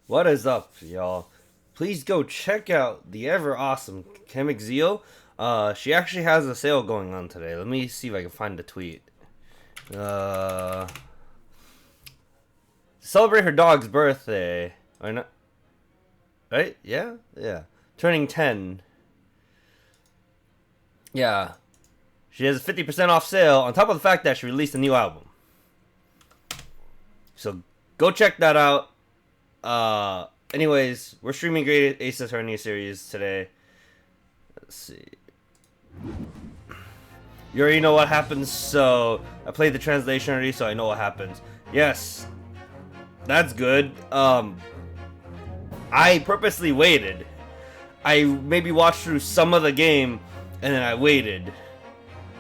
What is up, y'all? Please go check out the ever awesome Chemic Zeal. She actually has a sale going on today. Let me see if I can find the tweet. Celebrate her dog's birthday. Or not? Right? Yeah? Yeah. Turning 10. Yeah. She has a 50% off sale on top of the fact that she released a new album. So go check that out. Anyways, we're streaming Great Ace Attorney series today. Let's see. You already know what happens, so I played the translation already, so I know what happens. Yes, that's good. I purposely waited. I maybe watched through some of the game, and then I waited.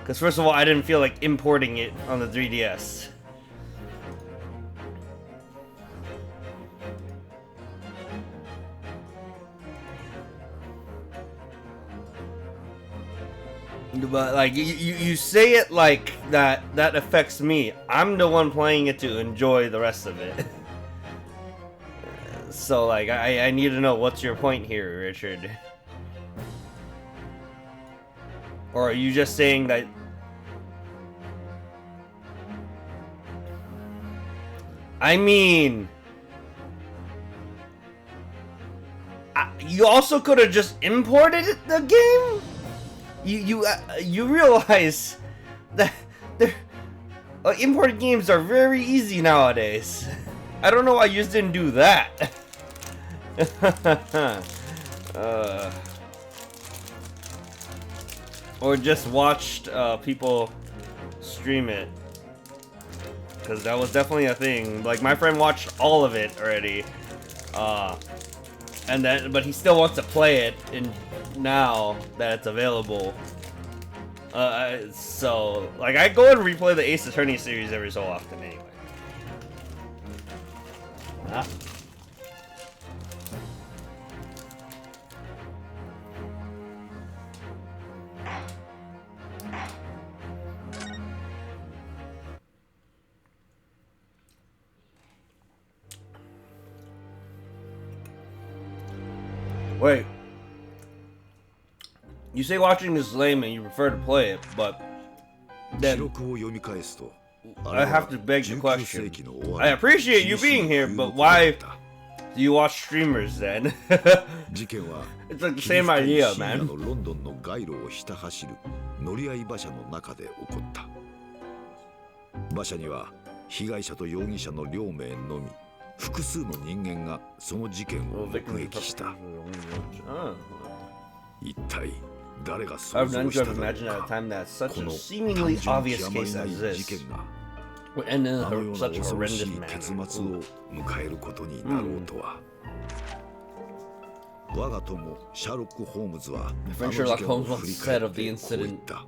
Because first of all, I didn't feel like importing it on the 3DS. But like you say it like that affects me. I'm the one playing it to enjoy the rest of it. So like I need to know, what's your point here, Richard? Or are you just saying that I mean, you also could have just imported the game? You realize that imported games are very easy nowadays. I don't know why you just didn't do that. Or just watched people stream it, because that was definitely a thing. Like, my friend watched all of it already, and then but he still wants to play it in now that it's available. So like I go and replay the Ace Attorney series every so often anyway. Wait. You say watching is lame and you prefer to play it, but then I have to beg the question. I appreciate you being here, but why do you watch streamers then? It's like the same idea, man. 複数の人間がその事件を目撃した。一体誰が想像したのか。この単純極まりない事件があのような恐ろしい結末を迎えることになろうとは。我が友シャーロック・ホームズはあの事件を振り返ってこう言った。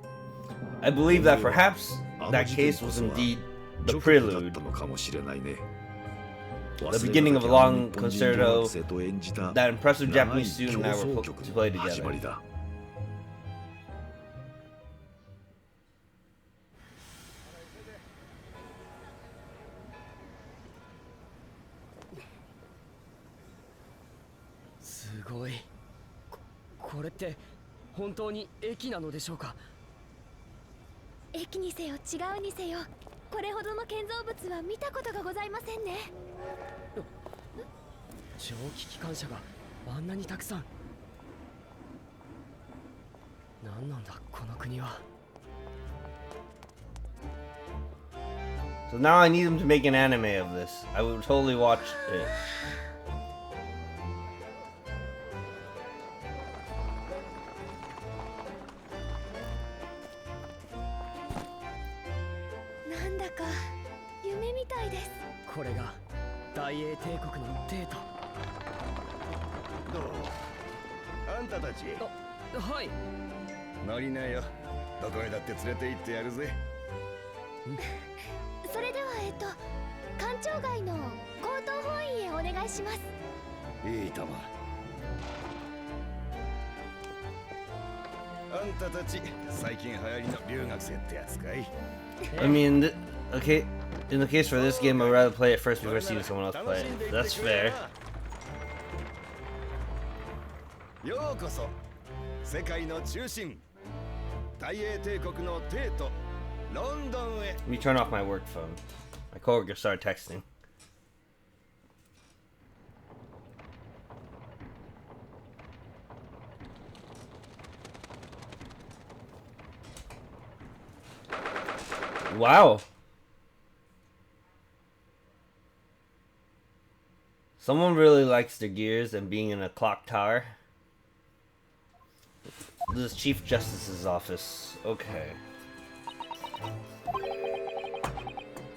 I believe that perhaps that case was indeed the prelude. The beginning of a long concerto that impressive Japanese student and I were put to play together. すごい。これって本当に駅なのでしょうか。駅にせよ違うにせよ、これほどの建造物は見たことがございませんね。蒸気機関車があんなにたくさん。何なんだこの国は。So now I need them to make an anime of this. I would totally watch it. Hi. 乗りなよ。どこへだって連れて行ってやるぜ。それでは官庁街の高等法院へお願いします。いいとも。あんたたち最近流行りの留学生ってやつかい。I mean, okay, in the case for this game, I'd rather play it first before seeing someone else play it. That's fair. ようこそ世界の中心大英帝国の帝都ロンドンへ Let me turn off my work phone. My coworker started texting. Wow. Someone really likes their gears and being in a clock tower. This is Chief Justice's office. Okay.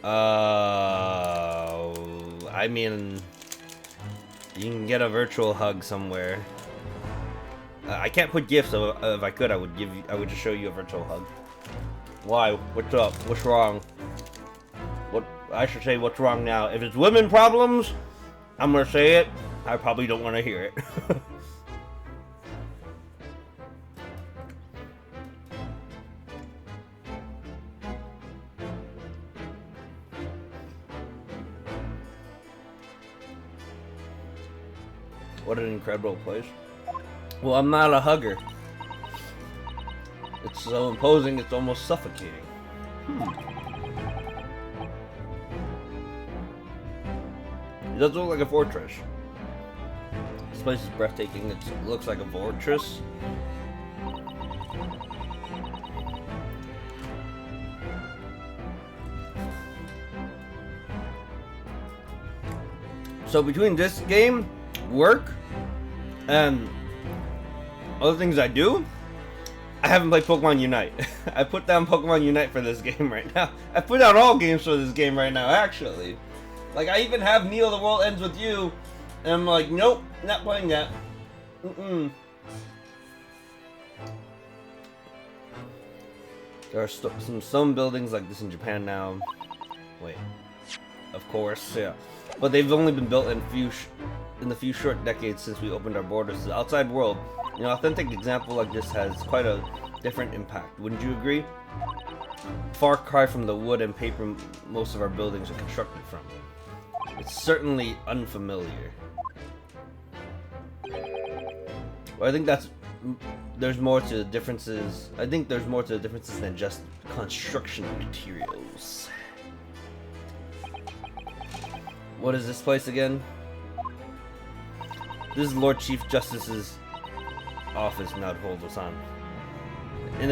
I mean, you can get a virtual hug somewhere. I can't put gifts. So if I could, I would just show you a virtual hug. Why? What's up? What's wrong? What I should say? What's wrong now? If it's women problems, I'm gonna say it. I probably don't want to hear it. What an incredible place. Well, I'm not a hugger. It's so imposing, it's almost suffocating. It does look like a fortress. This place is breathtaking. It looks like a fortress. So between this game, work, and other things I do, I haven't played Pokemon Unite. I put down Pokemon Unite for this game right now. I put down all games for this game right now, actually. Like, I even have Neo the World Ends With You, and I'm like, nope, not playing that. There are some buildings like this in Japan now. Wait, of course, yeah. But they've only been built in the few short decades since we opened our borders to the outside world. An authentic example like this has quite a different impact, wouldn't you agree? Far cry from the wood and paper most of our buildings are constructed from. It's certainly unfamiliar. Well, I think there's more to the differences. I think there's more to the differences than just construction materials. What is this place again? This is Lord Chief Justice's office, Naruhodo-san. In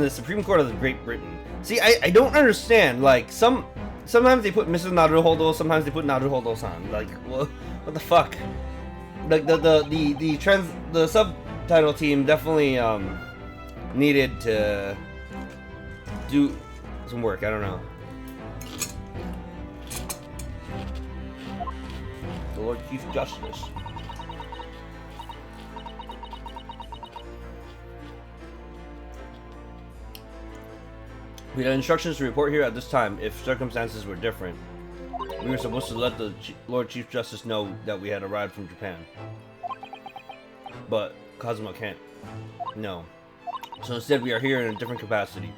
the Supreme Court of the Great Britain. See, I don't understand. Like, sometimes they put Mr. Naruhodo, sometimes they put Naruhodo-san. Like, what the fuck? Like the subtitle team definitely needed to do some work. I don't know. The Lord Chief Justice. We had instructions to report here at this time if circumstances were different. We were supposed to let the Lord Chief Justice know that we had arrived from Japan. But Kazuma can't. No. So instead we are here in a different capacity.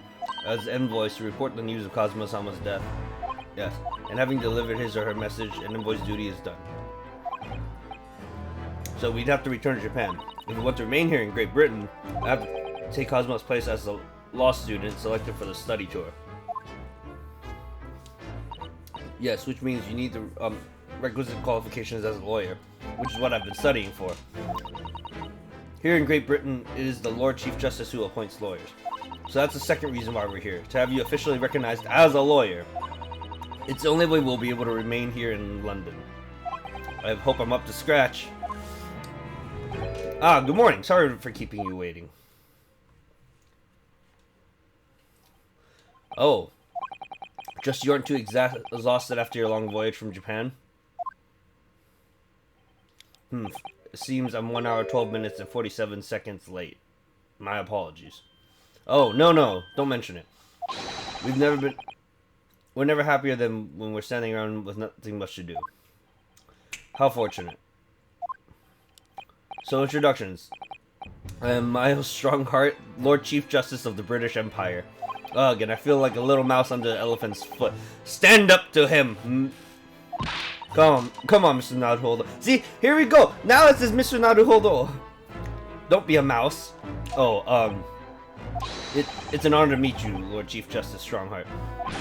As envoys to report the news of Kazuma-sama's death. Yes. And having delivered his or her message, an envoy's duty is done. So we'd have to return to Japan. If we want to remain here in Great Britain, I have to take Kazuma's place as the law student selected for the study tour. Yes, which means you need the requisite qualifications as a lawyer, which is what I've been studying for. Here in Great Britain, it is the Lord Chief Justice who appoints lawyers. So that's the second reason why we're here, to have you officially recognized as a lawyer. It's the only way we'll be able to remain here in London. I hope I'm up to scratch. Ah, good morning. Sorry for keeping you waiting. Oh. Just you aren't too exhausted after your long voyage from Japan? It seems I'm 1 hour, 12 minutes, and 47 seconds late. My apologies. Oh, no. Don't mention it. We're never happier than when we're standing around with nothing much to do. How fortunate. So, introductions. I am Miles Strongheart, Lord Chief Justice of the British Empire. Ugh, and I feel like a little mouse under the elephant's foot. Stand up to him! Come on, Mr. Naruhodo. See, here we go! Now it says Mr. Naruhodo! Don't be a mouse. Oh, it's an honor to meet you, Lord Chief Justice Strongheart.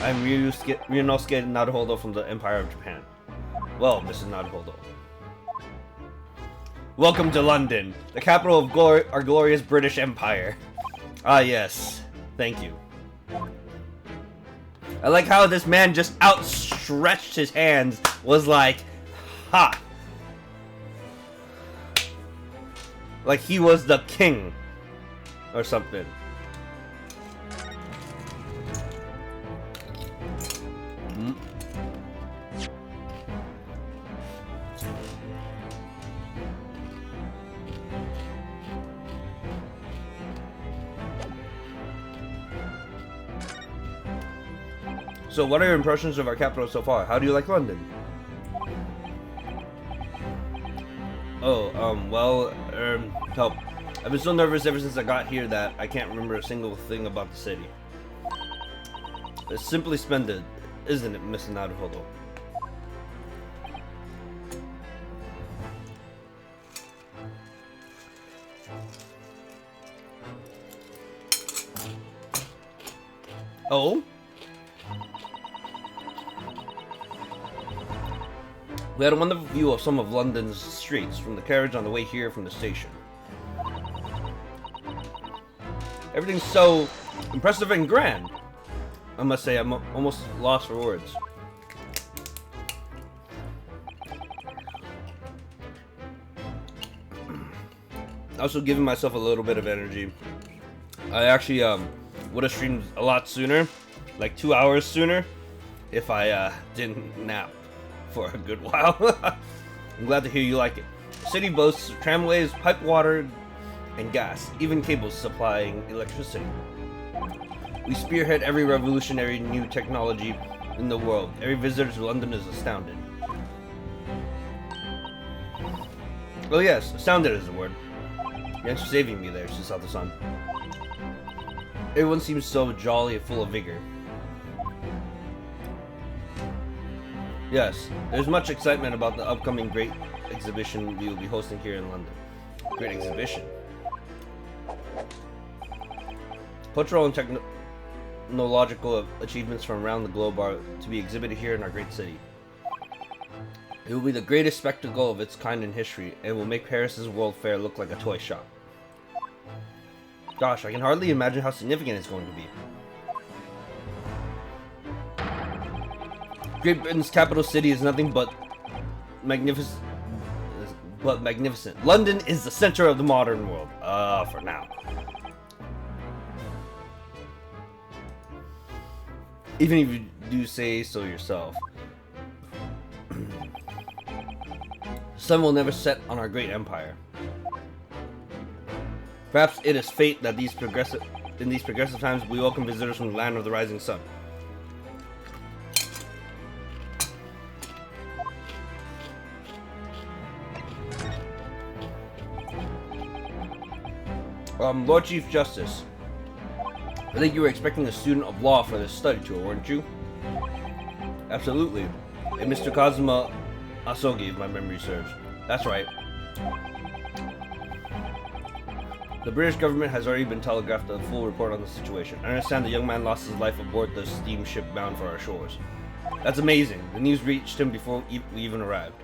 I'm Ryunosuke Naruhodo from the Empire of Japan. Well, Mrs. Naruhodo. Welcome to London, the capital of our glorious British Empire. Ah, yes. Thank you. I like how this man just outstretched his hands, was like, ha! Like he was the king. Or something. So what are your impressions of our capital so far? How do you like London? Oh, help. I've been so nervous ever since I got here that I can't remember a single thing about the city. It's simply splendid, isn't it, Mr. Naruhodo? Oh? We had a wonderful view of some of London's streets from the carriage on the way here from the station. Everything's so impressive and grand. I must say, I'm almost lost for words. Also giving myself a little bit of energy. I actually would have streamed a lot sooner, like 2 hours sooner, if I didn't nap for a good while. I'm glad to hear you like it. The city boasts tramways, pipe water, and gas, even cables supplying electricity. We spearhead every revolutionary new technology in the world. Every visitor to London is astounded. Oh yes, astounded is the word. Thanks for saving me there, Susato-san. Everyone seems so jolly and full of vigor. Yes, there's much excitement about the upcoming great exhibition we will be hosting here in London. Great exhibition. Cultural and technological achievements from around the globe are to be exhibited here in our great city. It will be the greatest spectacle of its kind in history, and will make Paris's World Fair look like a toy shop. Gosh, I can hardly imagine how significant it's going to be. Great Britain's capital city is nothing but magnificent. London is the center of the modern world. For now. Even if you do say so yourself. Sun will never set on our great empire. Perhaps it is fate that in these progressive times we welcome visitors from the land of the rising sun. Lord Chief Justice, I think you were expecting a student of law for this study tour, weren't you? Absolutely. And Mr. Kazuma Asogi, if my memory serves. That's right. The British government has already been telegraphed a full report on the situation. I understand the young man lost his life aboard the steamship bound for our shores. That's amazing. The news reached him before we even arrived.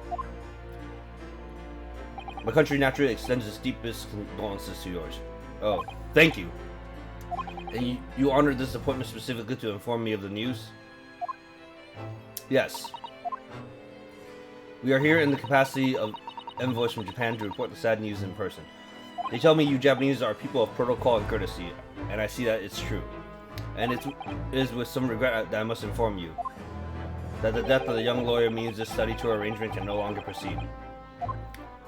My country naturally extends its deepest condolences to yours. Oh, thank you. And you honored this appointment specifically to inform me of the news? Yes. We are here in the capacity of envoys from Japan to report the sad news in person. They tell me you Japanese are people of protocol and courtesy, and I see that it's true. And it is with some regret that I must inform you that the death of the young lawyer means this study tour arrangement can no longer proceed.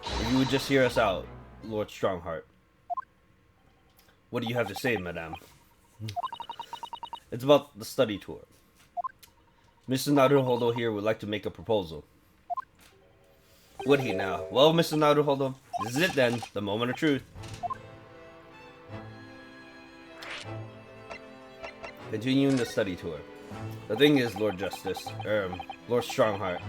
If you would just hear us out, Lord Strongheart. What do you have to say, madame? It's about the study tour. Mr. Naruhodo here would like to make a proposal. Would he now? Well, Mr. Naruhodo, this is it then, the moment of truth. Continuing the study tour. The thing is, Lord Justice, Lord Strongheart,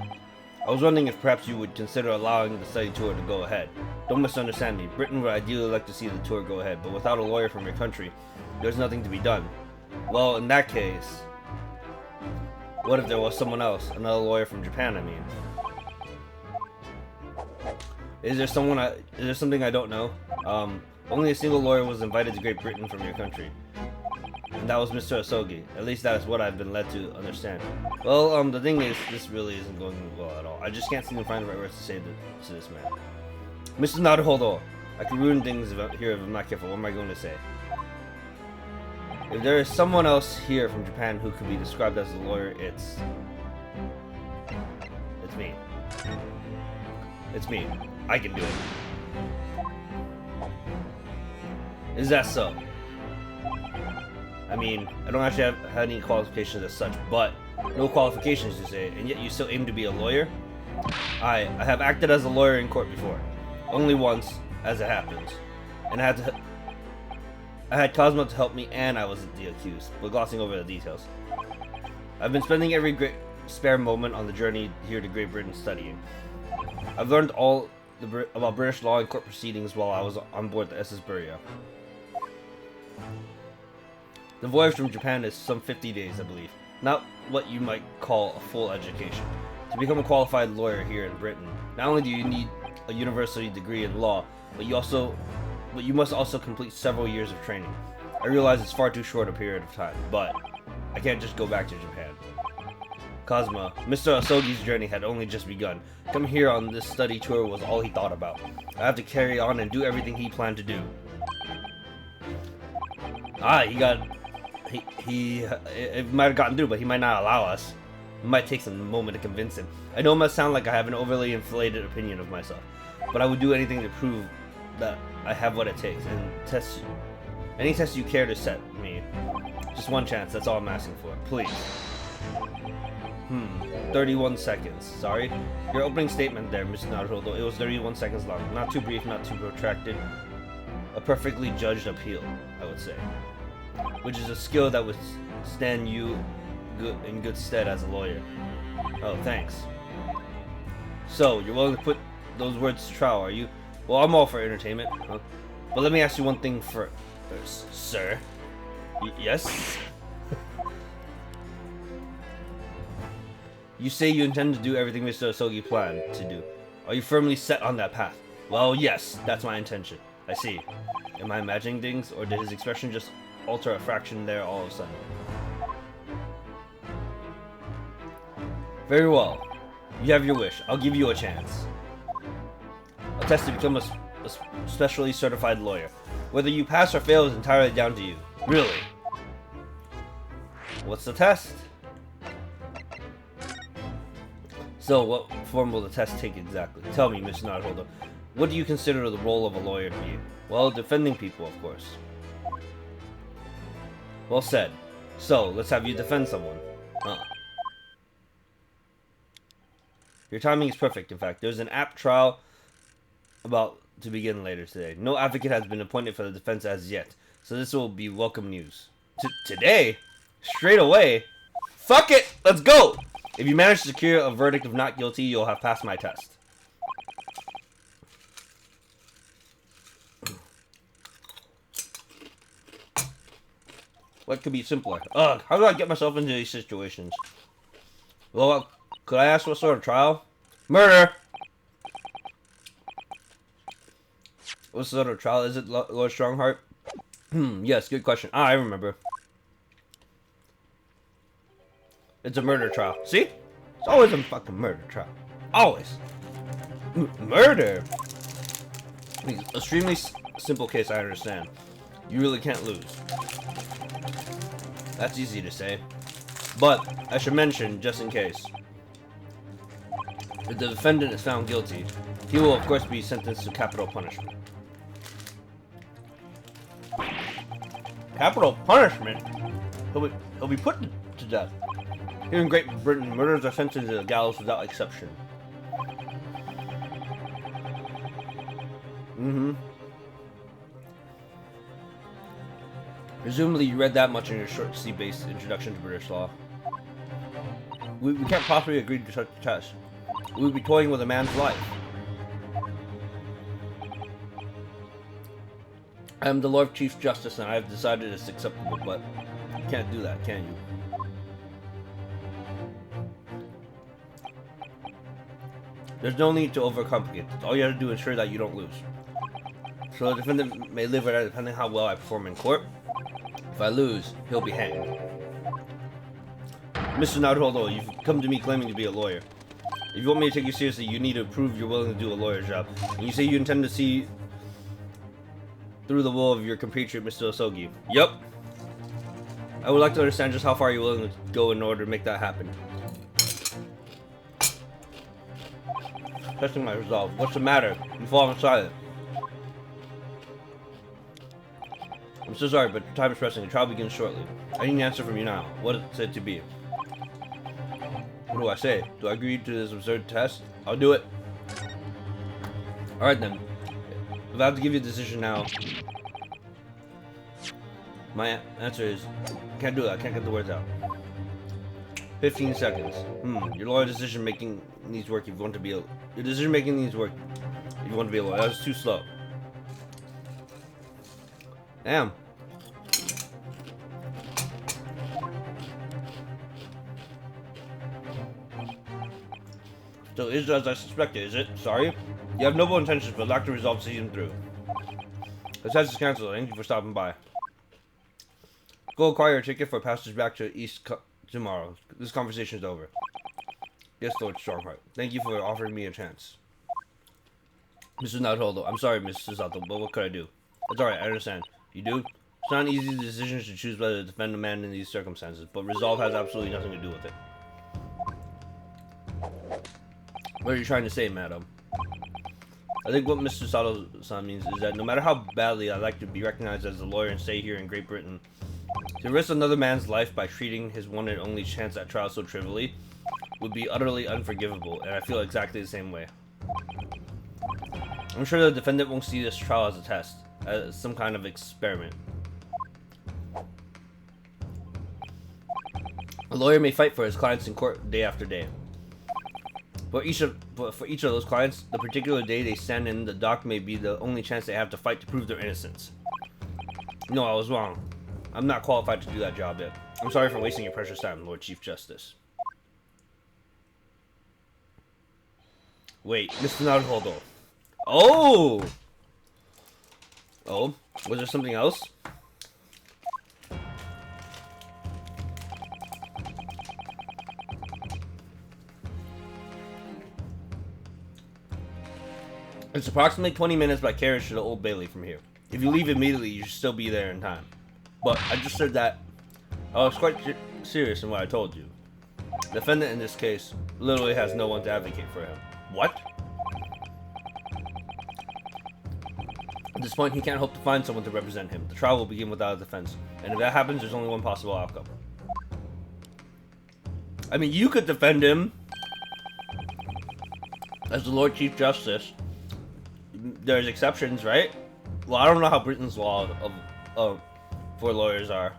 I was wondering if perhaps you would consider allowing the study tour to go ahead. Don't misunderstand me. Britain would ideally like to see the tour go ahead, but without a lawyer from your country, there's nothing to be done. Well, in that case, what if there was someone else? Another lawyer from Japan, I mean. Is there something I don't know? Only a single lawyer was invited to Great Britain from your country. And that was Mr. Asogi. At least that is what I've been led to understand. Well, the thing is, this really isn't going well at all. I just can't seem to find the right words to say to this man. Mr. Naruhodo, I could ruin things here if I'm not careful. What am I going to say? If there is someone else here from Japan who could be described as a lawyer, it's me. It's me. I can do it. Is that so? I mean, I don't actually have any qualifications as such, but no qualifications you say, and yet you still aim to be a lawyer? I have acted as a lawyer in court before. Only once, as it happens. And I had Cosmo to help me, and I was the accused, but glossing over the details. I've been spending every spare moment on the journey here to Great Britain studying. I've learned all about British law and court proceedings while I was on board the SS Buria. The voyage from Japan is some 50 days, I believe. Not what you might call a full education. To become a qualified lawyer here in Britain, not only do you need a university degree in law, but you must also complete several years of training. I realize it's far too short a period of time, but I can't just go back to Japan. Cosmo, Mr. Asogi's journey had only just begun. Coming here on this study tour was all he thought about. I have to carry on and do everything he planned to do. It might have gotten through, but he might not allow us. It might take some moment to convince him. I know it must sound like I have an overly inflated opinion of myself, but I would do anything to prove that I have what it takes, and any test you care to set me. Just one chance, that's all I'm asking for. Please. 31 seconds. Sorry. Your opening statement there, Mr. Naruhodo, it was 31 seconds long. Not too brief, not too protracted. A perfectly judged appeal, I would say. Which is a skill that would stand you in good stead as a lawyer. Oh, thanks. So, you're willing to put those words to trial, are you? Well, I'm all for entertainment, huh? But let me ask you one thing first, sir. Yes? You say you intend to do everything Mr. Asogi planned to do. Are you firmly set on that path? Well, yes, that's my intention. I see. Am I imagining things, or did his expression just alter a fraction there all of a sudden? Very well. You have your wish. I'll give you a chance. A test to become a specially certified lawyer. Whether you pass or fail is entirely down to you. Really? What's the test? So, what form will the test take exactly? Tell me, Mr. Naruhodo. What do you consider the role of a lawyer to be? Well, defending people, of course. Well said. So, let's have you defend someone. Your timing is perfect, in fact. There's an apt trial about to begin later today. No advocate has been appointed for the defense as yet, so this will be welcome news. Today? Straight away? Fuck it! Let's go! If you manage to secure a verdict of not guilty, you'll have passed my test. What could be simpler? Ugh, how do I get myself into these situations? Well, could I ask what sort of trial? Murder! What sort of trial is it, Lord Strongheart? Yes, good question. I remember. It's a murder trial. See? It's always a fucking murder trial. Always. Murder? Extremely simple case, I understand. You really can't lose. That's easy to say. But, I should mention, just in case, if the defendant is found guilty, he will of course be sentenced to capital punishment. Capital punishment? He'll be put to death. Here in Great Britain, murderers are sentenced to the gallows without exception. Presumably you read that much in your short C-based introduction to British law. We can't possibly agree to such a test. We would be toying with a man's life. I am the Lord Chief Justice and I have decided it's acceptable, but you can't do that, can you? There's no need to overcomplicate this. All you have to do is ensure that you don't lose. So the defendant may live with that depending how well I perform in court. If I lose, he'll be hanged. Mr. Naruhodo, you've come to me claiming to be a lawyer. If you want me to take you seriously, you need to prove you're willing to do a lawyer's job. And you say you intend to see through the will of your compatriot, Mr. Osogi. Yup. I would like to understand just how far you're willing to go in order to make that happen. Testing my resolve. What's the matter? You fall silent. I'm so sorry, but time is pressing. The trial begins shortly. I need an answer from you now. What is it to be? What do I say? Do I agree to this absurd test? I'll do it. Alright then. If I have to give you a decision now, my answer is, can't do it. I can't get the words out. 15 seconds. Your lawyer decision making needs work if you want to be a... Your decision making needs work if you want to be a lawyer. That was too slow. Damn. So is as I suspected, is it? Sorry? You have noble intentions, but lack the resolve to see them through. The test is cancelled. Thank you for stopping by. Go acquire a ticket for passage back to East tomorrow. This conversation is over. Yes, Lord Strongheart. Thank you for offering me a chance. Mr. Naruhodo, I'm sorry, Mr. Sato, but what could I do? It's alright, I understand. You do? It's not an easy decision to choose whether to defend a man in these circumstances, but resolve has absolutely nothing to do with it. What are you trying to say, madam? I think what Mr. Sato-san means is that no matter how badly I'd like to be recognized as a lawyer and stay here in Great Britain, to risk another man's life by treating his one and only chance at trial so trivially would be utterly unforgivable, and I feel exactly the same way. I'm sure the defendant won't see this trial as a test, as some kind of experiment. A lawyer may fight for his clients in court day after day. For each of those clients, the particular day they stand in the dock may be the only chance they have to fight to prove their innocence. No, I was wrong. I'm not qualified to do that job yet. I'm sorry for wasting your precious time, Lord Chief Justice. Wait, Mr. Naruhodo. Oh! Oh, was there something else? It's approximately 20 minutes by carriage to the Old Bailey from here. If you leave immediately, you should still be there in time. But I just said that I was quite serious in what I told you. The defendant in this case literally has no one to advocate for him. What? At this point, he can't hope to find someone to represent him. The trial will begin without a defense. And if that happens, there's only one possible outcome. I mean, you could defend him as the Lord Chief Justice. There's exceptions, right? Well, I don't know how Britain's law for lawyers are.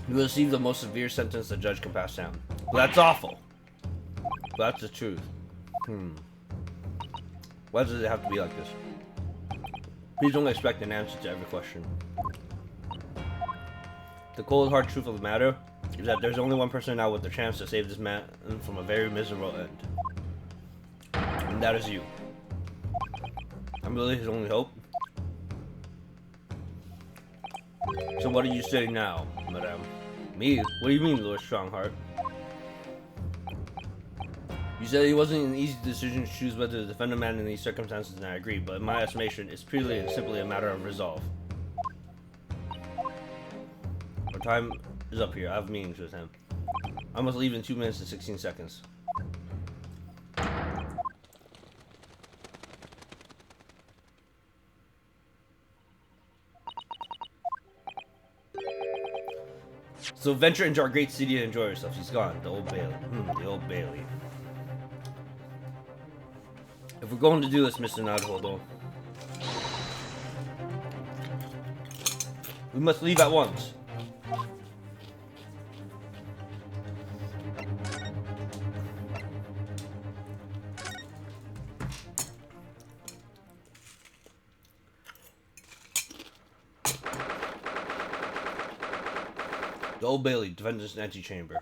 You will receive the most severe sentence the judge can pass down. Well, that's awful. But that's the truth. Why does it have to be like this? Please don't expect an answer to every question. The cold hard truth of the matter is that there's only one person now with the chance to save this man from a very miserable end. And that is you. I'm really his only hope. So what are you saying now, madame? Me? What do you mean, Lord Strongheart? You said it wasn't an easy decision to choose whether to defend a man in these circumstances, and I agree, but in my estimation, it's purely and simply a matter of resolve. Our time is up here. I have meetings with him. I must leave in 2 minutes and 16 seconds. So venture into our great city and enjoy yourself. She's gone. The Old Bailey. The Old Bailey. If we're going to do this, Mr. Naruhodo, we must leave at once. The Old Bailey, Defendant's antechamber.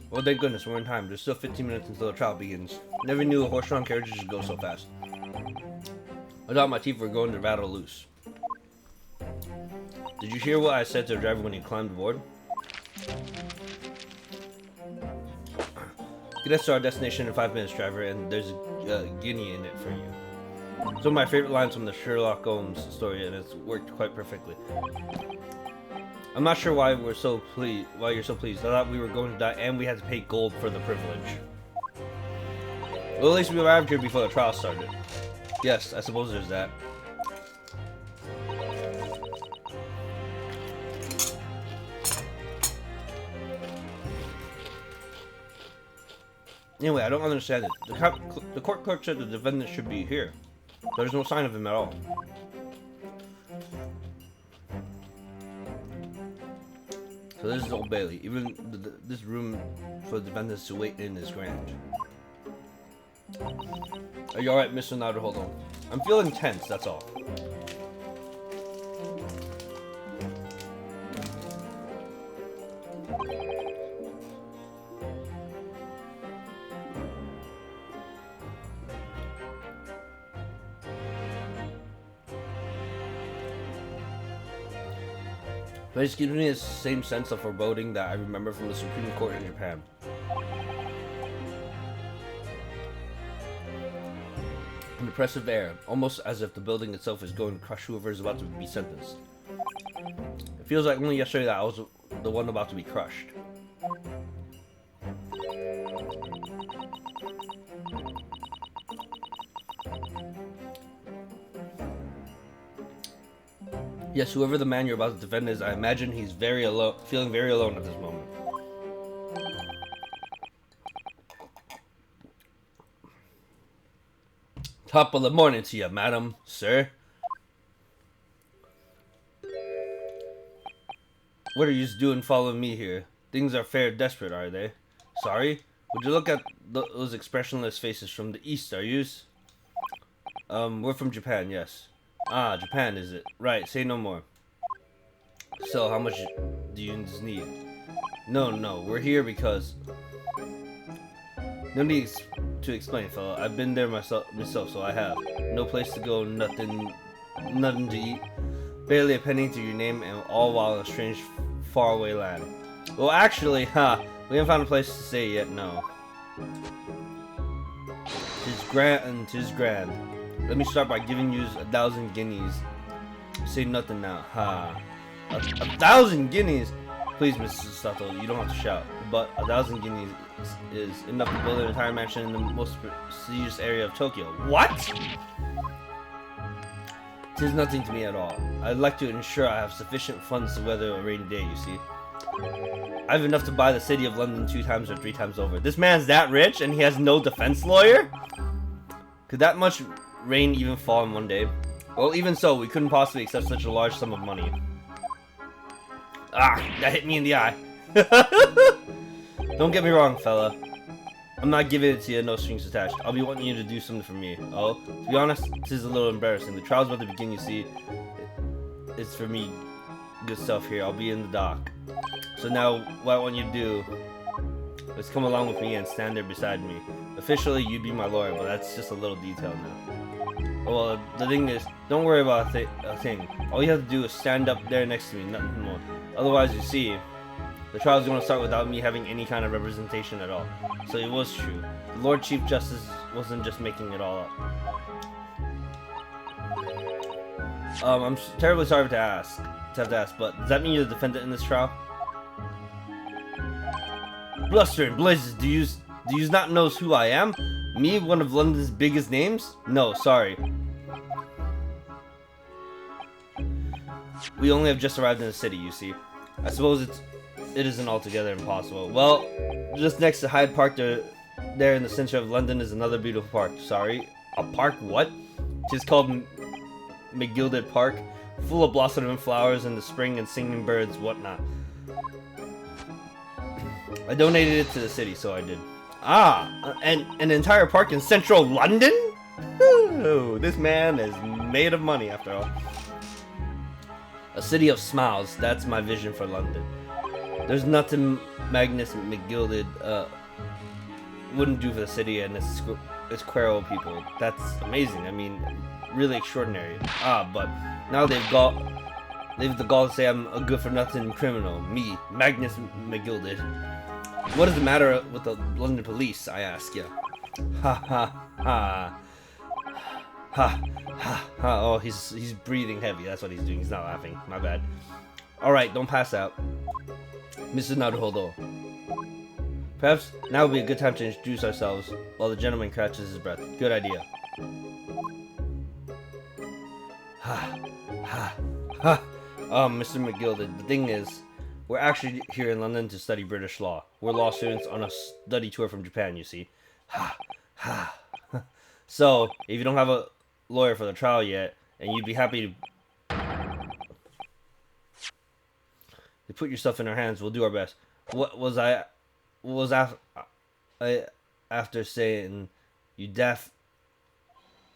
Well, thank goodness, we're in time. There's still 15 minutes until the trial begins. Never knew a horse-drawn carriage would go so fast. I thought my teeth were going to rattle loose. Did you hear what I said to the driver when he climbed aboard? Get us to our destination in 5 minutes, driver, and there's a guinea in it for you. Some of my favorite lines from the Sherlock Holmes story, and it's worked quite perfectly. I'm not sure why you're so pleased. I thought we were going to die, and we had to pay gold for the privilege. Well, at least we arrived here before the trial started. Yes, I suppose there's that. Anyway, I don't understand it. The court clerk said the defendant should be here. There's no sign of him at all. So this is Old Bailey. Even this room for the defendants to wait in is grand. Are you alright, Mr. Nader? Hold on. I'm feeling tense, that's all. Place gives me the same sense of foreboding that I remember from the Supreme Court in Japan. An oppressive air, almost as if the building itself is going to crush whoever is about to be sentenced. It feels like only yesterday that I was the one about to be crushed. Yes, whoever the man you're about to defend is, I imagine he's very alone, feeling very alone at this moment. Top of the morning to you, madam, sir. What are you doing following me here? Things are fair desperate, are they? Sorry? Would you look at those expressionless faces from the east, are yous? We're from Japan, yes. Ah, Japan, is it? Right, say no more. So, how much do you need? No, we're here because... No need to explain, fella. I've been there myself, so I have. No place to go, nothing to eat. Barely a penny to your name, and all while in a strange, faraway land. Well, actually, we haven't found a place to stay yet, no. 'Tis grand. Let me start by giving you 1,000 guineas. Say nothing now. 1,000 guineas? Please, Mr. Sato, you don't have to shout. But 1,000 guineas is enough to build an entire mansion in the most prestigious area of Tokyo. What? 'Tis nothing to me at all. I'd like to ensure I have sufficient funds to weather a rainy day, you see. I have enough to buy the city of London 2 times or 3 times over. This man's that rich and he has no defense lawyer? Could that much rain even fall in one day? Well, even so, we couldn't possibly accept such a large sum of money. Ah, that hit me in the eye. Don't get me wrong, fella. I'm not giving it to you, no strings attached. I'll be wanting you to do something for me. Oh, to be honest, this is a little embarrassing. The trial's about to begin, you see. It's for me. Good stuff here. I'll be in the dock. So now, what I want you to do is come along with me and stand there beside me. Officially, you'd be my lawyer, but that's just a little detail now. Well, the thing is, don't worry about a thing. All you have to do is stand up there next to me, nothing more. Otherwise, you see, the trial's going to start without me having any kind of representation at all. So it was true. The Lord Chief Justice wasn't just making it all up. I'm terribly sorry to have to ask, but does that mean you're the defendant in this trial? Bluster and blazes, do you not know who I am? Me, one of London's biggest names? No, sorry. We only have just arrived in the city, you see. I suppose it isn't altogether impossible. Well, just next to Hyde Park there in the center of London is another beautiful park. Sorry. A park what? It's called McGilded Park, full of blossoming flowers in the spring and singing birds, whatnot. I donated it to the city, so I did. Ah, and an entire park in central London? Ooh, this man is made of money after all. A city of smiles. That's my vision for London. There's nothing Magnus McGilded wouldn't do for the city and its queer old people. That's amazing. I mean, really extraordinary. But now they've the gall to say I'm a good-for-nothing criminal. Me, Magnus McGilded. What is the matter with the London police, I ask ya? Ha ha ha. Ha ha ha. Oh, he's breathing heavy. That's what he's doing. He's not laughing. My bad. Alright, don't pass out. Mr. Naruhodo. Perhaps now would be a good time to introduce ourselves while the gentleman catches his breath. Good idea. Ha ha ha. Mr. McGilded, the thing is, we're actually here in London to study British law. We're law students on a study tour from Japan, you see. Ha ha. So, if you don't have a lawyer for the trial yet, and you'd be happy to put yourself in our hands, we'll do our best. What was after saying, you deaf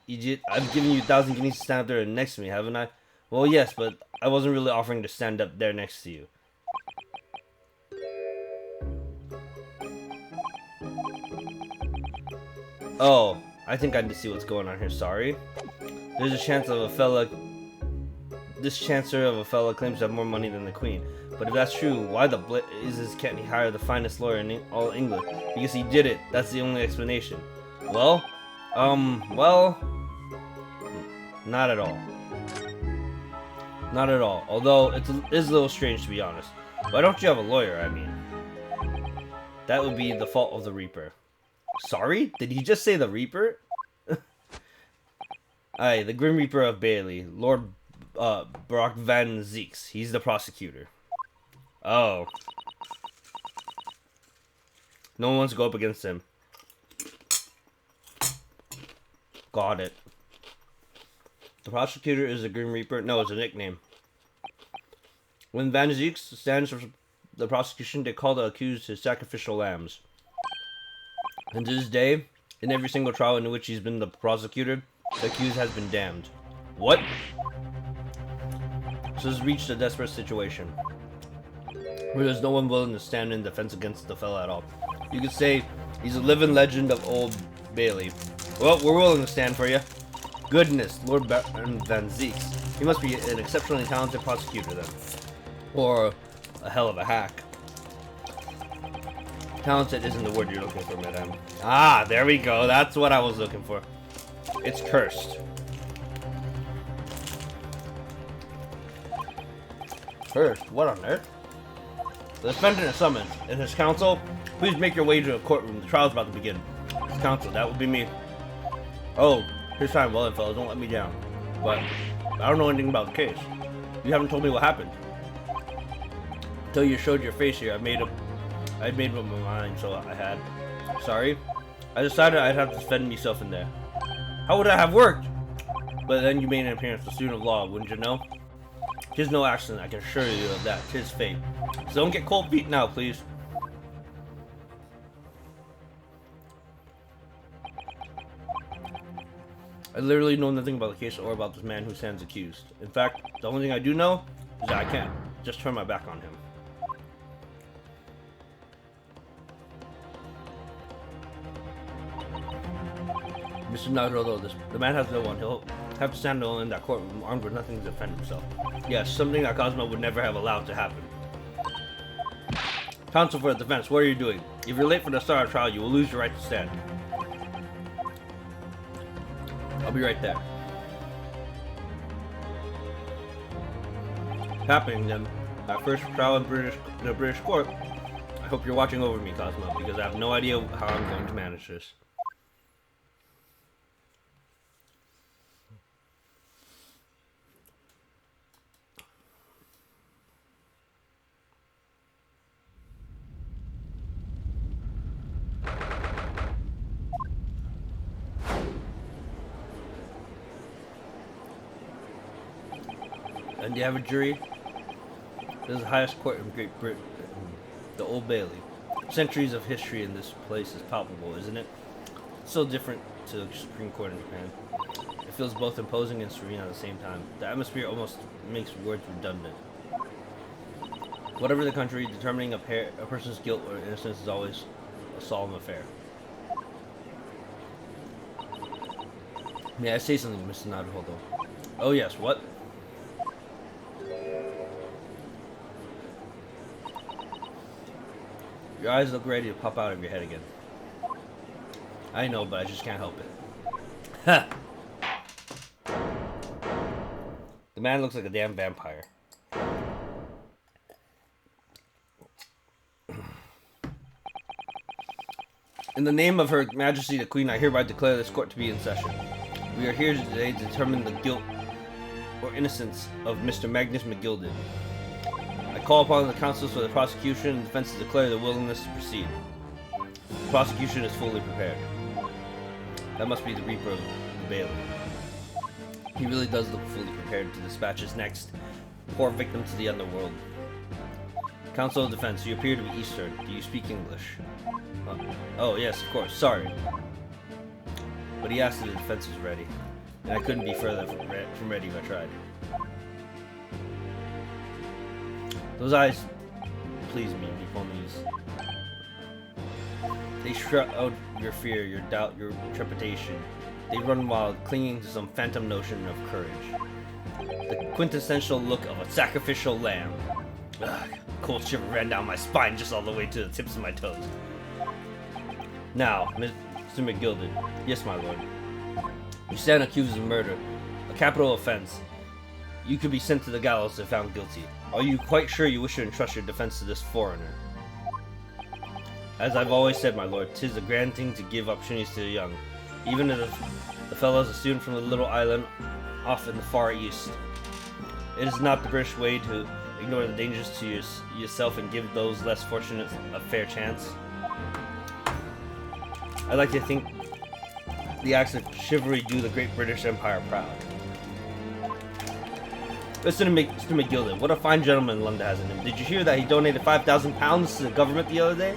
idiot? I've given you 1,000 guineas to stand up there next to me, haven't I? Well, yes, but I wasn't really offering to stand up there next to you. Oh, I think I need to see what's going on here, sorry. There's a chance of this chancer of a fella claims to have more money than the Queen. But if that's true, why the blazes can't he hire the finest lawyer in all England? Because he did it, that's the only explanation. Well, not at all. Not at all, although it is a little strange to be honest. Why don't you have a lawyer, I mean? That would be the fault of the Reaper. Sorry? Did he just say the Reaper? Aye, the Grim Reaper of Bailey, Lord Brock Van Zeeks. He's the prosecutor. Oh. No one wants to go up against him. Got it. The prosecutor is the Grim Reaper? No, it's a nickname. When Van Zeeks stands for the prosecution, they call the accused his sacrificial lambs. And to this day, in every single trial in which he's been the prosecutor, the accused has been damned. What? So this reached a desperate situation, where there's no one willing to stand in defense against the fella at all. You could say he's a living legend of Old Bailey. Well, we're willing to stand for you. Goodness, Lord Van Zeeks. He must be an exceptionally talented prosecutor then. Or a hell of a hack. Talented isn't the word you're looking for, madame. Ah, there we go. That's what I was looking for. It's cursed. Cursed? What on earth? The defendant is summoned. And his counsel, please make your way to the courtroom. The trial's about to begin. His counsel, that would be me. Oh, here's time. Well then, fellas, don't let me down. But I don't know anything about the case. You haven't told me what happened. Until you showed your face here, I'd made up my mind, so I had. Sorry. I decided I'd have to defend myself in there. How would that have worked? But then you made an appearance, a student of law, wouldn't you know? Tis no accident, I can assure you of that. Tis fate. So don't get cold feet now, please. I literally know nothing about the case or about this man who stands accused. In fact, the only thing I do know is that I can't just turn my back on him. Mr. Naruto, the man has no one. He'll have to stand alone in that courtroom, armed with nothing to defend himself. Yes, something that Cosmo would never have allowed to happen. Counsel for the defense, what are you doing? If you're late for the start of trial, you will lose your right to stand. I'll be right there. Happening then, my first trial in the British court. I hope you're watching over me, Cosmo, because I have no idea how I'm going to manage this. And you have a jury? This is the highest court in Great Britain, the Old Bailey. Centuries of history in this place is palpable, isn't it? It's so different to the Supreme Court in Japan. If feels both imposing and serene at the same time. The atmosphere almost makes words redundant. Whatever the country, determining a person's guilt or innocence is always a solemn affair. May I say something, Mr. Naruhodo? Oh yes, what? Your eyes look ready to pop out of your head again. I know, but I just can't help it. Ha! The man looks like a damn vampire. In the name of Her Majesty the Queen, I hereby declare this court to be in session. We are here today to determine the guilt or innocence of Mr. Magnus McGilded. I call upon the counsels for the prosecution and defense to declare their willingness to proceed. The prosecution is fully prepared. That must be the Reaper of the Bailey. He really does look fully prepared to dispatch his next poor victim to the underworld. Counsel of Defense, you appear to be Eastern. Do you speak English? Oh, yes, of course. Sorry. But he asked if the defense was ready, and I couldn't be further from ready if I tried. Those eyes please me, Nipponese. They shroud your fear, your doubt, your trepidation. They run wild, clinging to some phantom notion of courage. The quintessential look of a sacrificial lamb. Ugh, cold shiver ran down my spine just all the way to the tips of my toes. Now, Mr. McGilded. Yes, my lord. You stand accused of murder, a capital offense. You could be sent to the gallows if found guilty. Are you quite sure you wish to entrust your defense to this foreigner? As I've always said, my lord, 'tis a grand thing to give opportunities to the young, even if the fellow is a student from a little island off in the far east. It is not the British way to ignore the dangers to yourself and give those less fortunate a fair chance. I like to think the acts of chivalry do the great British Empire proud. Listen to Mr. McGilded, what a fine gentleman London has in him. Did you hear that he donated £5,000 to the government the other day?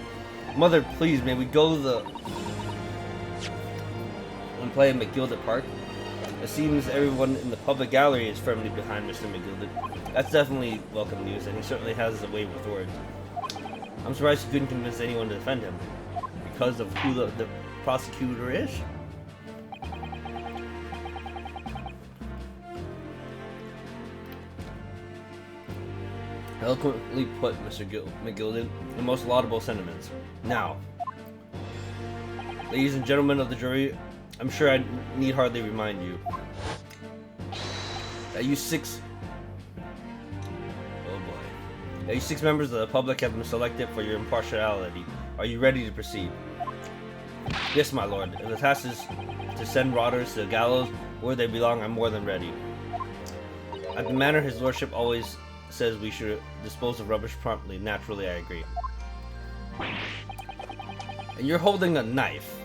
Mother, please, may we go and play at McGilded Park? It seems everyone in the public gallery is firmly behind Mr. McGilded. That's definitely welcome news, and he certainly has a way with words. I'm surprised he couldn't convince anyone to defend him. Because of who the prosecutor is? Eloquently put, Mr. McGilded, the most laudable sentiments. Now, ladies and gentlemen of the jury, I'm sure I need hardly remind you that you six members of the public have been selected for your impartiality. Are you ready to proceed? Yes, my lord. If the task is to send rotters to the gallows where they belong, I'm more than ready. At the manner his lordship always says we should dispose of rubbish promptly. Naturally, I agree. And you're holding a knife.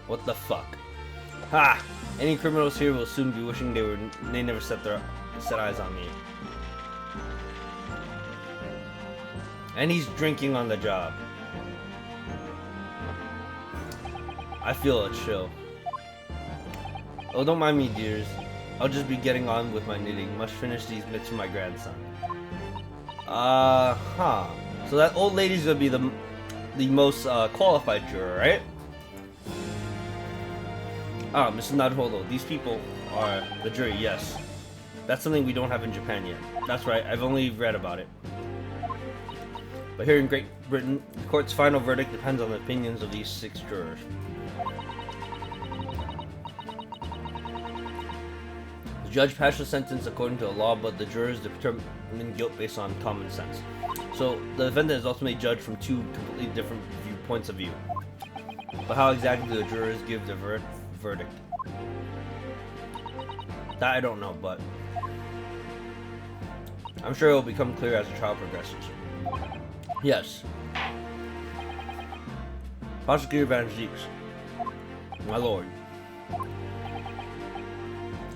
What the fuck? Ha! Any criminals here will soon be wishing they never set eyes on me. And he's drinking on the job. I feel a chill. Oh, don't mind me, dears. I'll just be getting on with my knitting. Must finish these bits for my grandson. So that old lady's gonna be the most qualified juror, right? Ah, Mr. Naruhodo, these people are the jury, yes. That's something we don't have in Japan yet. That's right, I've only read about it. But here in Great Britain, the court's final verdict depends on the opinions of these 6 jurors. The judge passed the sentence according to the law, but the jurors determine guilt based on common sense. So the defendant is ultimately judged from 2 completely different points of view. But how exactly do the jurors give their verdict? That I don't know, but I'm sure it will become clear as the trial progresses. Yes. Prosecutor Van Zieks, my lord.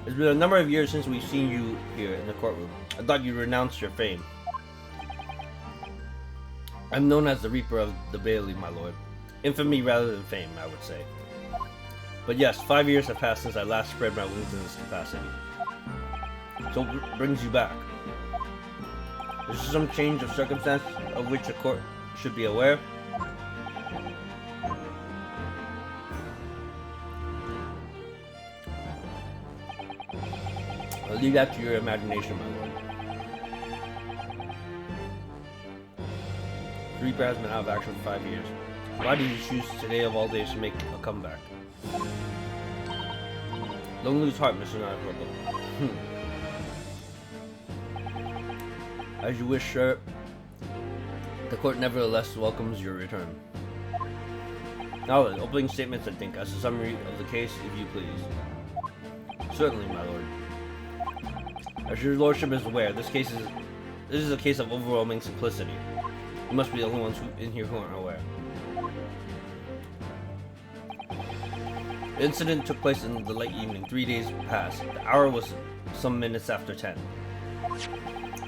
It's been a number of years since we've seen you here in the courtroom. I thought you renounced your fame. I'm known as the Reaper of the Bailey, my lord. Infamy rather than fame, I would say. But yes, 5 years have passed since I last spread my wings in this capacity. So what brings you back? Is there some change of circumstance of which the court should be aware? I'll leave that to your imagination, my lord. Reaper has been out of action for 5 years. Why did you choose today of all days to make a comeback? Don't lose heart, Mr. Nightcrawler. As you wish, sir. The court nevertheless welcomes your return. Now then, opening statements, I think, as a summary of the case, if you please. Certainly, my lord. As your lordship is aware, this is a case of overwhelming simplicity. You must be the only ones in here who aren't aware. The incident took place in the late evening, 3 days past. The hour was some minutes after 10.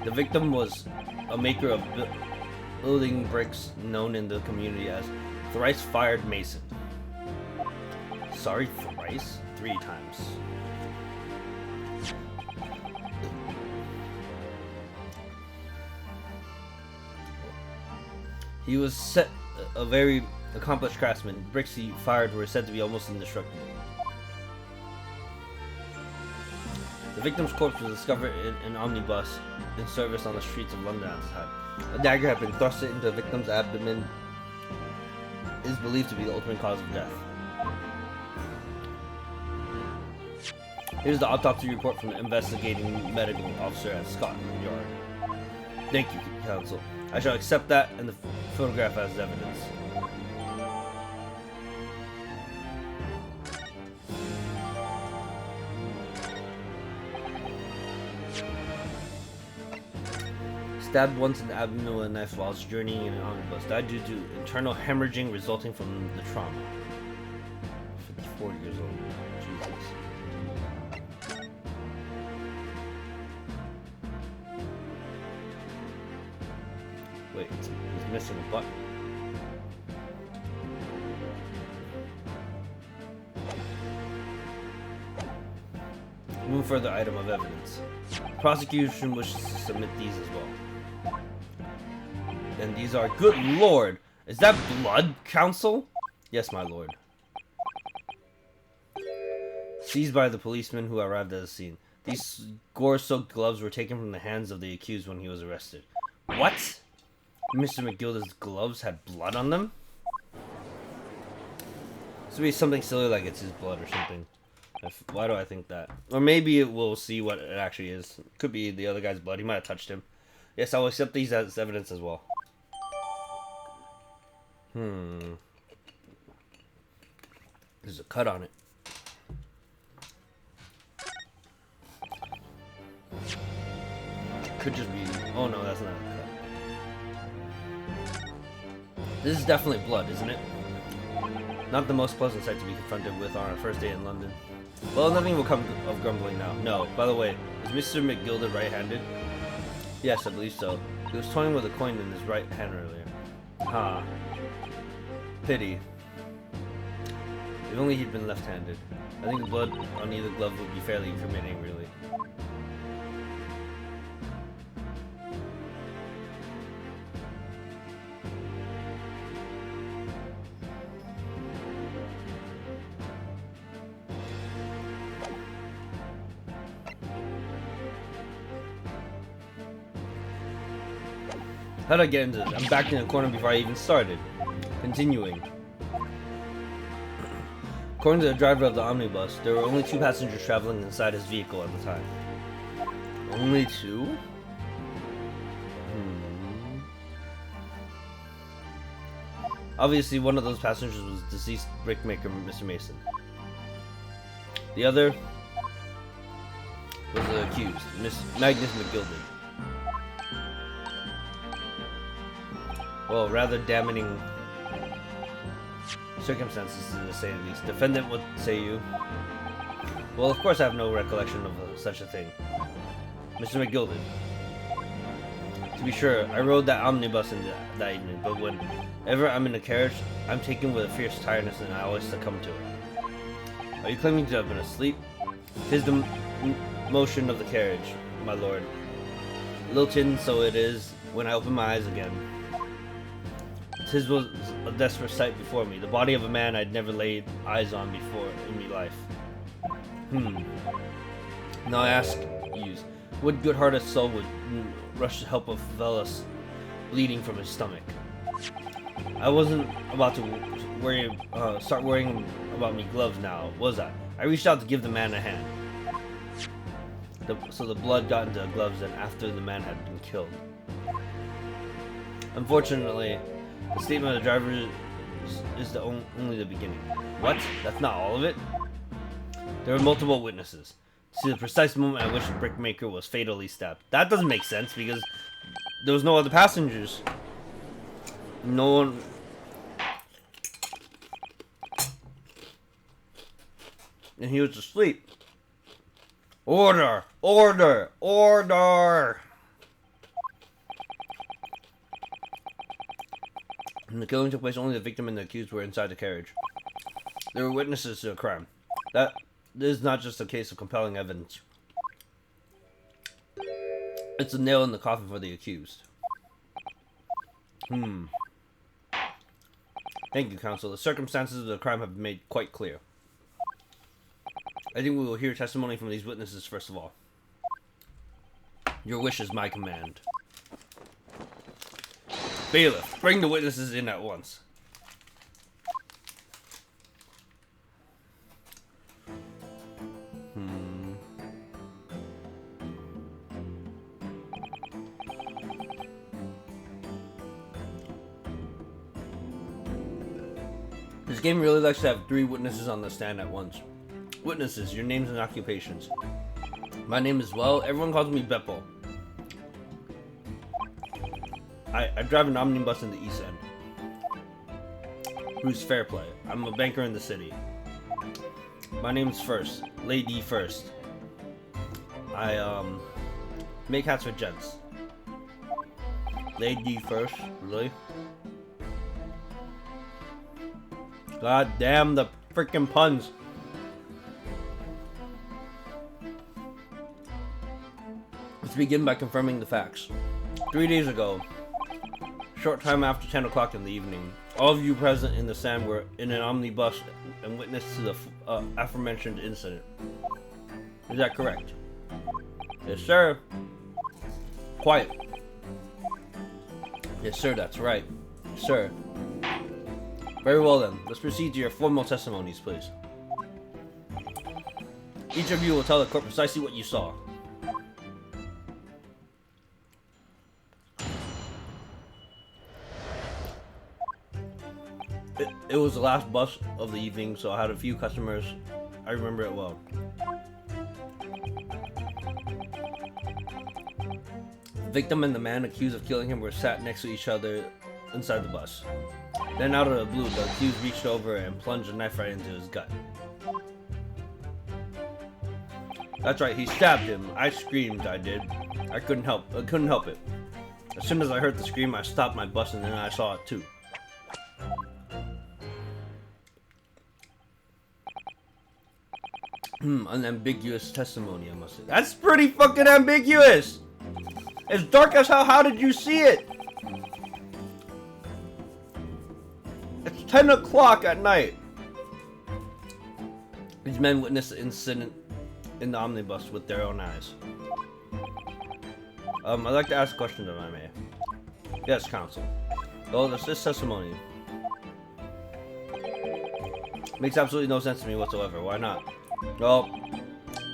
The victim was a maker of building bricks known in the community as Thrice-Fired Mason. Sorry, thrice? 3 times. He was a very accomplished craftsman. Bricks he fired were said to be almost indestructible. The victim's corpse was discovered in an omnibus in service on the streets of London at the time. A dagger had been thrust into the victim's abdomen. It is believed to be the ultimate cause of death. Here's the autopsy report from the investigating medical officer at Scotland Yard. Thank you, counsel. I shall accept that and the photograph as evidence. Stabbed once in the abdomen with a knife while journeying in an omnibus. Died due to internal hemorrhaging resulting from the trauma. 54 years old. Jesus. Wait, he's missing a button. Move further item of evidence. Prosecution wishes to submit these as well. And these are, good lord! Is that blood, counsel? Yes, my lord. Seized by the policeman who arrived at the scene. These gore-soaked gloves were taken from the hands of the accused when he was arrested. What? Mr. McGilda's gloves had blood on them? This would be something silly like it's his blood or something. Why do I think that? Or maybe we'll see what it actually is. Could be the other guy's blood. He might have touched him. Yes, I will accept these as evidence as well. There's a cut on it. Could just be... Oh no, that's not a cut. This is definitely blood, isn't it? Not the most pleasant sight to be confronted with on our first day in London. Well, nothing will come of grumbling now. No, by the way, is Mr. McGilda right-handed? Yes, I believe so. He was toying with a coin in his right hand earlier. Ah. Pity. If only he'd been left-handed. I think the blood on either glove would be fairly incriminating, really. How did I get into this? I'm back in the corner before I even started. Continuing. According to the driver of the omnibus, there were only 2 passengers traveling inside his vehicle at the time. Only 2? Obviously, one of those passengers was deceased brickmaker Mr. Mason. The other was the accused, Miss Magnus McGilda. Well, rather damning circumstances to say the least. Defendant, what say you? Well, of course I have no recollection of such a thing. Mr. McGilda. To be sure, I rode that omnibus that evening, but whenever I'm in a carriage, I'm taken with a fierce tiredness and I always succumb to it. Are you claiming to have been asleep? 'Tis the motion of the carriage, my lord. Lilton, so it is when I open my eyes again. 'Tis was a desperate sight before me, the body of a man I'd never laid eyes on before in me life. Now I ask you, what good-hearted soul would rush to help a fellow bleeding from his stomach? I wasn't about to start worrying about me gloves now, was I? I reached out to give the man a hand. So the blood got into the gloves and after the man had been killed. Unfortunately, the statement of the driver is only the beginning. What? That's not all of it? There were multiple witnesses. See the precise moment at which the brickmaker was fatally stabbed. That doesn't make sense because there was no other passengers. No one... And he was asleep. Order! Order! Order! When the killing took place, only the victim and the accused were inside the carriage. There were witnesses to a crime. That is not just a case of compelling evidence. It's a nail in the coffin for the accused. Thank you, counsel. The circumstances of the crime have been made quite clear. I think we will hear testimony from these witnesses first of all. Your wish is my command. Bailiff, bring the witnesses in at once. This game really likes to have 3 witnesses on the stand at once. Witnesses, your names and occupations. My name is everyone calls me Beppo. I drive an omnibus in the East End. Bruce Fairplay. I'm a banker in the city. My name's First. Lady First. I make hats for gents. Lady First? Really? God damn the freaking puns. Let's begin by confirming the facts. 3 days ago, short time after 10 o'clock in the evening, all of you present in the stand were in an omnibus and witnessed to the aforementioned incident. Is that correct? Yes, sir. Quiet. Yes, sir, that's right. Yes, sir. Very well then, let's proceed to your formal testimonies, please. Each of you will tell the court precisely what you saw. It was the last bus of the evening, so I had a few customers. I remember it well. The victim and the man accused of killing him were sat next to each other inside the bus. Then out of the blue, the accused reached over and plunged a knife right into his gut. That's right, he stabbed him. I screamed, I did. I couldn't help it. As soon as I heard the scream, I stopped my bus and then I saw it too. Unambiguous testimony, I must say. That's pretty fucking ambiguous! It's dark as hell, how did you see it? It's 10 o'clock at night. These men witnessed the incident in the omnibus with their own eyes. I'd like to ask a question if I may. Yes, counsel. Well, this testimony makes absolutely no sense to me whatsoever. Why not? Well,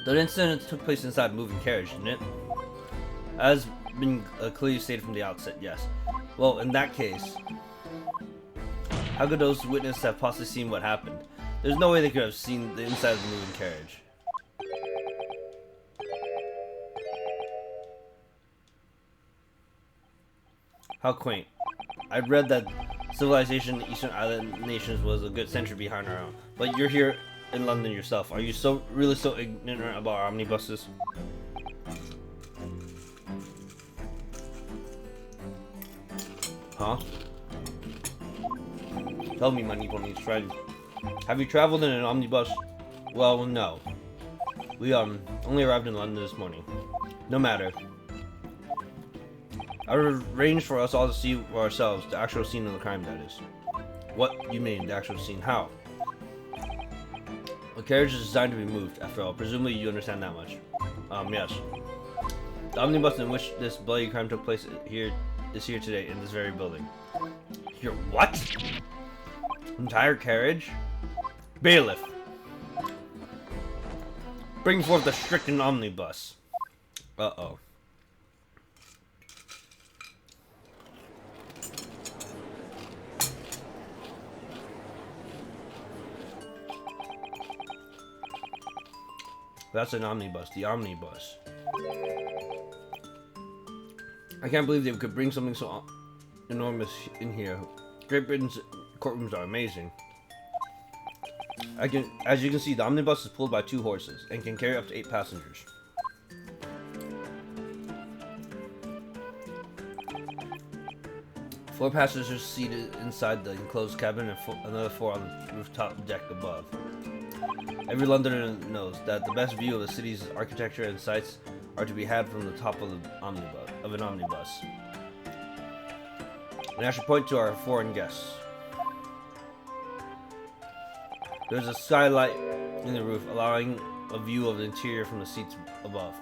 the incident took place inside a moving carriage, didn't it? As been clearly stated from the outset, yes. Well, in that case, how could those witnesses have possibly seen what happened? There's no way they could have seen the inside of the moving carriage. How quaint. I'd read that civilization in Eastern Island nations was a good century behind our own. But you're here in London yourself. Are you really so ignorant about omnibuses? Huh? Tell me, my Nipponese friend. Have you traveled in an omnibus Well, no. We only arrived in London this morning. No matter. I arranged for us all to see for ourselves the actual scene of the crime, that is. What you mean, the actual scene? How? The carriage is designed to be moved, after all. Presumably you understand that much. Yes. The omnibus in which this bloody crime took place is here today, in this very building. Your what? Entire carriage? Bailiff! Bring forth the stricken omnibus. Uh-oh. That's an omnibus, the omnibus. I can't believe they could bring something so enormous in here. Great Britain's courtrooms are amazing. As you can see, the omnibus is pulled by 2 horses and can carry up to 8 passengers. Four passengers seated inside the enclosed cabin and another 4 on the rooftop deck above. Every Londoner knows that the best view of the city's architecture and sights are to be had from the top of an omnibus. And I should point to our foreign guests. There's a skylight in the roof, allowing a view of the interior from the seats above.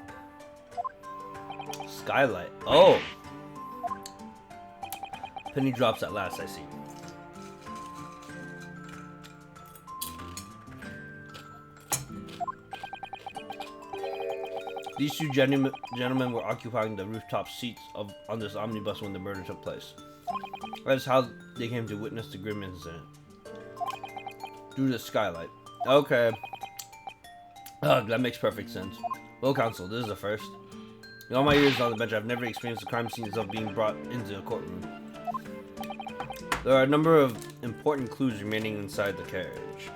Skylight. Oh! Penny drops at last, I see. These 2 gentlemen were occupying the rooftop seats on this omnibus when the murder took place. That is how they came to witness the grim incident. Through the skylight. Okay. Ugh, that makes perfect sense. Well, counsel, this is the first. In all my years on the bench, I've never experienced the crime scenes of being brought into a courtroom. There are a number of important clues remaining inside the carriage.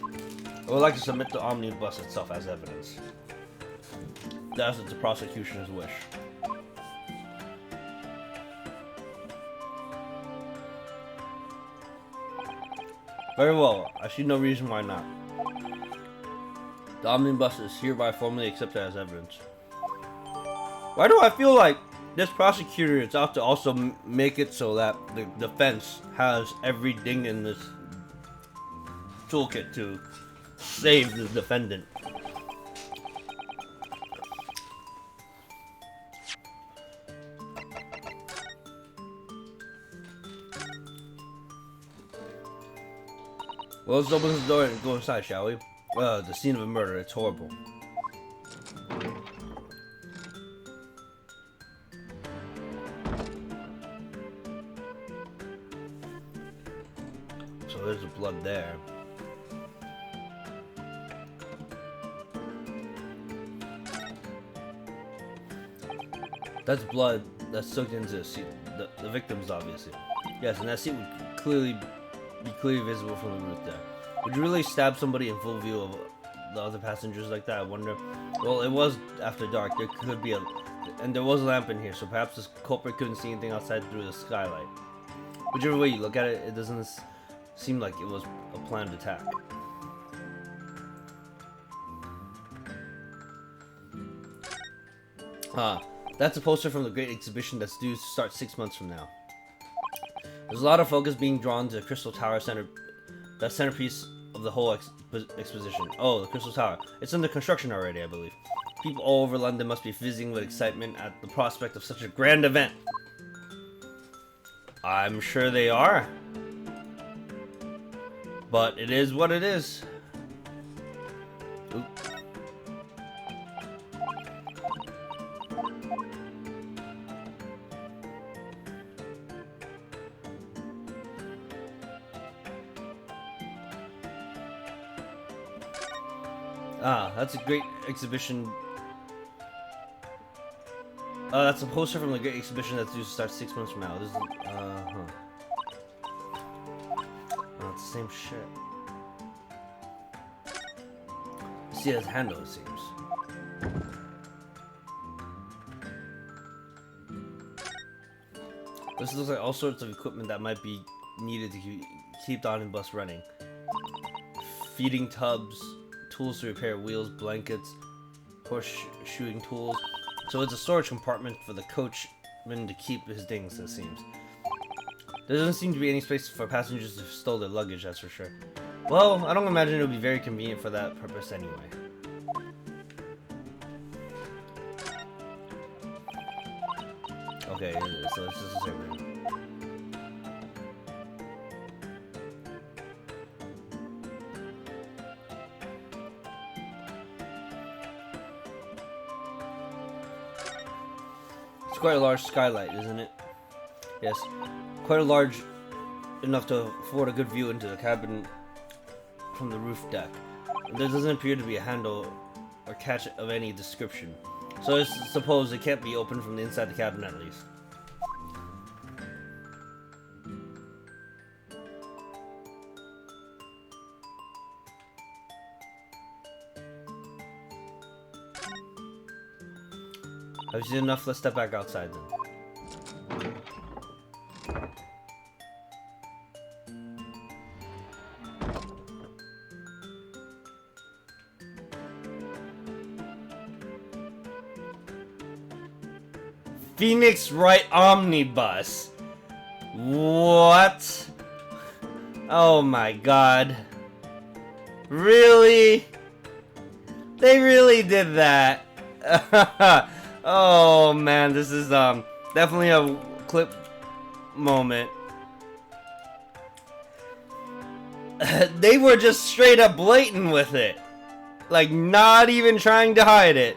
I would like to submit the omnibus itself as evidence. That is the prosecution's wish. Very well, I see no reason why not. The omnibus is hereby formally accepted as evidence. Why do I feel like this prosecutor is out to also make it so that the defense has everything in this toolkit to save the defendant? Well, let's open the door and go inside, shall we? The scene of a murder, it's horrible. So there's the blood there. That's blood that's soaked into the seat. The victim's, obviously. Yes, and that seat would be clearly visible from the roof there. Would you really stab somebody in full view of the other passengers like that? I wonder. Well, it was after dark. There could be and there was a lamp in here, so perhaps this culprit couldn't see anything outside through the skylight. Whichever way you look at it, it doesn't seem like it was a planned attack. That's a poster from the great exhibition that's due to start 6 months from now. There's a lot of focus being drawn to the Crystal Tower that centerpiece of the whole exposition. Oh, the Crystal Tower. It's under construction already, I believe. People all over London must be fizzing with excitement at the prospect of such a grand event. I'm sure they are. But it is what it is. Oop. That's a great exhibition. That's a poster from the great exhibition that's due to start 6 months from now. This is, it's the same shit. See, it has a handle, it seems. This looks like all sorts of equipment that might be needed to keep the omnibus running. Feeding tubs, tools to repair wheels, blankets, horseshoeing tools. So it's a storage compartment for the coachman to keep his things, it seems. There doesn't seem to be any space for passengers to stole their luggage, that's for sure. Well, I don't imagine it would be very convenient for that purpose anyway. Okay, so this is everything. It's quite a large skylight, isn't it? Yes, quite a large, enough to afford a good view into the cabin from the roof deck. There doesn't appear to be a handle or catch of any description, so I suppose it can't be opened from the inside the cabin at least. Have you seen enough? Let's step back outside then. Phoenix Wright Omnibus. What? Oh my god. Really? They really did that. Oh man, this is definitely a clip moment. They were just straight up blatant with it. Like, not even trying to hide it.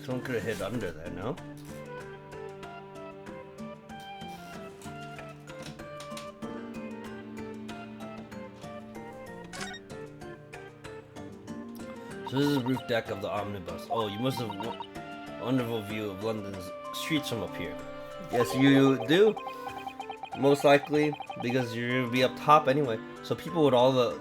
Someone could have hid under there, no? So this is the roof deck of the omnibus. Oh, you must have a wonderful view of London's streets from up here. Yes, you do. Most likely, because you're gonna be up top anyway. So people would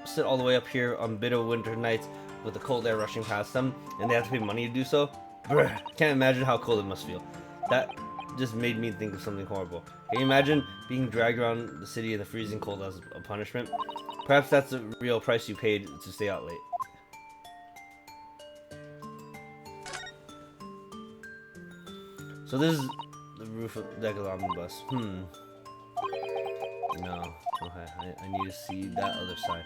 sit all the way up here on bitter winter nights with the cold air rushing past them, and they have to pay money to do so. Brr, can't imagine how cold it must feel. That just made me think of something horrible. Can you imagine being dragged around the city in the freezing cold as a punishment? Perhaps that's the real price you paid to stay out late. So this is the roof deck of the omnibus. No. Okay, I need to see that other side.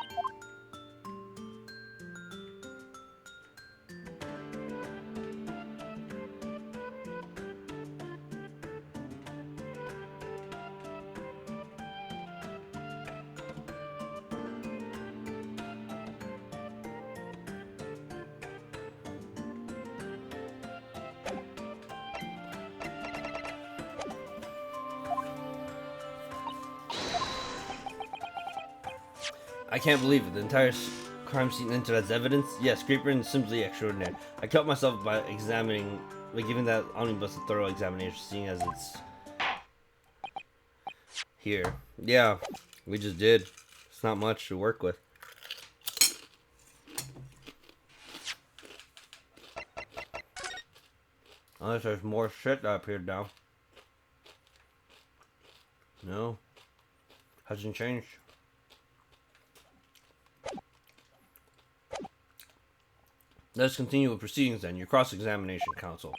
I can't believe it. The entire crime scene entered as evidence. Yes, Creeper is simply extraordinary. I caught myself by giving that omnibus a thorough examination, seeing as it's here. Yeah, we just did. It's not much to work with. Unless there's more shit that appeared now. No. Hasn't changed. Let's continue with proceedings then. Your cross-examination, counsel.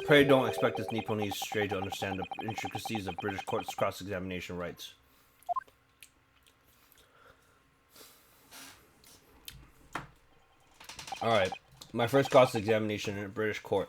Pray don't expect this Nipponese stray to understand the intricacies of British courts' cross-examination rights. Alright. My first cross-examination in a British court.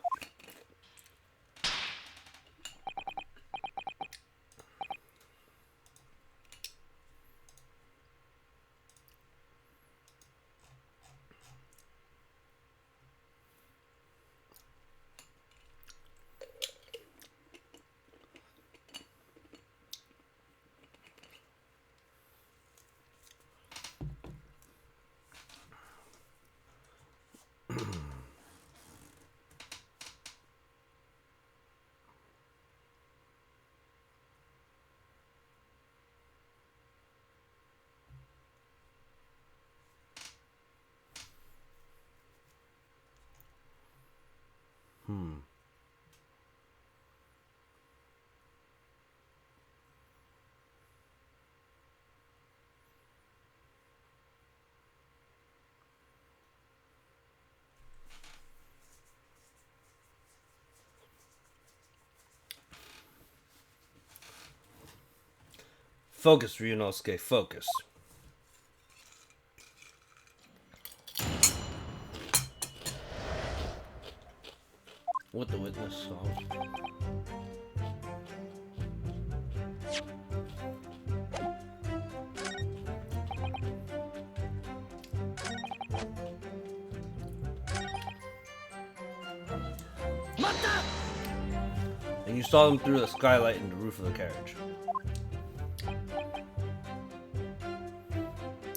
Focus, Ryunosuke, focus. What the witness saw. And you saw them through the skylight in the roof of the carriage.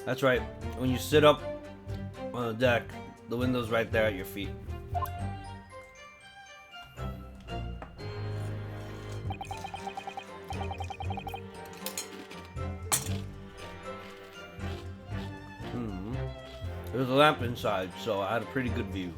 That's right. When you sit up on the deck, the window's right there at your feet. There was a lamp inside, so I had a pretty good view.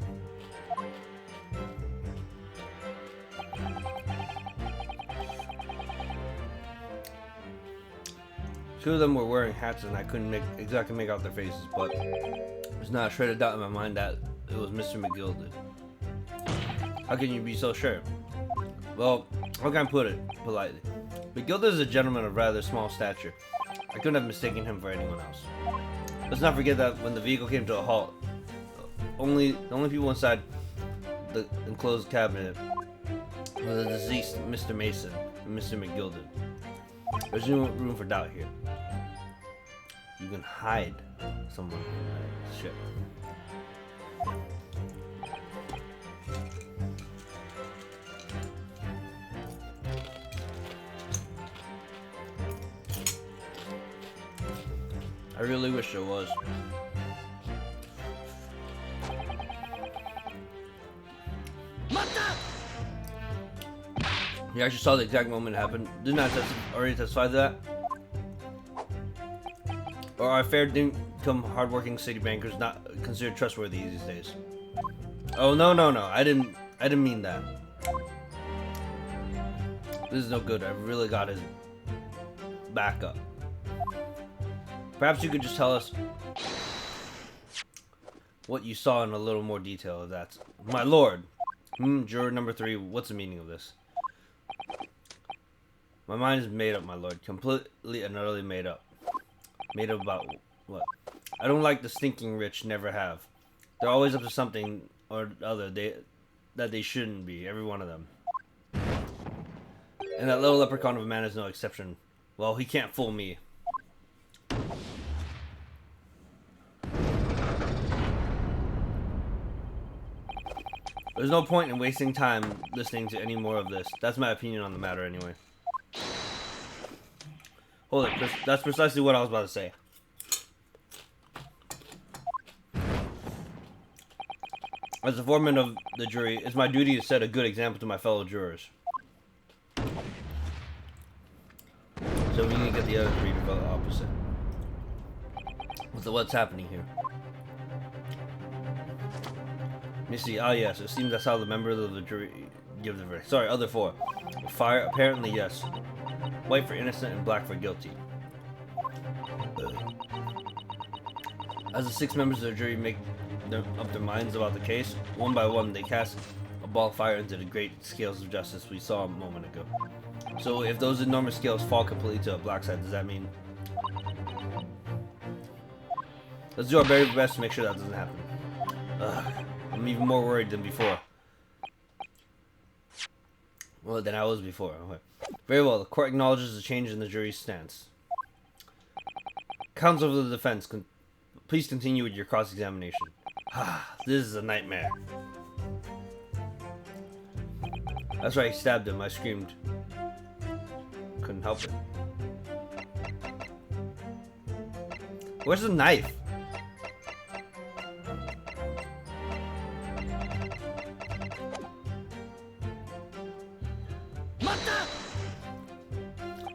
Two of them were wearing hats and I couldn't exactly make out their faces, but there's not a shred of doubt in my mind that it was Mr. McGilded. How can you be so sure? Well, how can I put it politely? McGilded is a gentleman of rather small stature. I couldn't have mistaken him for anyone else. Let's not forget that when the vehicle came to a halt, the only people inside the enclosed cabinet were the deceased Mr. Mason and Mr. McGilded. There's no room for doubt here. You can hide someone in that ship. I really wish there was. You actually saw the exact moment it happened. Didn't I already testify to that? Or are fair income hardworking city bankers not considered trustworthy these days? Oh no. I didn't mean that. This is no good. I really got his back up. Perhaps you could just tell us what you saw in a little more detail of that. My lord. Juror number 3, what's the meaning of this? My mind is made up, my lord. Completely and utterly made up. Made up about what? I don't like the stinking rich, never have. They're always up to something or other that they shouldn't be, every one of them. And that little leprechaun of a man is no exception. Well, he can't fool me. There's no point in wasting time listening to any more of this. That's my opinion on the matter anyway. Hold it, that's precisely what I was about to say. As the foreman of the jury, it's my duty to set a good example to my fellow jurors. So we need to get the other 3 to vote opposite. So what's happening here? Missy, ah yes, it seems that's how the members of the jury give the verdict. Sorry, other 4. Fire, apparently yes. White for innocent and black for guilty. As the 6 members of the jury make up their minds about the case, one by one they cast a ball of fire into the great scales of justice we saw a moment ago. So if those enormous scales fall completely to a black side, does that mean... Let's do our very best to make sure that doesn't happen. I'm even more worried than before. Well, than I was before. Okay. Very well, the court acknowledges the change in the jury's stance. Counsel for the defense, please continue with your cross-examination. This is a nightmare. That's right, he stabbed him. I screamed. Couldn't help it. Where's the knife?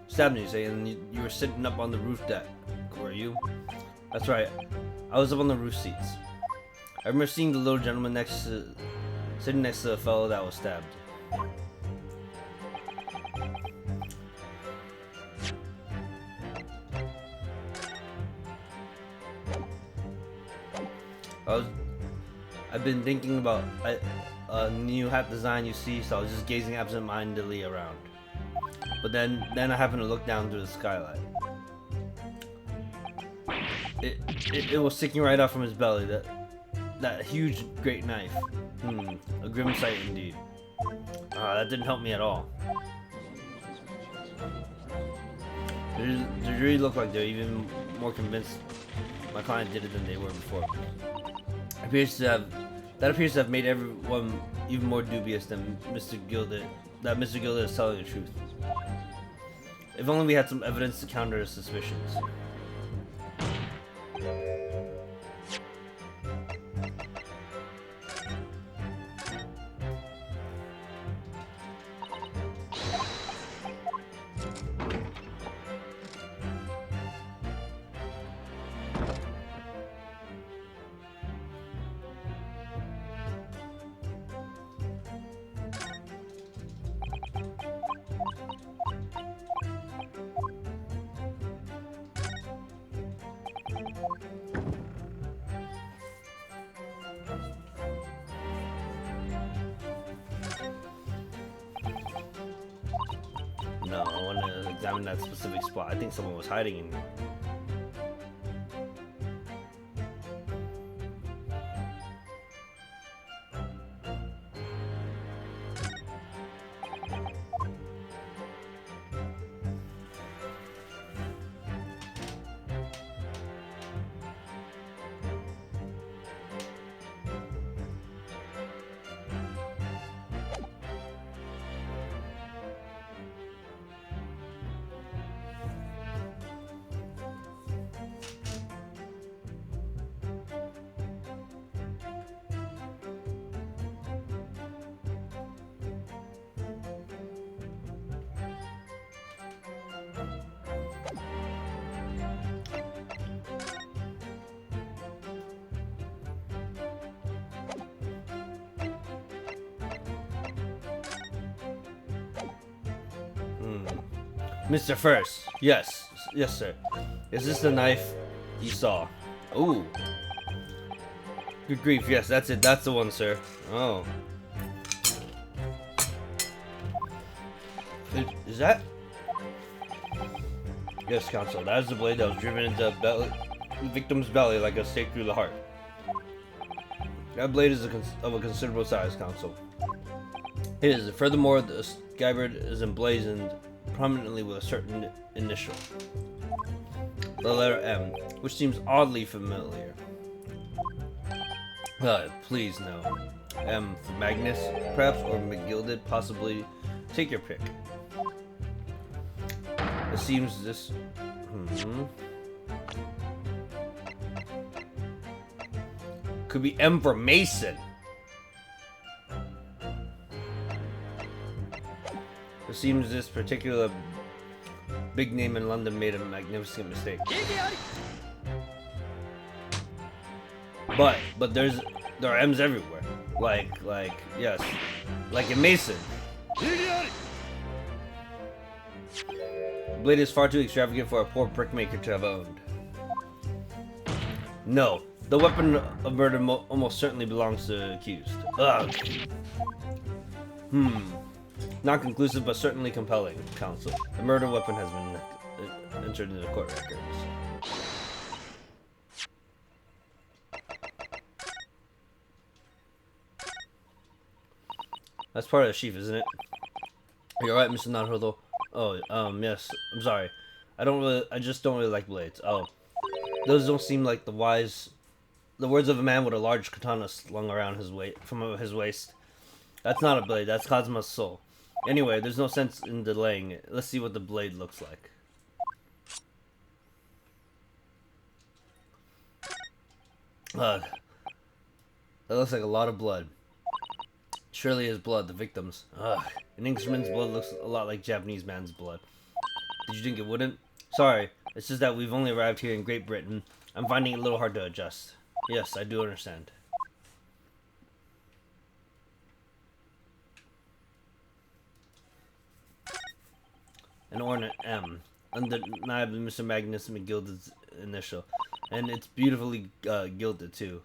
Stabbed me, you say, and you were sitting up on the roof deck, were you? That's right, I was up on the roof seats. I remember seeing the little gentleman next to sitting next to the fellow that was stabbed. I've been thinking about a new hat design you see, so I was just gazing absent-mindedly around. But then I happened to look down through the skylight. It was sticking right out from his belly. That huge great knife. A grim sight indeed. That didn't help me at all. They really look like they're even more convinced my client did it than they were before. That appears to have made everyone even more dubious than Mr. Gilda is telling the truth. If only we had some evidence to counter his suspicions. No, I want to examine that specific spot. I think someone was hiding in here. Mr. First, yes, sir. Is this the knife you saw? Ooh. Good grief, yes, that's it. That's the one, sir. Oh. Is that? Yes, counsel. That is the blade that was driven into the victim's belly like a stake through the heart. That blade is of a considerable size, counsel. It is. Furthermore, the scabbard is emblazoned prominently with a certain initial, the letter M, which seems oddly familiar. Please no. M for Magnus, perhaps, or McGilded, possibly. Take your pick. It seems this. Could be M for Mason. It seems this particular big name in London made a magnificent mistake. But there are M's everywhere. Yes. Like in Mason. The blade is far too extravagant for a poor brickmaker to have owned. No. The weapon of murder almost certainly belongs to the accused. Ugh. Not conclusive, but certainly compelling, counsel. The murder weapon has been entered into the court records. That's part of the sheath, isn't it? You're right, Mr. Naruto. Oh, yes. I'm sorry. I just don't really like blades. Oh. Those don't seem like the words of a man with a large katana slung around from his waist. That's not a blade, that's Kazuma's soul. Anyway, there's no sense in delaying it. Let's see what the blade looks like. That looks like a lot of blood. Surely his blood, the victim's. An Englishman's blood looks a lot like Japanese man's blood. Did you think it wouldn't? Sorry, it's just that we've only arrived here in Great Britain. I'm finding it a little hard to adjust. Yes, I do understand. an ornate M, undeniably Mr. Magnus McGilda's initial, and it's beautifully gilded too.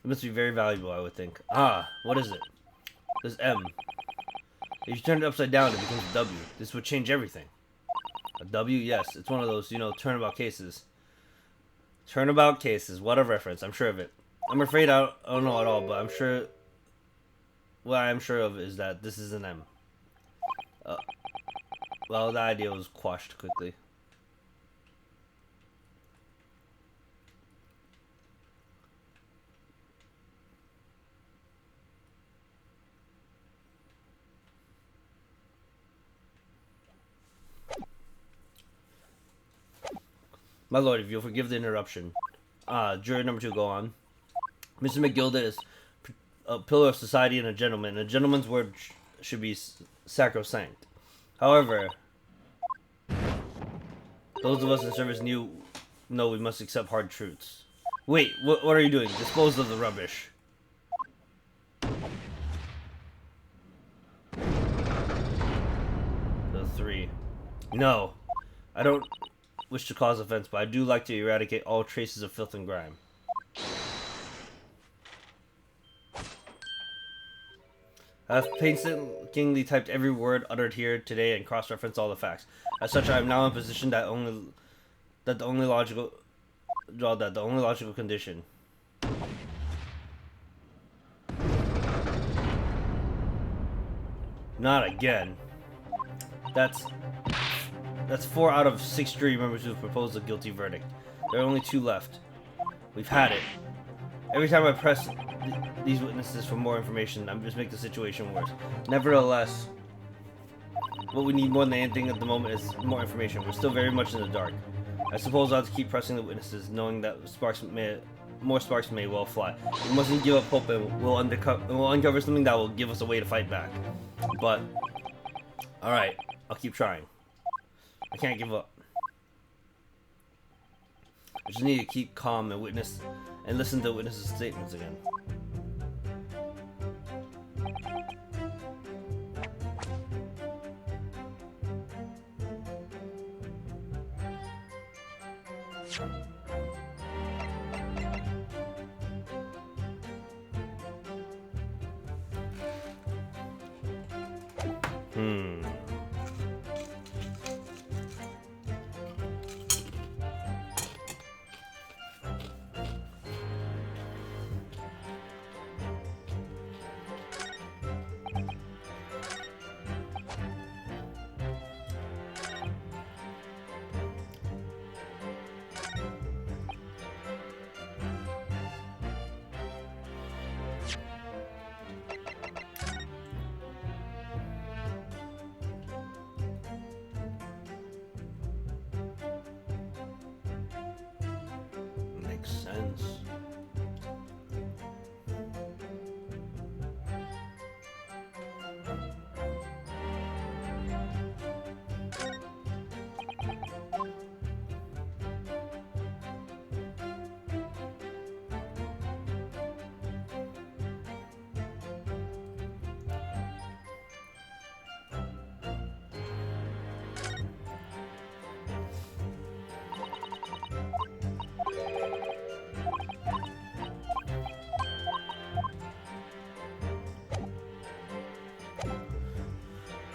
It must be very valuable, I would think. Ah, what is it? This M. If you turn it upside down, it becomes a W. This would change everything. A W? Yes, it's one of those, you know, turnabout cases. Turnabout cases. What a reference. I'm sure of it. I'm afraid I don't know at all, but I'm sure... What I'm sure of is that this is an M. Well, the idea was quashed quickly. My lord, if you'll forgive the interruption. Jury number 2, go on. Mr. McGilda is a pillar of society and a gentleman. A gentleman's word should be sacrosanct. However, those of us in service know we must accept hard truths. Wait, what are you doing? Dispose of the rubbish. The 3. No, I don't wish to cause offense, but I do like to eradicate all traces of filth and grime. I have painstakingly typed every word uttered here today and cross-referenced all the facts. As such, I am now in position that the only logical condition. Not again. That's 4 out of 6 jury members who have proposed a guilty verdict. There are only 2 left. We've had it. Every time I press these witnesses for more information, I'm just making the situation worse. Nevertheless, what we need more than anything at the moment is more information. We're still very much in the dark. I suppose I'll have to keep pressing the witnesses, knowing that more sparks may well fly. We mustn't give up hope, and we'll uncover something that will give us a way to fight back. But, alright, I'll keep trying. I can't give up. I just need to keep calm and listen to witnesses' statements again. Sense.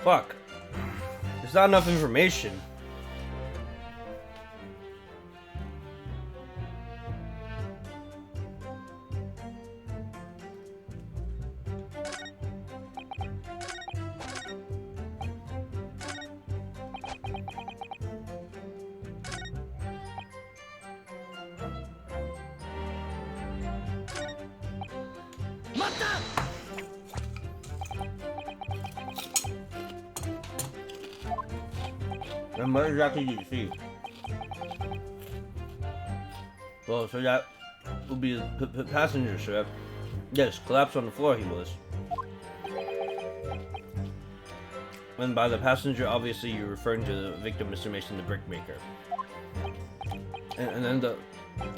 Fuck. There's not enough information. And what exactly did you see? Well, so that would be the passenger, sir. Yes, collapsed on the floor he was. And by the passenger, obviously you're referring to the victim, Mr. Mason, the brickmaker. And then the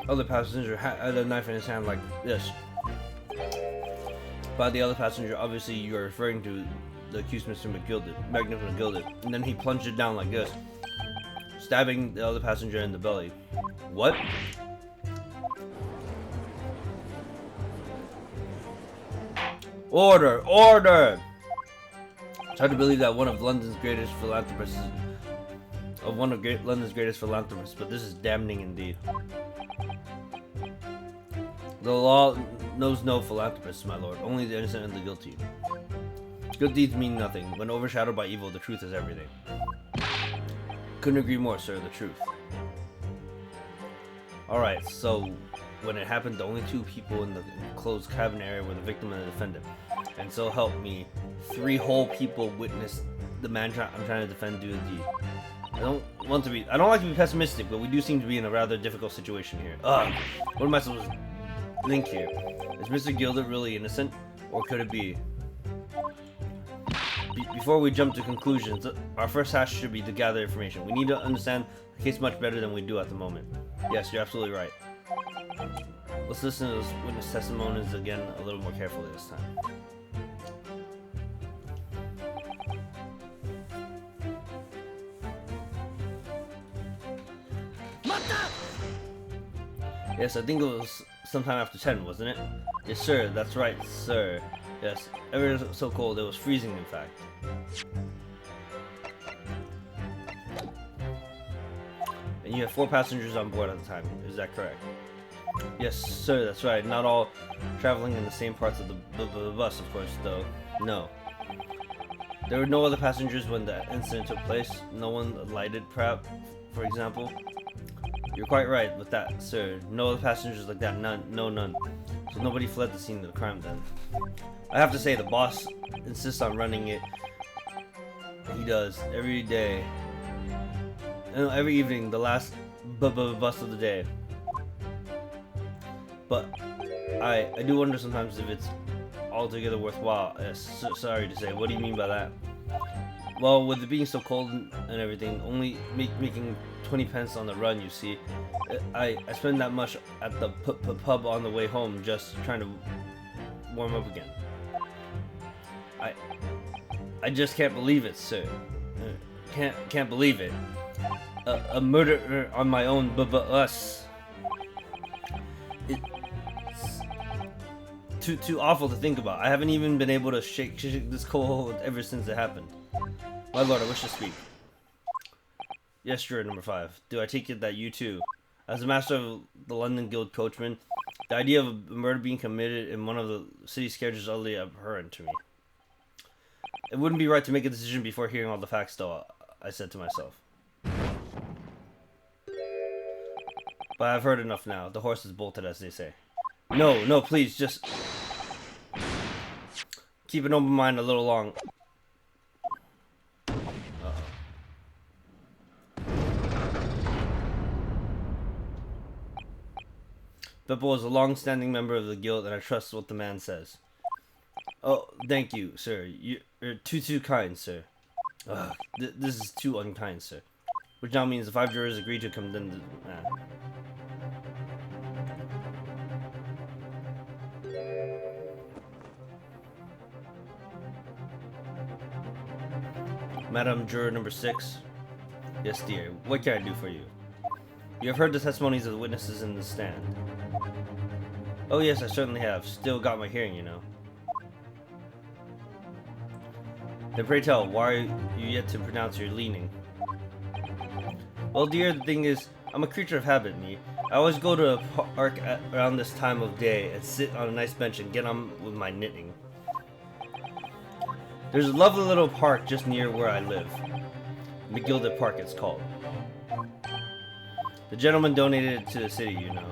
other passenger had a knife in his hand like this. By the other passenger, obviously you are referring to the accused Mr. Magnus McGilda. And then he plunged it down like this. stabbing the other passenger in the belly. What? Order! Order! It's hard to believe that one of London's greatest philanthropists but this is damning indeed. The law knows no philanthropists, my lord, only the innocent and the guilty. Good deeds mean nothing. When overshadowed by evil, the truth is everything. Couldn't agree more, sir, the truth. Alright, so when it happened, the only two people in the enclosed cabin area were the victim and the defendant. And so help me, 3 whole people witnessed the man I'm trying to defend do the deed. I don't like to be pessimistic, but we do seem to be in a rather difficult situation here. What am I supposed to think here? Is Mr. Gilder really innocent? Or could it be? Before we jump to conclusions, our first task should be to gather information. We need to understand the case much better than we do at the moment. Yes, you're absolutely right. Let's listen to those witness testimonies again a little more carefully this time. Yes, I think it was sometime after 10, wasn't it? Yes, sir, that's right, sir. Yes, ever so cold, it was freezing, in fact. And you had 4 passengers on board at the time, is that correct? Yes, sir, that's right. Not all traveling in the same parts of the bus, of course, though. No. There were no other passengers when the incident took place? No one alighted, perhaps, for example? You're quite right with that, sir. No other passengers like that, none. No, none. So nobody fled the scene of the crime then. I have to say, the boss insists on running it. He does, every day. And every evening, the last bus of the day. But I do wonder sometimes if it's altogether worthwhile. Sorry to say, what do you mean by that? Well, with it being so cold and everything, only making 20 pence on the run, you see. I spend that much at the pub on the way home just trying to warm up again. I just can't believe it, sir. Can't believe it. A murder on my own bus. It's too awful to think about. I haven't even been able to shake this cold ever since it happened. My lord, I wish to speak. Yes, juror number 5. Do I take it that you too, as the master of the London Guild coachman, the idea of a murder being committed in one of the city's carriages is utterly abhorrent to me. It wouldn't be right to make a decision before hearing all the facts, though, I said to myself. But I've heard enough now. The horse is bolted, as they say. No, please, just keep an open mind a little long. Beppo is a long-standing member of the guild, and I trust what the man says. Oh, thank you, sir. You're too kind, sir. This is too unkind, sir. Which now means the 5 jurors agree to condemn the man. Madam Juror number 6. Yes, dear. What can I do for you? You have heard the testimonies of the witnesses in the stand. Oh yes, I certainly have. Still got my hearing, you know. Then pray tell, why are you yet to pronounce your leaning? Well, dear, the thing is, I'm a creature of habit, me. I always go to a park around this time of day and sit on a nice bench and get on with my knitting. There's a lovely little park just near where I live. McGilded Park, it's called. The gentleman donated it to the city, you know.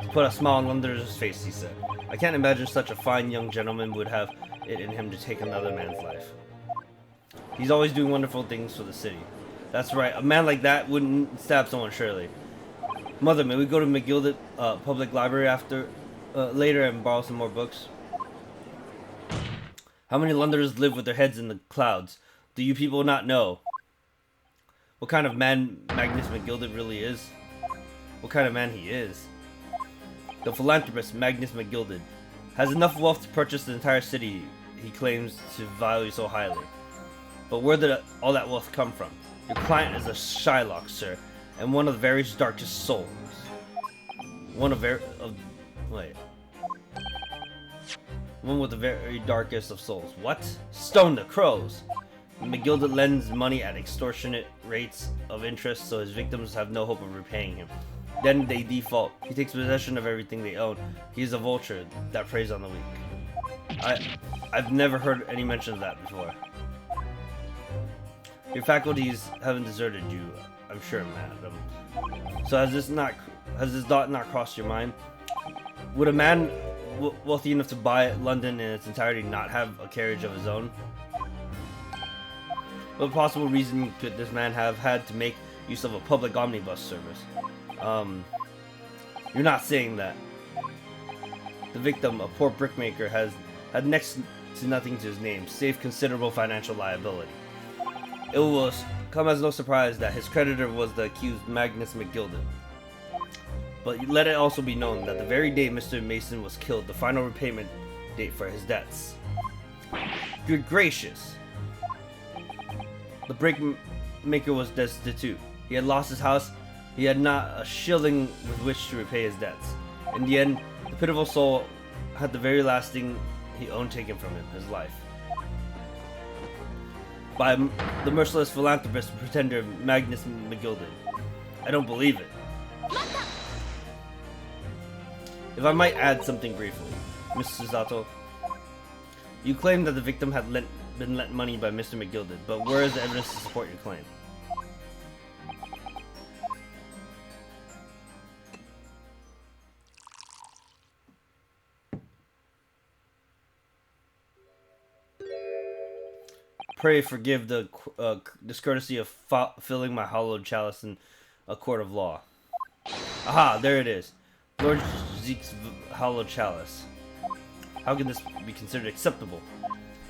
To put a smile on Londoners' face, he said. I can't imagine such a fine young gentleman would have it in him to take another man's life. He's always doing wonderful things for the city. That's right, a man like that wouldn't stab someone, surely. Mother, may we go to McGilded Public Library later and borrow some more books? How many Londoners live with their heads in the clouds? Do you people not know what kind of man Magnus McGilded really is? What kind of man he is? The philanthropist Magnus McGilded has enough wealth to purchase the entire city he claims to value so highly. But where did all that wealth come from? Your client is a Shylock, sir, and one of the very darkest souls. One with the very darkest of souls. What? Stone the crows! McGilded lends money at extortionate rates of interest, so his victims have no hope of repaying him. Then they default. He takes possession of everything they own. He is a vulture that preys on the weak. I've never heard any mention of that before. Your faculties haven't deserted you, I'm sure, madam. So has this thought not crossed your mind? Would a man wealthy enough to buy London in its entirety not have a carriage of his own? What possible reason could this man have had to make use of a public omnibus service? You're not saying that. The victim, a poor brickmaker, had next to nothing to his name, save considerable financial liability. It will come as no surprise that his creditor was the accused Magnus McGilded. But let it also be known that the very day Mr. Mason was killed, the final repayment date for his debts. Good gracious! The brickmaker was destitute. He had lost his house. He had not a shilling with which to repay his debts. In the end, the pitiful soul had the very last thing he owned taken from him, his life. By the merciless philanthropist and pretender Magnus McGilded. I don't believe it. If I might add something briefly, Mr. Zato, you claim that the victim had been lent money by Mr. McGilded, but where is the evidence to support your claim? Pray forgive the discourtesy of filling my hollowed chalice in a court of law. Aha, there it is. Lord Zeke's hallowed chalice. How can this be considered acceptable?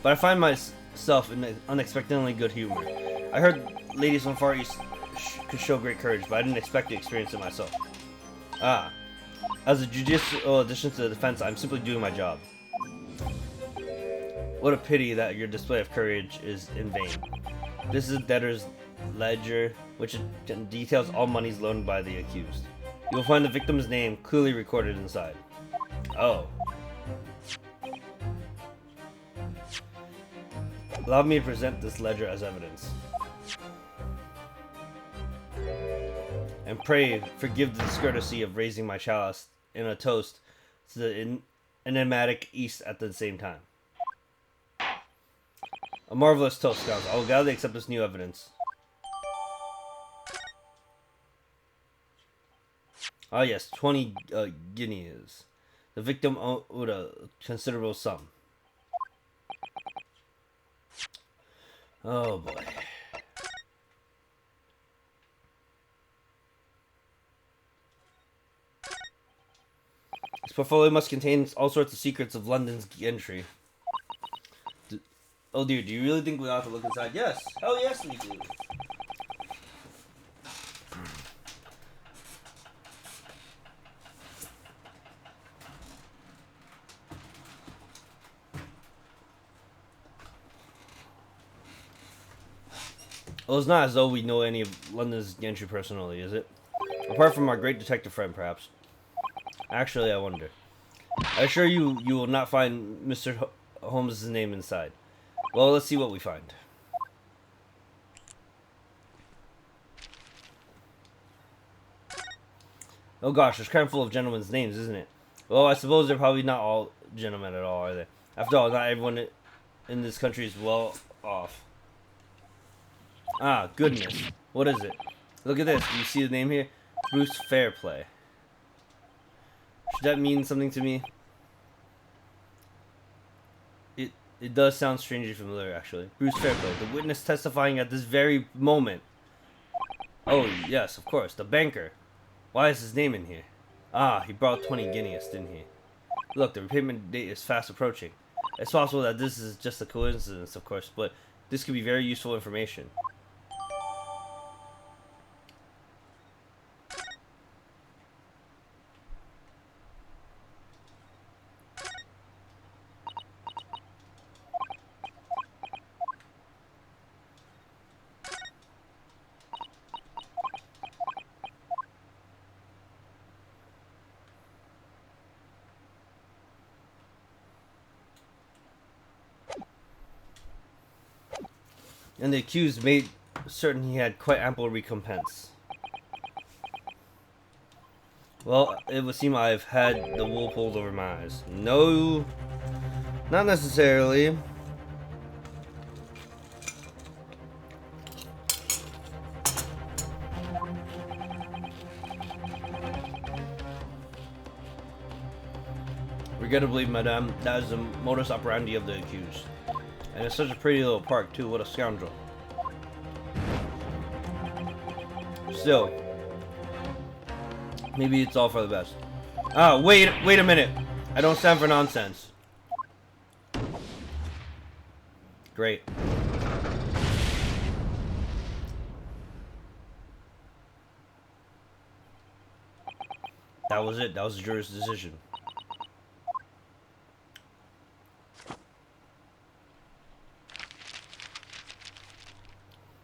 But I find myself in unexpectedly good humor. I heard ladies from Far East could show great courage, but I didn't expect to experience it myself. Ah. As a judicial addition to the defense, I'm simply doing my job. What a pity that your display of courage is in vain. This is Debtors Ledger, which details all monies loaned by the accused. You will find the victim's name clearly recorded inside. Oh. Allow me to present this ledger as evidence. And pray forgive the discourtesy of raising my chalice in a toast to the enigmatic East at the same time. A marvelous toast, Scouts. I will gladly accept this new evidence. Ah yes, 20 guineas. The victim owed a considerable sum. Oh boy. This portfolio must contain all sorts of secrets of London's gentry. Oh dear, do you really think we ought to look inside? Yes! Oh yes we do! Well, it's not as though we know any of London's gentry personally, is it? Apart from our great detective friend, perhaps. Actually, I wonder. I assure you, you will not find Mr. Holmes' name inside. Well, let's see what we find. Oh gosh, it's kind of full of gentlemen's names, isn't it? Well, I suppose they're probably not all gentlemen at all, are they? After all, not everyone in this country is well off. Ah, goodness. What is it? Look at this. Do you see the name here? Bruce Fairplay. Should that mean something to me? It does sound strangely familiar, actually. Bruce Fairplay, the witness testifying at this very moment. Oh, yes, of course. The banker. Why is his name in here? Ah, he brought 20 guineas, didn't he? Look, the repayment date is fast approaching. It's possible that this is just a coincidence, of course, but this could be very useful information. and the accused made certain he had quite ample recompense. Well, it would seem I've had the wool pulled over my eyes. No, not necessarily. Regrettably, madame, that is the modus operandi of the accused. And it's such a pretty little park, too. What a scoundrel. Still, maybe it's all for the best. Ah, wait a minute. I don't stand for nonsense. Great. That was it. That was the jury's decision.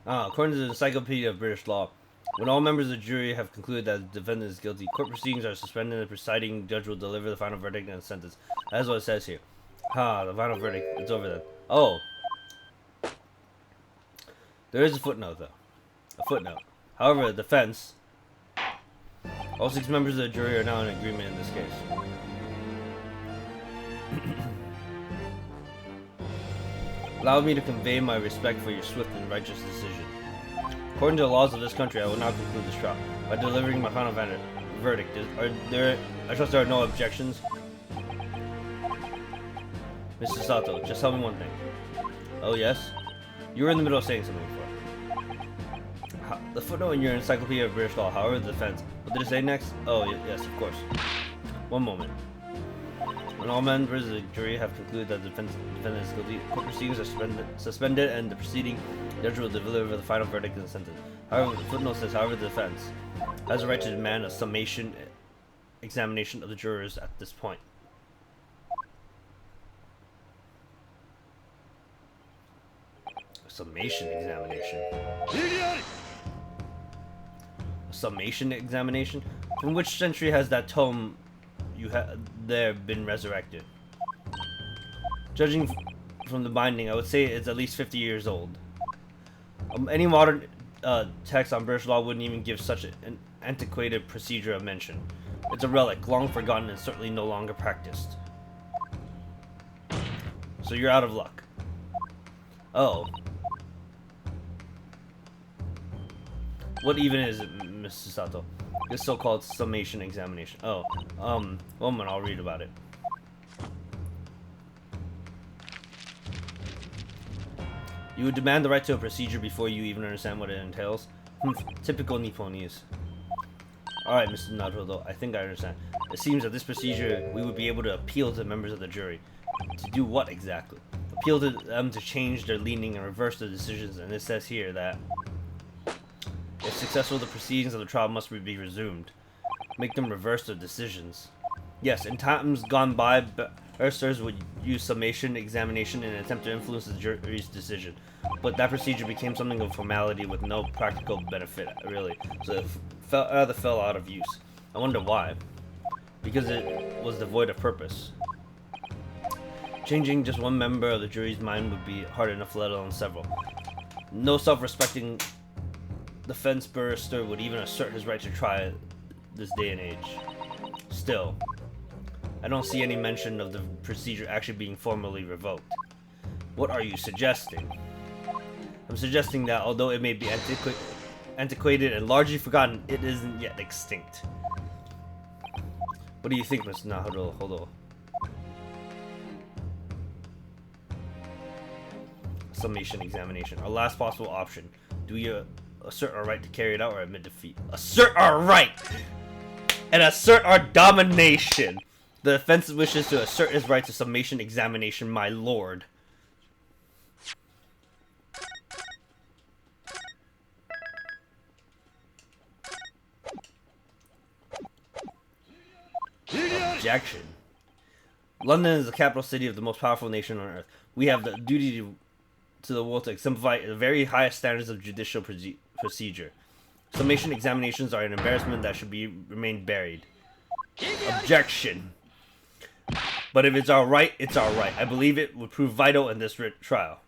According to the Encyclopedia of British Law, when all members of the jury have concluded that the defendant is guilty, court proceedings are suspended and the presiding judge will deliver the final verdict and sentence. That's what it says here. The final verdict. It's over then. Oh. There is a footnote, though. A footnote. However, the defense... All 6 members of the jury are now in agreement in this case. Allow me to convey my respect for your swift and righteous decision. According to the laws of this country, I will now conclude this trial by delivering my final verdict. I trust there are no objections. Mr. Sato, just tell me one thing. Oh, yes? You were in the middle of saying something before. The footnote in your Encyclopedia of British Law, however, the defense. What did it say next? Oh, yes, of course. One moment. When all members of the jury have concluded that the defendant is guilty, court proceedings are suspended and the proceeding judge will deliver the final verdict and sentence. However, the footnote says, however, the defense has a right to demand a summation examination of the jurors at this point. A summation examination. A summation examination? From which century has that tome you have there been resurrected? Judging from the binding, I would say it's at least 50 years old. Any modern text on British law wouldn't even give such an antiquated procedure a mention. It's a relic, long forgotten and certainly no longer practiced. So you're out of luck. Oh. What even is it, Mr. Sato? This so-called summation examination. Oh, one moment, I'll read about it. You would demand the right to a procedure before you even understand what it entails? Typical Nipponese. Alright, Mr. Naruto, I think I understand. It seems that this procedure, we would be able to appeal to the members of the jury. To do what exactly? Appeal to them to change their leaning and reverse their decisions, and it says here that if successful, the proceedings of the trial must be resumed. Make them reverse their decisions. Yes, in times gone by, barristers would use summation examination in an attempt to influence the jury's decision. But that procedure became something of a formality with no practical benefit, really. So it rather fell out of use. I wonder why. Because it was devoid of purpose. Changing just one member of the jury's mind would be hard enough, let alone several. No self-respecting defense barrister would even assert his right to try this day and age. Still, I don't see any mention of the procedure actually being formally revoked. What are you suggesting? I'm suggesting that although it may be antiquated and largely forgotten, it isn't yet extinct. What do you think, Mr. Naruto? Hold on. Summation examination. Our last possible option. Do you assert our right to carry it out or admit defeat? Assert our right! And assert our domination! The defense wishes to assert his right to summation examination, my lord. Objection. London is the capital city of the most powerful nation on earth. We have the duty to the world to exemplify the very highest standards of judicial procedure. Summation examinations are an embarrassment that should remain buried. Objection. But if it's our right, it's our right. I believe it would prove vital in this trial.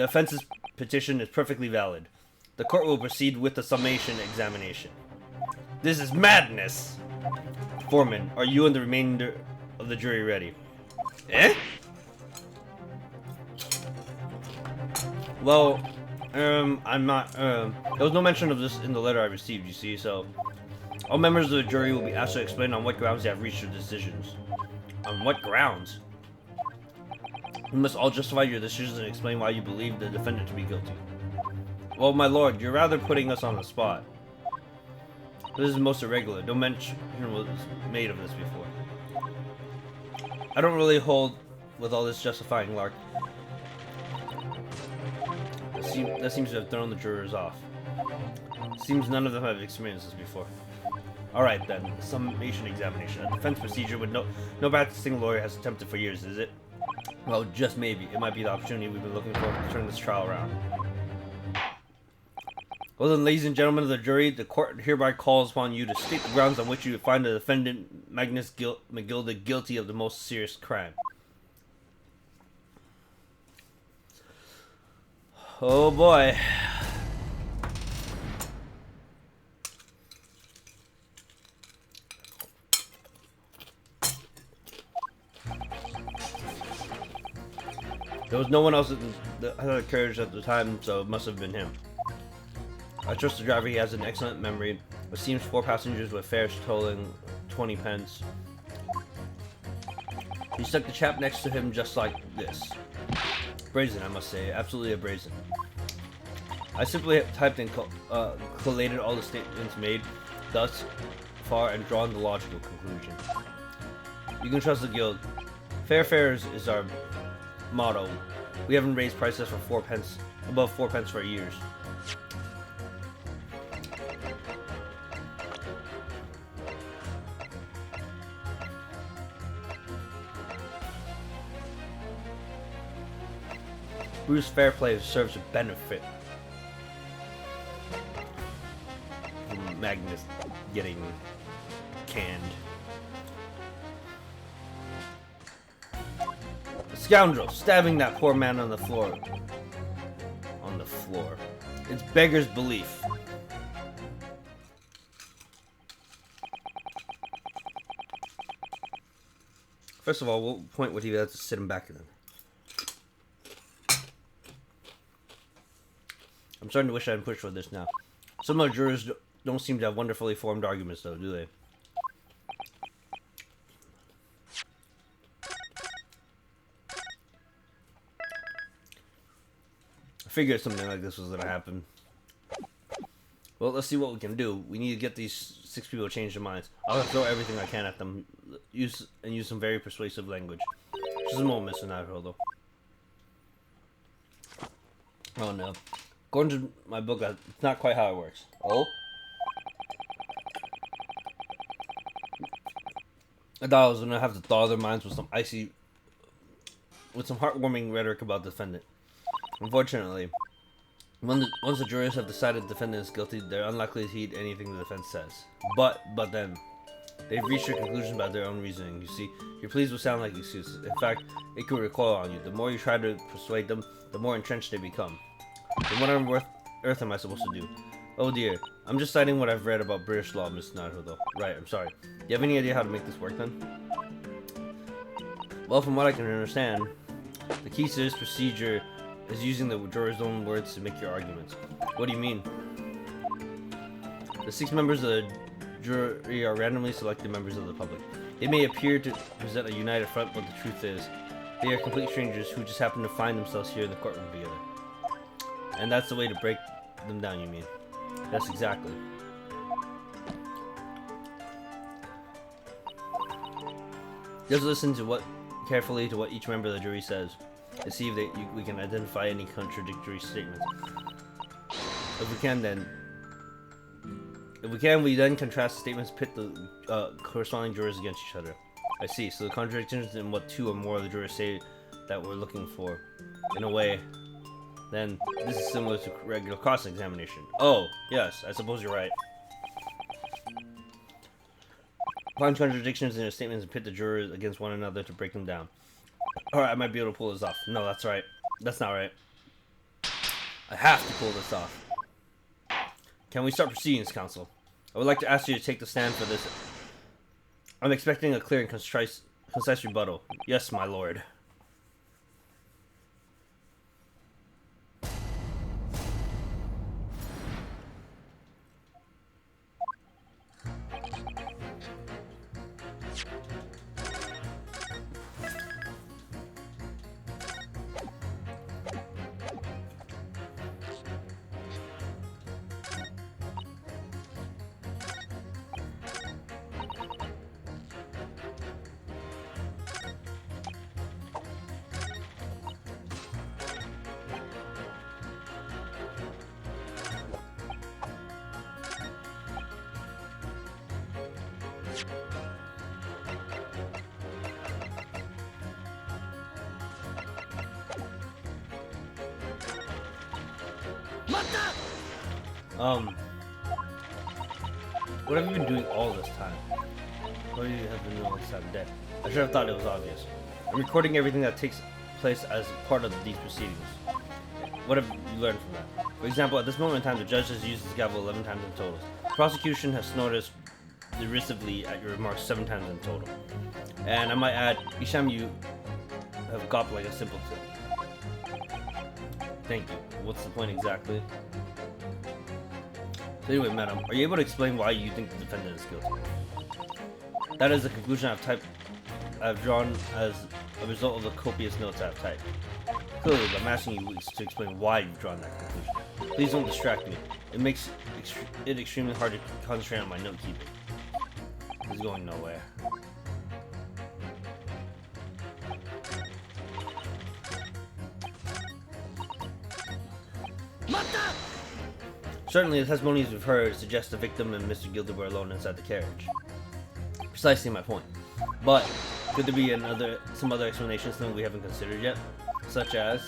The defense's petition is perfectly valid. The court will proceed with the summation examination. This is madness! Foreman, are you and the remainder of the jury ready? Eh? Well, I'm not, there was no mention of this in the letter I received, you see, so... All members of the jury will be asked to explain on what grounds they have reached their decisions. On what grounds? You must all justify your decisions and explain why you believe the defendant to be guilty. Well, my lord, you're rather putting us on the spot. This is most irregular. No mention was made of this before. I don't really hold with all this justifying lark. That seems to have thrown the jurors off. Seems none of them have experienced this before. Alright then, summation examination. A defense procedure with no practicing lawyer has attempted for years, is it? Well, just maybe. It might be the opportunity we've been looking for to turn this trial around. Well then, ladies and gentlemen of the jury, the court hereby calls upon you to state the grounds on which you find the defendant, Magnus McGilda, guilty of the most serious crime. Oh boy. There was no one else that had the carriage at the time, so it must have been him. I trust the driver, he has an excellent memory. It seems 4 passengers with fares totaling 20 pence. He stuck the chap next to him just like this. Brazen, I must say, absolutely brazen. I simply typed and collated all the statements made thus far and drawn the logical conclusion. You can trust the guild. Fair fares is our motto. We haven't raised prices for 4 pence, above 4 pence for years. Bruce fair play serves a benefit from Magnus getting canned. A scoundrel stabbing that poor man on the floor. On the floor. It's beggar's belief. First of all, what point would he have to sit him back in? I'm starting to wish I hadn't pushed for this now. Some of the jurors don't seem to have wonderfully formed arguments, though, do they? I figured something like this was going to happen. Well, let's see what we can do. We need to get these 6 people to change their minds. I'll throw everything I can at them. Use some very persuasive language. Just a moment, Mr. Navajo, though. Oh, no. According to my book, that's not quite how it works. Oh? I thought I was going to have to thaw their minds with some heartwarming rhetoric about the defendant. Unfortunately, once the jurors have decided the defendant is guilty, they're unlikely to heed anything the defense says. But then, they've reached their conclusion by their own reasoning, you see. Your pleas will sound like excuses. In fact, it could recoil on you. The more you try to persuade them, the more entrenched they become. Then what on earth am I supposed to do? Oh dear, I'm just citing what I've read about British law, Miss Naruto. Right, I'm sorry. Do you have any idea how to make this work then? Well, from what I can understand, the key to this procedure is using the jurors' own words to make your arguments. What do you mean? The 6 members of the jury are randomly selected members of the public. They may appear to present a united front, but the truth is, they are complete strangers who just happen to find themselves here in the courtroom together. And that's the way to break them down, you mean? Yes, exactly. Just listen to carefully to what each member of the jury says, to see if we can identify any contradictory statements. If we can, we then contrast the statements, pit the corresponding jurors against each other. I see. So the contradictions in what 2 or more of the jurors say that we're looking for, in a way. Then, this is similar to regular cross-examination. Oh, yes, I suppose you're right. Find contradictions in your statements and pit the jurors against one another to break them down. Alright, I might be able to pull this off. No, that's right. That's not right. I have to pull this off. Can we start proceedings, counsel? I would like to ask you to take the stand for this. I'm expecting a clear and concise rebuttal. Yes, my lord. What have you been doing all this time? What do you have been doing all this time dead? I should have thought it was obvious. I'm recording everything that takes place as part of these proceedings. What have you learned from that? For example, at this moment in time, the judge has used his gavel 11 times in total. The prosecution has snorted derisively at your remarks 7 times in total. And I might add, Isham, you have gawped like a simpleton. Thank you. What's the point exactly? So anyway, madam, are you able to explain why you think the defendant is guilty? That is the conclusion I've drawn as a result of the copious notes I've typed. Clearly, I'm asking you to explain why you've drawn that conclusion. Please don't distract me. It makes it extremely hard to concentrate on my note keeping. It's going nowhere. Certainly, the testimonies we've heard suggest the victim and Mr. Gilder were alone inside the carriage. Precisely my point. But could there be some other explanations that we haven't considered yet, such as,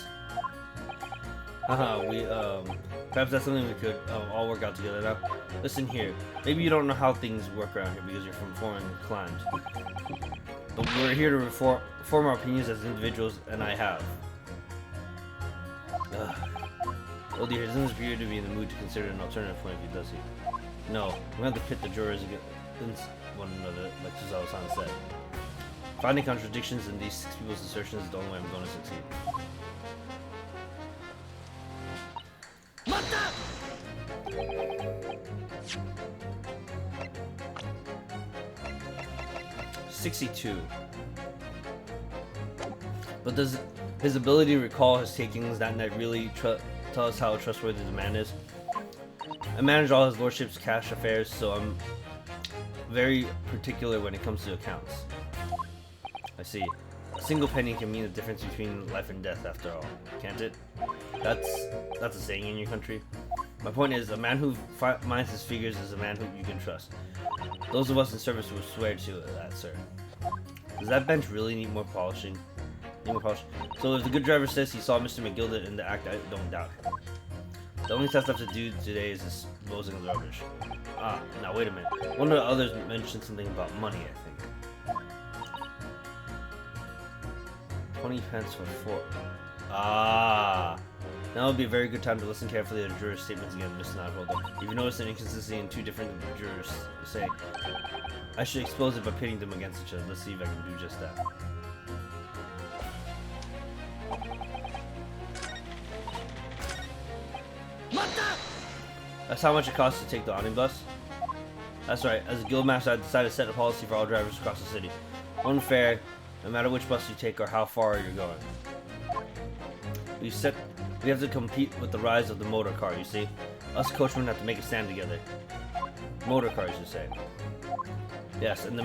perhaps that's something we could all work out together now. Listen here, maybe you don't know how things work around here because you're from foreign climes, but we're here to form our opinions as individuals, and I have. Oh dear, he doesn't appear to be in the mood to consider an alternative point of view, does he? No, we're going to have to pit the jurors against one another, like Suzawa-san said. Finding contradictions in these 6 people's assertions is the only way I'm going to succeed. $62. But does his ability to recall his takings that night really tell us how trustworthy the man is? I manage all his lordship's cash affairs, so I'm very particular when it comes to accounts. I see. A single penny can mean the difference between life and death, after all, can't it? That's a saying in your country. My point is, a man who minds his figures is a man who you can trust. Those of us in service would swear to that, sir. Does that bench really need more polishing? So if the good driver says he saw Mr. McGilda in the act, I don't doubt him. The only test left to do today is disposing of the rubbish. Ah, now wait a minute. One of the others mentioned something about money, I think. 20 pence for 4. Ah, now would be a very good time to listen carefully to the jurors' statements again, Mr. Nodholder. If you notice an inconsistency in 2 different jurors saying, I should expose it by pitting them against each other. Let's see if I can do just that. That's how much it costs to take the omnibus? That's right, as a guildmaster I decided to set a policy for all drivers across the city. One fare, no matter which bus you take or how far you're going. We have to compete with the rise of the motor car, you see. Us coachmen have to make a stand together. Motor cars, you say? Yes, and this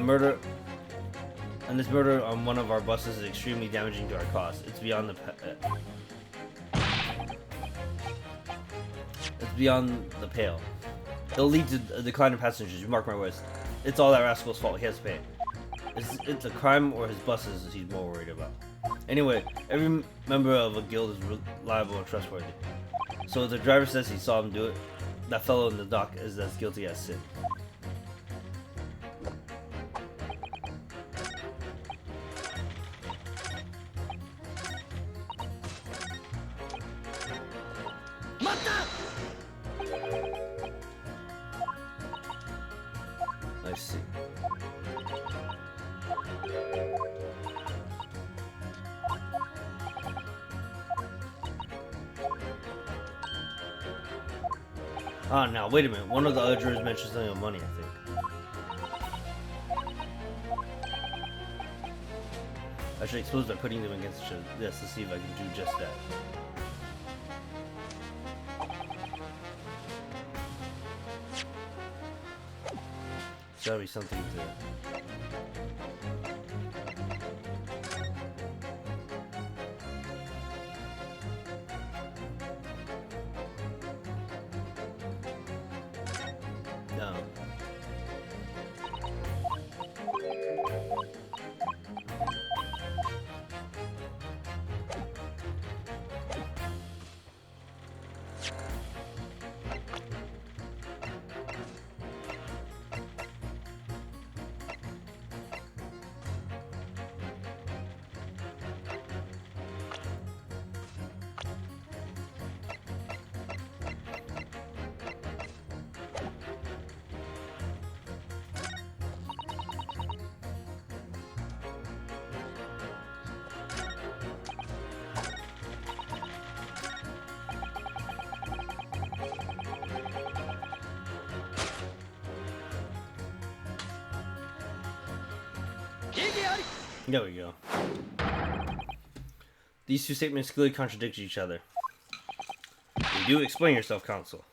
murder on one of our buses is extremely damaging to our cause. It's beyond the pale. It'll lead to a decline in passengers, you mark my words. It's all that rascal's fault, he has to pay. It's a crime or his buses he's more worried about. Anyway, every member of a guild is reliable and trustworthy. So if the driver says he saw him do it, that fellow in the dock is as guilty as sin. I see. Ah, now wait a minute. One of the other jurors mentioned something about money, I think. I should expose by putting them against this to see if I can do just that. There's gotta be something to it. No. There we go. These two statements clearly contradict each other. You do explain yourself, counsel.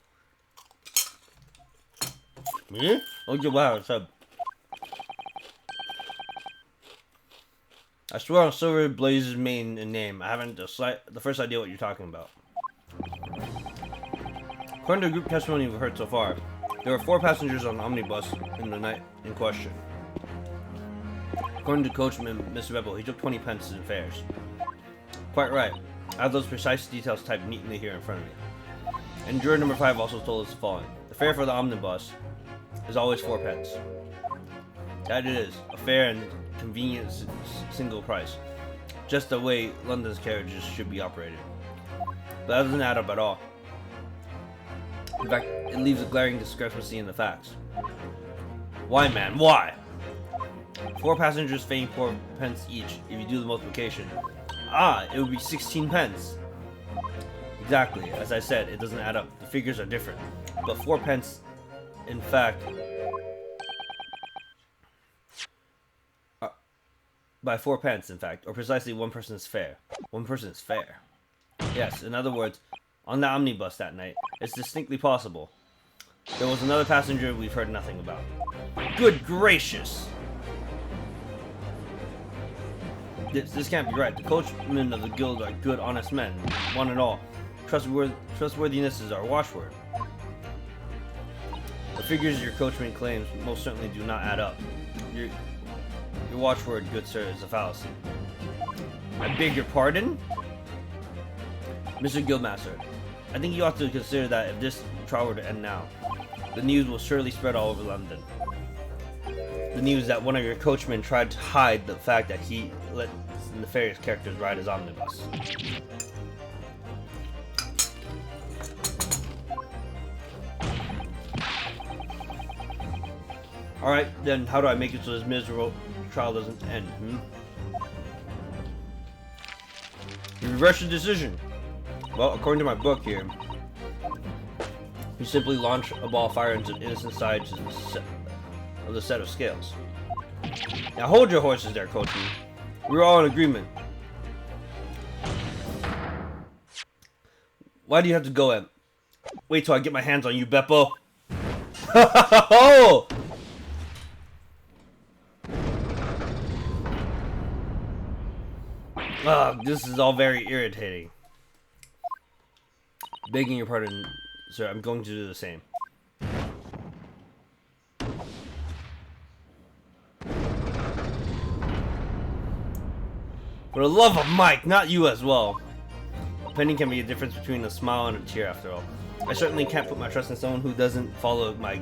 Me? Okay, wow, what's up? I swear on Silver Blaze's main and name, I haven't the first idea what you're talking about. According to the group testimony we've heard so far, there were 4 passengers on the omnibus in the night in question. According to coachman Mr. Rebel, he took 20 pence in fares. Quite right. I have those precise details typed neatly here in front of me. And juror number 5 also told us the following. The fare for the omnibus is always 4 pence. That it is, a fair and convenient single price. Just the way London's carriages should be operated. But that doesn't add up at all. In fact, it leaves a glaring discrepancy in the facts. Why, man? Why? 4 passengers paying 4 pence each. If you do the multiplication, it would be 16 pence. Exactly. As I said, it doesn't add up. The figures are different. But 4 pence, in fact, by 4 pence, in fact, or precisely 1 person's fare. 1 person's fare. Yes, in other words, on the omnibus that night, it's distinctly possible. There was another passenger we've heard nothing about. Good gracious! This can't be right. The coachmen of the guild are good, honest men, one and all. Trustworthiness is our watchword. The figures your coachman claims most certainly do not add up. Your watchword, good sir, is a fallacy. I beg your pardon? Mr. Guildmaster, I think you ought to consider that if this trial were to end now, the news will surely spread all over London. The news that one of your coachmen tried to hide the fact that he let nefarious characters ride his omnibus. Alright, then how do I make it so this miserable trial doesn't end, You reverse your decision. Well, according to my book here, you simply launch a ball of fire into innocent sides of the set of scales. Now hold your horses there, coachman. We're all in agreement. Why do you have to go at? Wait till I get my hands on you, Beppo. Oh! This is all very irritating. Begging your pardon, sir, I'm going to do the same. For the love of Mike, not you as well. A penny can be a difference between a smile and a tear, after all. I certainly can't put my trust in someone who doesn't follow my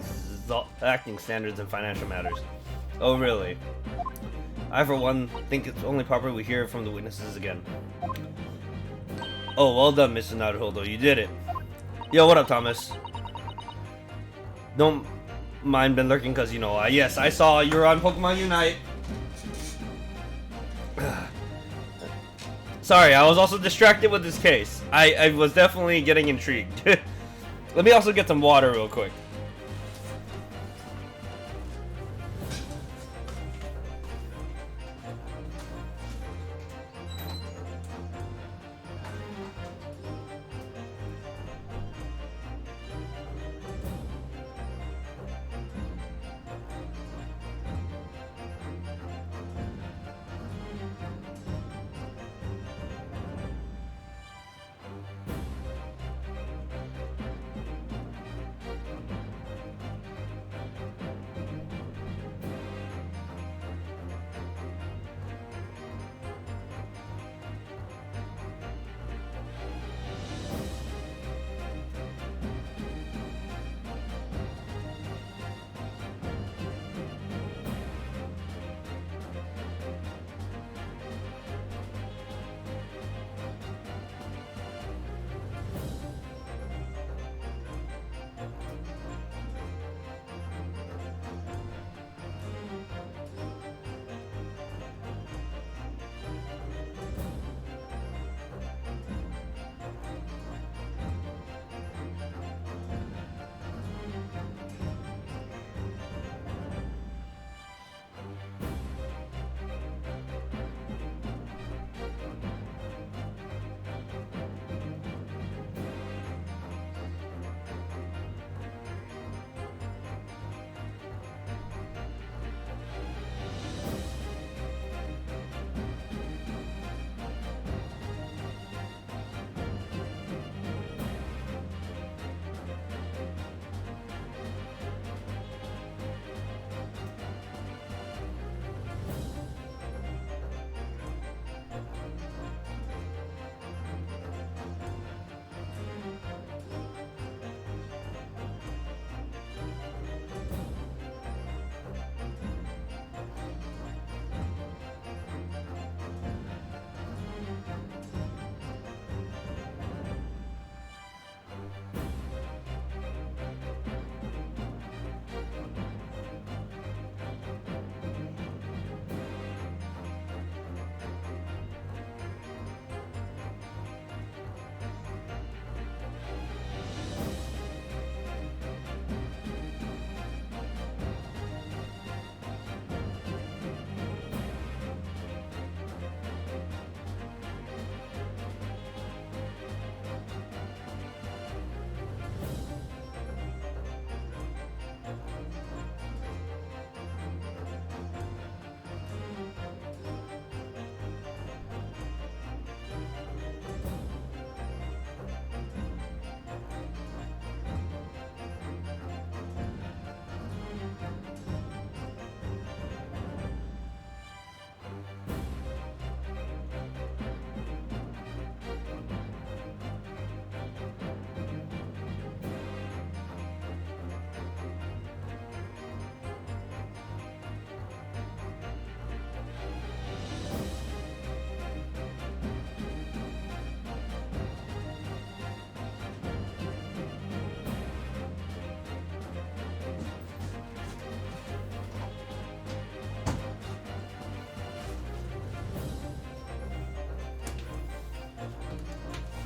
acting standards in financial matters. Oh, really? I, for one, think it's only proper we hear from the witnesses again. Oh, well done, Mr. Naruhodo. You did it. Yo, what up, Thomas? Don't mind been lurking because, you know, yes, I saw you were on Pokemon Unite. Sorry, I was also distracted with this case. I was definitely getting intrigued. Let me also get some water real quick.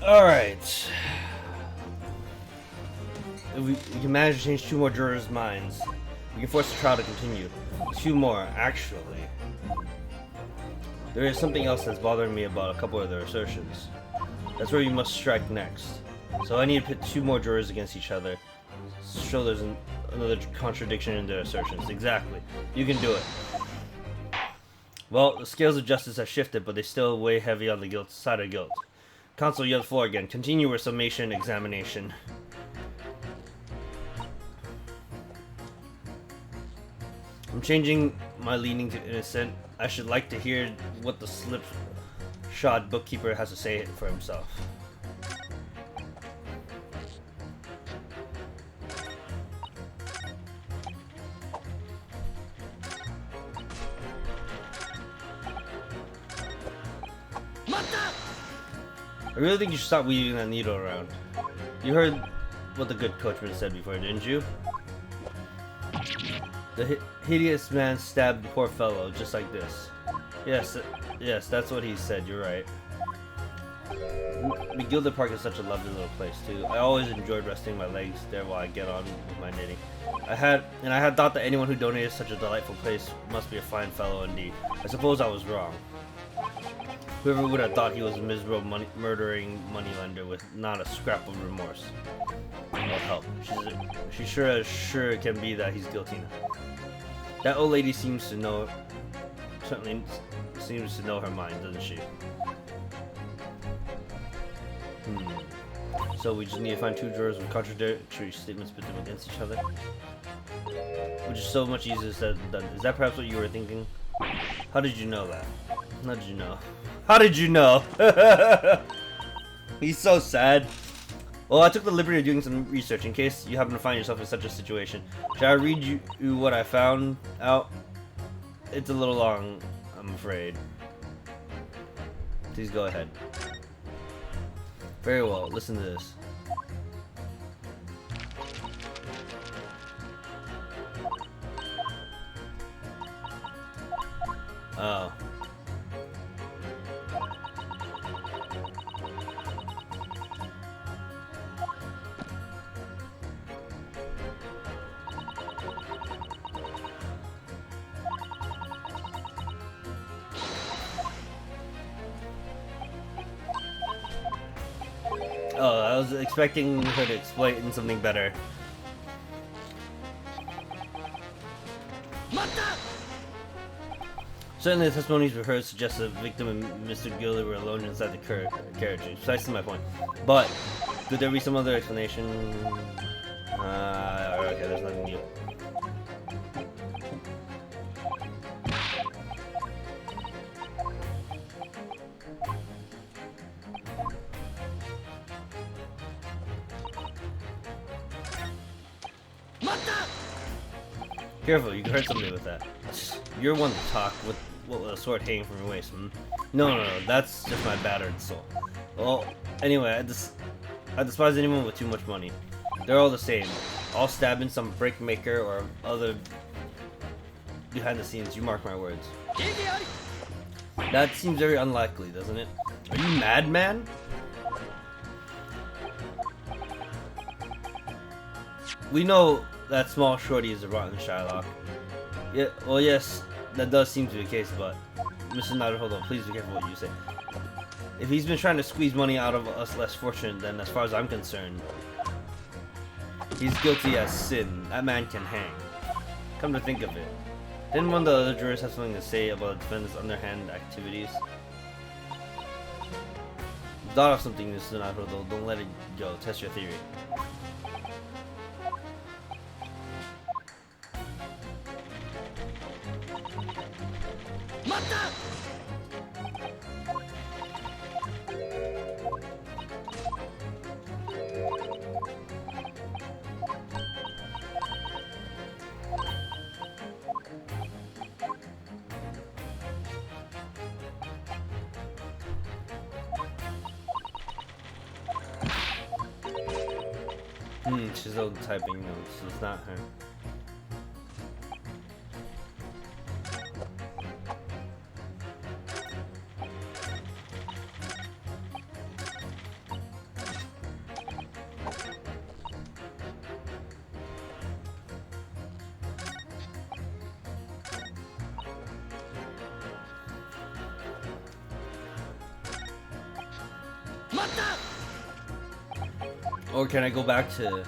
Alright. If we can manage to change 2 more jurors' minds, we can force the trial to continue. 2 more, actually. There is something else that's bothering me about a couple of their assertions. That's where you must strike next. So I need to pit 2 more jurors against each other. Show there's another contradiction in their assertions. Exactly. You can do it. Well, the scales of justice have shifted, but they still weigh heavy on the guilt side of guilt. Counsel, you have the floor again. Continue your summation examination. I'm changing my leaning to innocent. I should like to hear what the slipshod bookkeeper has to say for himself. I really think you should stop weaving that needle around. You heard what the good coachman said before, didn't you? The hideous man stabbed the poor fellow, just like this. Yes, yes, that's what he said, you're right. McGilder Park is such a lovely little place, too. I always enjoyed resting my legs there while I get on with my knitting. I had thought that anyone who donated such a delightful place must be a fine fellow indeed. I suppose I was wrong. Whoever would have thought he was a miserable murdering moneylender with not a scrap of remorse. No help. She sure can be that he's guilty now. That old lady seems to know, certainly seems to know her mind, doesn't she? So we just need to find two drawers with contradictory statements put them against each other? Which is so much easier said than done. Is that perhaps what you were thinking? How did you know that? How did you know? How did you know? He's so sad. Well, I took the liberty of doing some research in case you happen to find yourself in such a situation. Shall I read you what I found out? It's a little long, I'm afraid. Please go ahead. Very well, listen to this. Oh. Oh, I was expecting her to explain something better. Certainly the testimonies we heard suggest the victim and Mr. Gilder were alone inside the carriage. Precisely my point. But, could there be some other explanation? Okay, there's nothing new. Careful, you can hurt somebody with that. You're one to talk with a sword hanging from your waist. No, that's just my battered soul. Well, anyway, I despise anyone with too much money. They're all the same. All stabbing some brick maker or other behind the scenes, you mark my words. That seems very unlikely, doesn't it? Are you mad, man? We know that small shorty is a rotten Shylock. Yeah, well, yes, that does seem to be the case, but Mr. Naruhodo, please be careful what you say. If he's been trying to squeeze money out of us less fortunate, then as far as I'm concerned, he's guilty as sin. That man can hang. Come to think of it, didn't one of the other jurors have something to say about the defendant's underhand activities? Thought of something, Mr. Naruhodo. Don't let it go. Test your theory. She's old typing notes, so it's not her. Or can I go back to...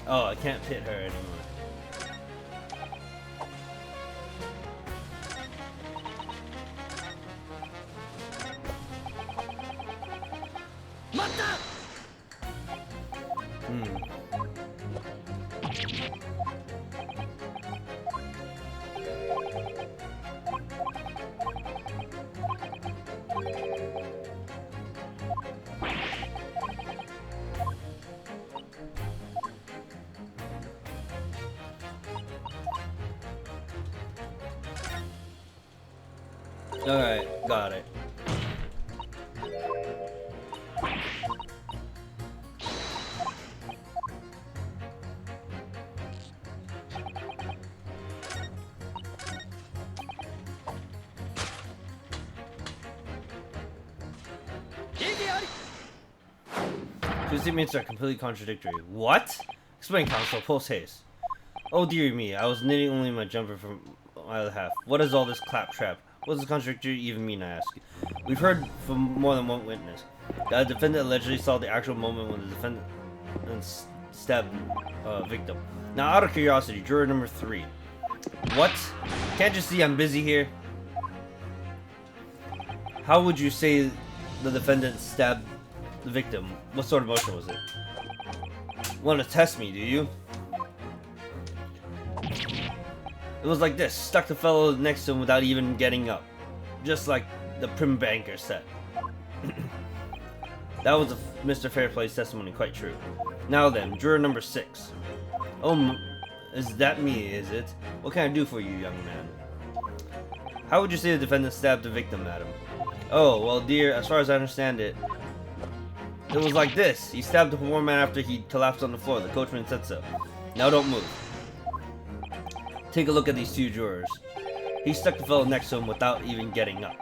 Oh, I can't pit her anymore. Alright, got it. Two statements are completely contradictory. What? Explain, counsel, post haste. Oh dear me, I was knitting only my jumper from my other half. What is all this claptrap? What does contradictory even mean, I ask? We've heard from more than one witness that the defendant allegedly saw the actual moment when the defendant stabbed victim. Now, out of curiosity, juror number 3. What? Can't you see I'm busy here? How would you say the defendant stabbed the victim? What sort of motion was it? Want to test me, do you? It was like this. Stuck the fellow next to him without even getting up. Just like the prim banker said. That was Mr. Fairplay's testimony, quite true. Now then, juror number 6. Oh, is that me, is it? What can I do for you, young man? How would you say the defendant stabbed the victim, madam? Oh, well, dear, as far as I understand it, it was like this. He stabbed the poor man after he collapsed on the floor. The coachman said so. Now don't move. Take a look at these 2 jurors. He stuck the fellow next to him without even getting up.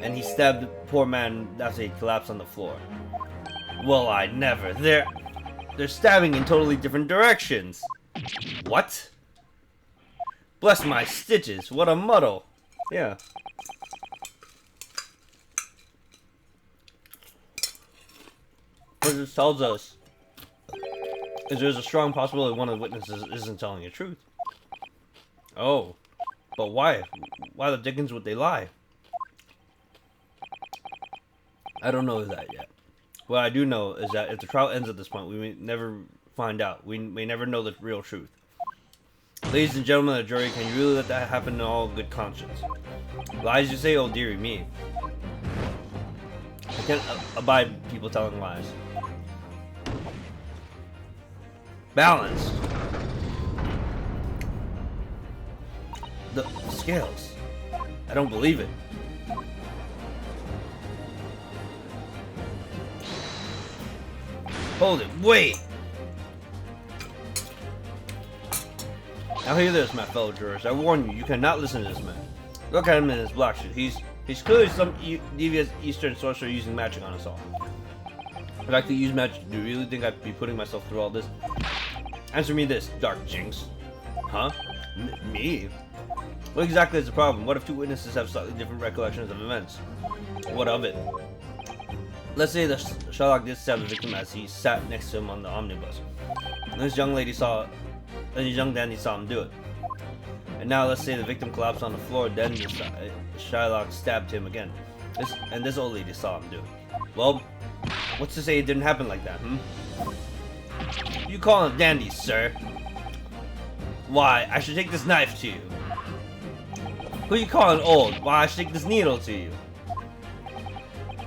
And he stabbed the poor man after he collapsed on the floor. Well, I never. They're stabbing in totally different directions. What? Bless my stitches. What a muddle. Yeah. What this tells us is there's a strong possibility one of the witnesses isn't telling the truth. Oh, but why? Why the dickens would they lie? I don't know that yet. What I do know is that if the trial ends at this point, we may never find out. We may never know the real truth. Ladies and gentlemen of the jury, can you really let that happen in all good conscience? Lies you say, oh dearie me. I can't abide people telling lies. Balance. The scales. I don't believe it. Hold it. Wait. Now hear this, my fellow jurors. I warn you, you cannot listen to this man. Look at him in his black suit. He's clearly some devious Eastern sorcerer using magic on us all. If I could use magic, do you really think I'd be putting myself through all this? Answer me this, Dark Jinx. Huh? Me? What exactly is the problem? What if 2 witnesses have slightly different recollections of events? What of it? Let's say that Sherlock did stab the victim as he sat next to him on the omnibus. And this young dandy saw him do it. And now let's say the victim collapsed on the floor, then Shylock stabbed him again. This old lady saw him do it. Well, what's to say it didn't happen like that, You call him dandy, sir? Why, I should take this knife to you. Who you calling old? Why, I should take this needle to you.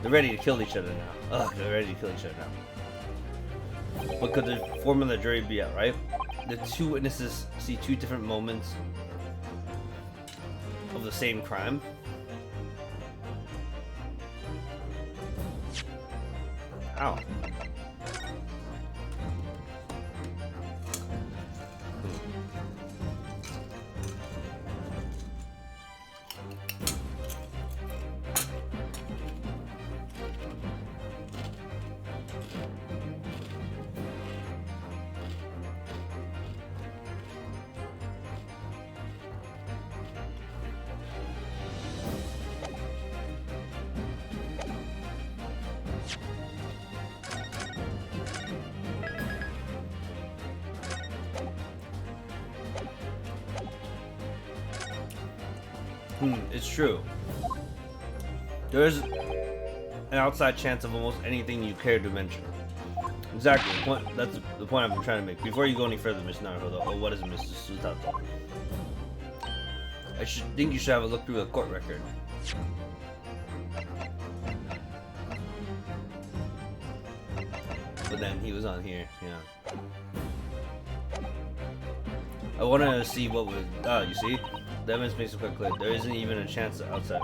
They're ready to kill each other now. Ugh, they're ready to kill each other now. What could the foreman of the jury be at, right? The 2 witnesses see 2 different moments of the same crime. Ow. It's true. There is an outside chance of almost anything you care to mention. Exactly. That's the point I've been trying to make. Before you go any further, Miss Naruto, oh, what is Mr. Sutato? I think you should have a look through the court record. But then he was on here, yeah. I wanted to see what would, you see? The evidence makes it quite clear. There isn't even a chance outside.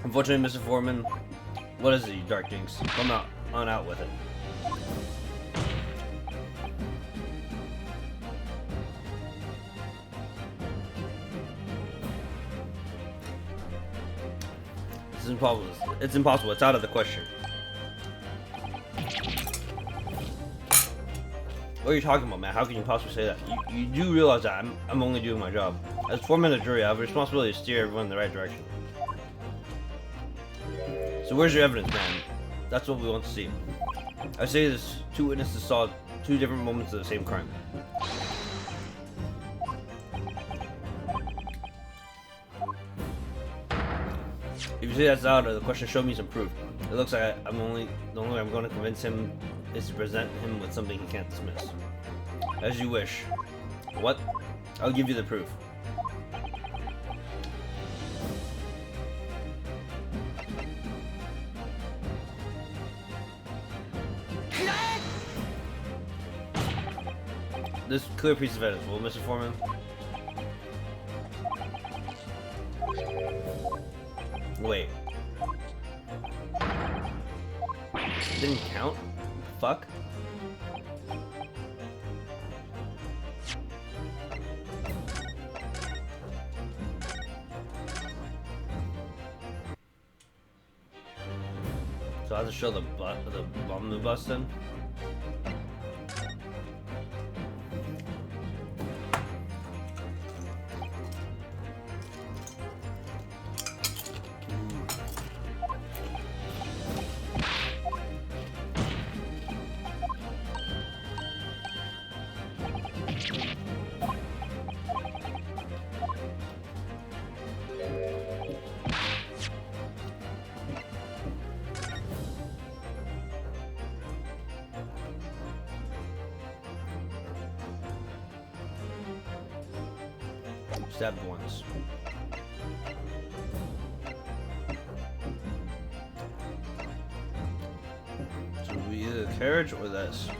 Unfortunately, Mr. Foreman, what is it, you dark jinx? Come out with it. It's impossible. It's impossible. It's out of the question. What are you talking about, man? How can you possibly say that? You do realize that I'm only doing my job. As foreman of the jury, I have a responsibility to steer everyone in the right direction. So where's your evidence, man? That's what we want to see. I say this, 2 witnesses saw 2 different moments of the same crime. If you say that's out of the question, show me some proof. It looks like the only way I'm going to convince him is to present him with something he can't dismiss. As you wish. What? I'll give you the proof. This clear piece of evidence, will Mr. Foreman? Wait. Didn't count? Fuck. So I have to show the bomb bus then? Stabbed once. So it'll be either the carriage or this.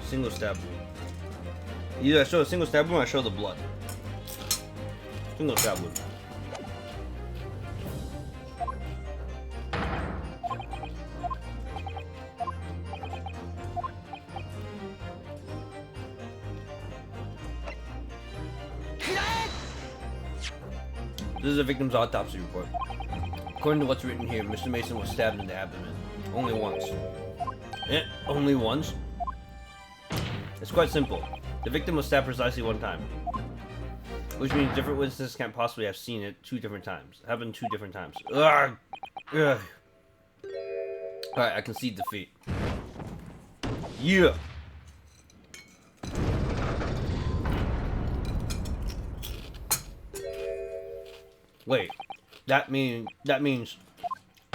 Single stab wound. Either I show a single stab wound or I show the blood. Single stab wound. This is the victim's autopsy report. According to what's written here, Mr. Mason was stabbed in the abdomen. Only once. Only once? It's quite simple. The victim was stabbed precisely 1 time. Which means different witnesses can't possibly have seen it 2 different times. It happened 2 different times. Ugh. Ugh. Alright, I concede defeat. Yeah! Wait. That means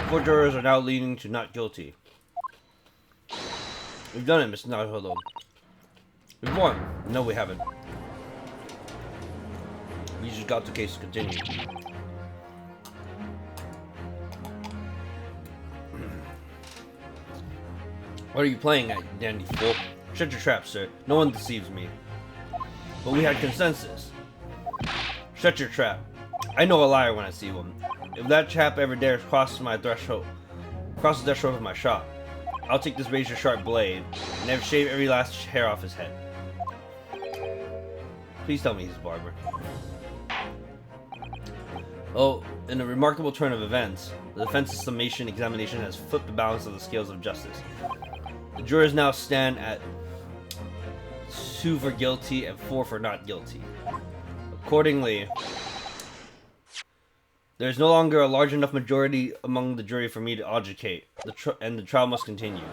4 jurors are now leaning to not guilty. We've done it, Mr. Naruhodo. We've won. No, we haven't. We just got the case to continue. What are you playing at, you dandy fool? Shut your trap, sir. No one deceives me. But we had consensus. Shut your trap. I know a liar when I see one. If that chap ever dares cross the threshold with my shot, I'll take this razor-sharp blade and shave every last hair off his head. Please tell me he's a barber. Oh, in a remarkable turn of events, the defense's summation examination has flipped the balance of the scales of justice. The jurors now stand at 2 for guilty and 4 for not guilty. Accordingly, there is no longer a large enough majority among the jury for me to adjudicate, and the trial must continue.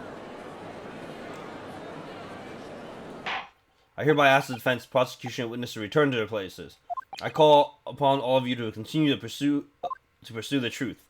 I hereby ask the defense, prosecution, and witness to return to their places. I call upon all of you to continue to pursue the truth.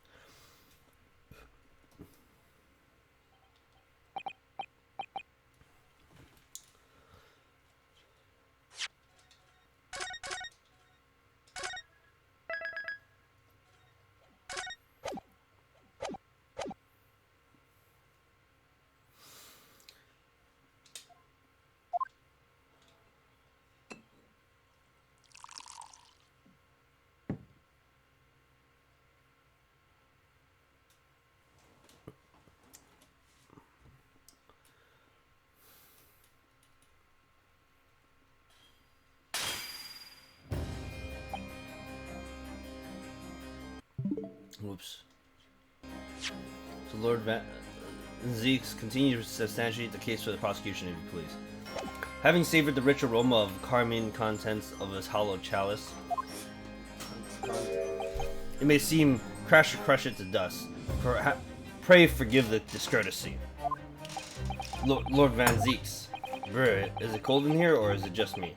Whoops. So Lord Zeeks continues to substantiate the case for the prosecution, if you please. Having savored the rich aroma of carmine contents of his hallowed chalice, it may seem crush it to dust. Pray forgive the discourtesy. Lord Van Zeeks. Brr, is it cold in here, or is it just me?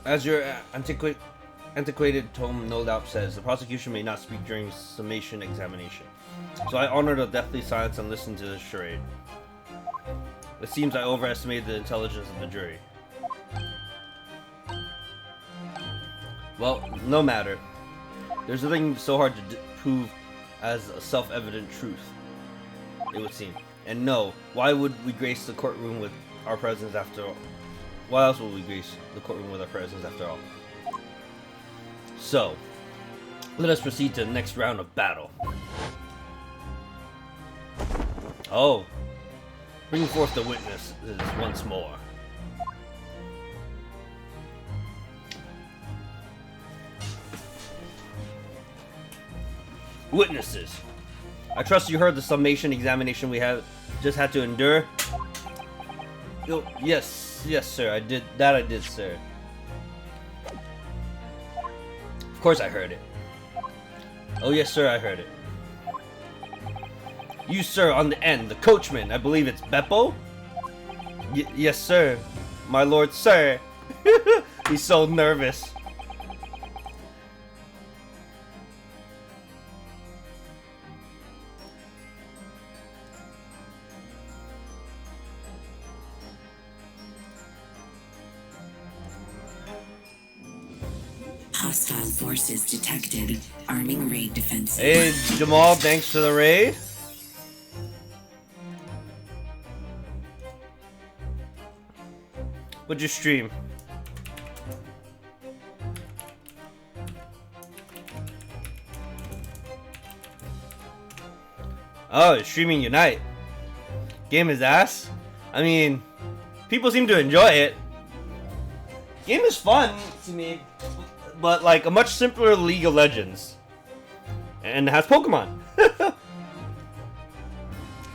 As your antiquated tome no doubt says, the prosecution may not speak during summation examination. So I honor the deathly silence and listen to this charade. It seems I overestimated the intelligence of the jury. Well, no matter. There's nothing so hard to prove as a self-evident truth, it would seem. And no, why would we grace the courtroom with our presence after all? Why else would we grace the courtroom with our presence after all? So, let us proceed to the next round of battle. Oh, bring forth the witnesses once more. Witnesses, I trust you heard the summation examination we just had to endure. Yes, sir. I did, sir. Of course I heard it. Oh, yes, sir, I heard it. You, sir, on the end, the coachman. I believe it's Beppo? Yes, sir. My lord, sir. He's so nervous. Hostile forces detected. Arming raid defenses. Hey, Jamal, thanks for the raid. What'd you stream? Oh, it's streaming Unite. Game is ass. I mean, people seem to enjoy it. Game is fun to me, but like a much simpler League of Legends. And it has Pokemon.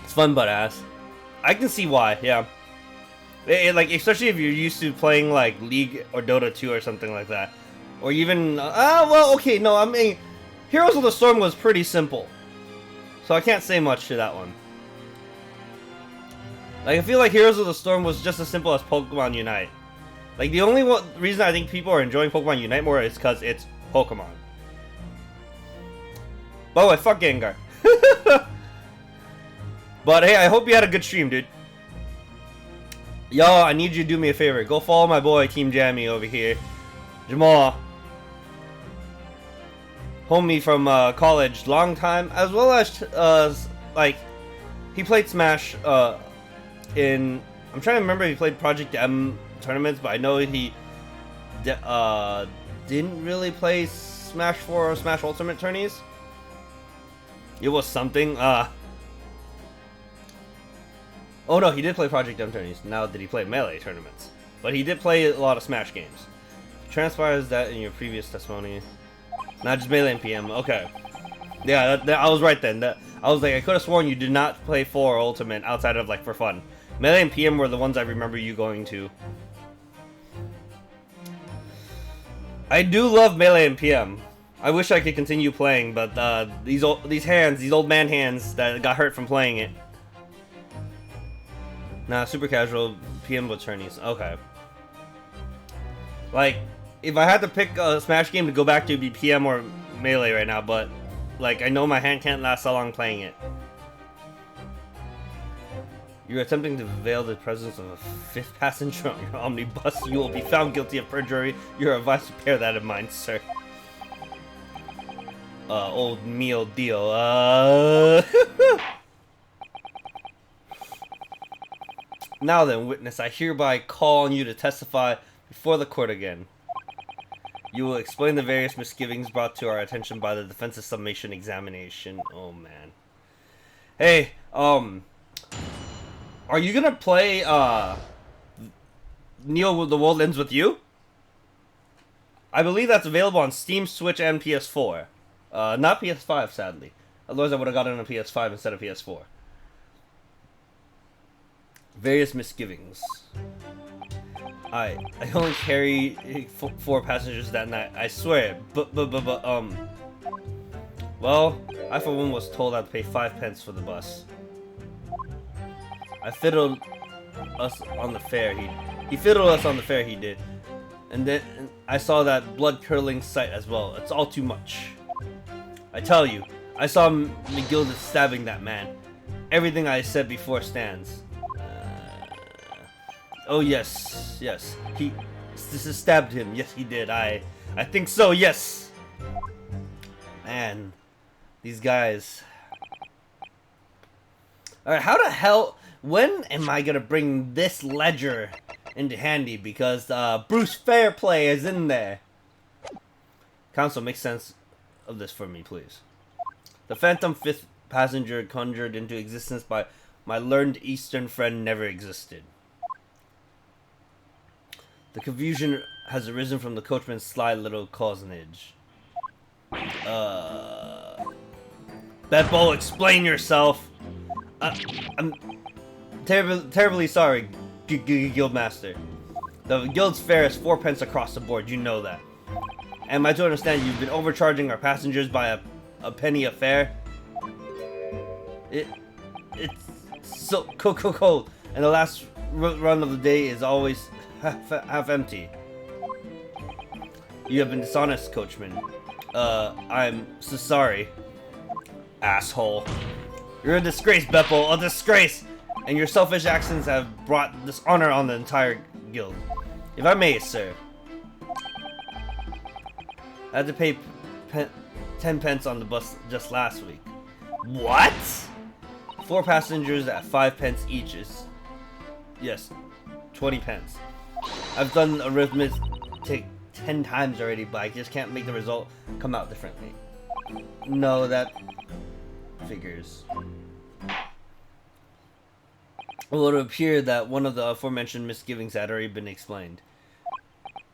It's fun but ass. I can see why, yeah. Like, especially if you're used to playing like League or Dota 2 or something like that. Or even, well, okay, no, I mean, Heroes of the Storm was pretty simple. So I can't say much to that one. Like, I feel like Heroes of the Storm was just as simple as Pokemon Unite. Like, the only reason I think people are enjoying Pokemon Unite more is because it's Pokemon. By the way, fuck Gengar. But hey, I hope you had a good stream, dude. Yo, I need you to do me a favor. Go follow my boy, Team Jammy, over here. Jamal. Homie from college, long time. As well as, like, he played Smash in... I'm trying to remember if he played Project M tournaments, but I know he didn't really play Smash 4 or Smash Ultimate tourneys. It was something. Oh no, he did play Project M tourneys. Now did he play Melee tournaments? But he did play a lot of Smash games. Transpires that in your previous testimony. Not just Melee and PM. Okay. Yeah, I was right then. I was like, I could have sworn you did not play 4 Ultimate outside of like for fun. Melee and PM were the ones I remember you going to. I do love Melee and PM. I wish I could continue playing, but these old man hands that got hurt from playing it. Nah, super casual PM attorneys. Okay. Like, if I had to pick a Smash game to go back to, it'd be PM or Melee right now, but like I know my hand can't last so long playing it. You're attempting to veil the presence of a fifth passenger on your omnibus. You will be found guilty of perjury. You're advised to bear that in mind, sir. Old meal deal. Now then, witness, I hereby call on you to testify before the court again. You will explain the various misgivings brought to our attention by the defense's summation examination. Oh man. Hey, are you gonna play Neo the World Ends With You? I believe that's available on Steam, Switch, and PS4. Not PS5, sadly. Otherwise I would have gotten a PS5 instead of PS4. Various misgivings. I only carry 4 passengers that night. I swear. Well, I for one was told I'd pay 5 pence for the bus. I fiddled us on the fare. He fiddled us on the fare. He did, and then I saw that blood-curdling sight as well. It's all too much. I tell you, I saw McGill stabbing that man. Everything I said before stands. Oh yes, he stabbed him. Yes, he did. I think so. Yes. Man, these guys. All right, how the hell? When am I gonna bring this ledger into handy? Because Bruce Fairplay is in there. Counsel, make sense of this for me, please. The phantom fifth passenger conjured into existence by my learned Eastern friend never existed. The confusion has arisen from the coachman's sly little cozenage. Beppo, explain yourself! I'm terribly sorry, Guildmaster. The guild's fare is 4 pence across the board, you know that. Am I to understand you've been overcharging our passengers by a penny a fare? It's so cold, and the last run of the day is always half empty. You have been dishonest, coachman. I'm so sorry. Asshole. You're a disgrace, Beppo, a disgrace! And your selfish actions have brought dishonor on the entire guild. If I may, sir. I had to pay 10 pence on the bus just last week. What? 4 passengers at 5 pence each is... yes, 20 pence. I've done arithmetic 10 times already, but I just can't make the result come out differently. No, that figures. Well, it would appear that one of the aforementioned misgivings had already been explained.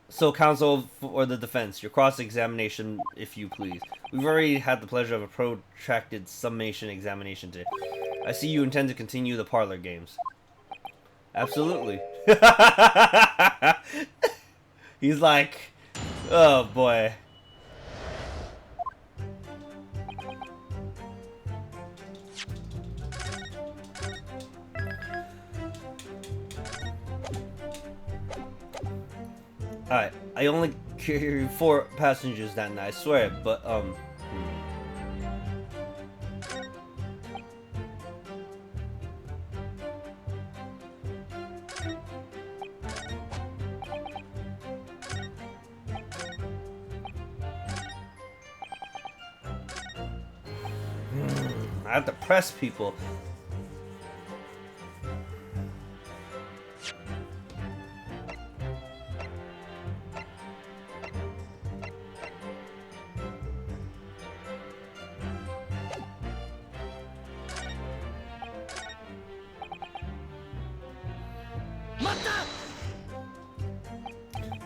So, counsel for the defense, your cross-examination, if you please. We've already had the pleasure of a protracted summation examination today. I see you intend to continue the parlor games. Absolutely. He's like, oh boy. Alright, I only carry 4 passengers that night, I swear, but, I have to press people.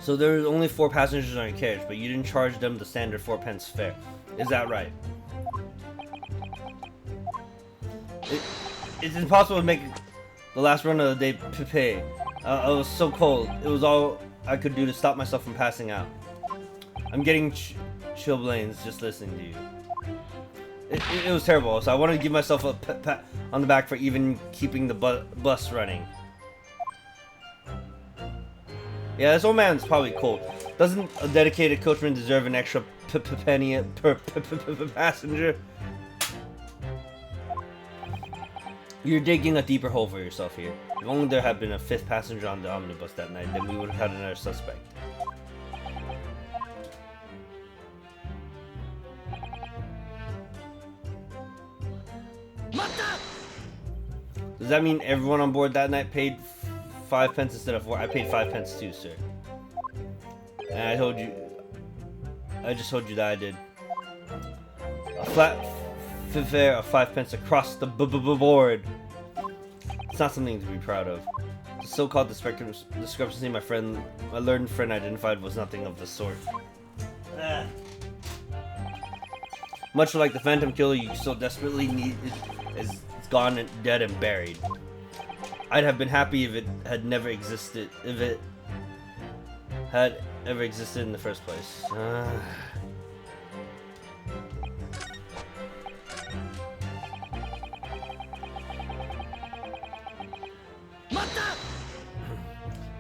So there were only 4 passengers on your carriage, but you didn't charge them the standard 4 pence fare. Is that right? It's impossible to make the last run of the day pay. I was so cold. It was all I could do to stop myself from passing out. I'm getting chilblains just listening to you. It was terrible, so I wanted to give myself a pat on the back for even keeping the bus running. Yeah, this old man's probably cold. Doesn't a dedicated coachman deserve an extra penny per passenger? You're digging a deeper hole for yourself here. If only there had been a 5th passenger on the omnibus that night, then we would have had another suspect. Does that mean everyone on board that night paid 5 pence instead of 4? I paid 5 pence too, sir. And I just told you that I did. A flat fare of 5 pence across the board. It's not something to be proud of. The so-called discrepancy my learned friend identified was nothing of the sort. Much like the phantom killer you so desperately need is gone and dead and buried. I'd have been happy if it had never existed, if it had ever existed in the first place.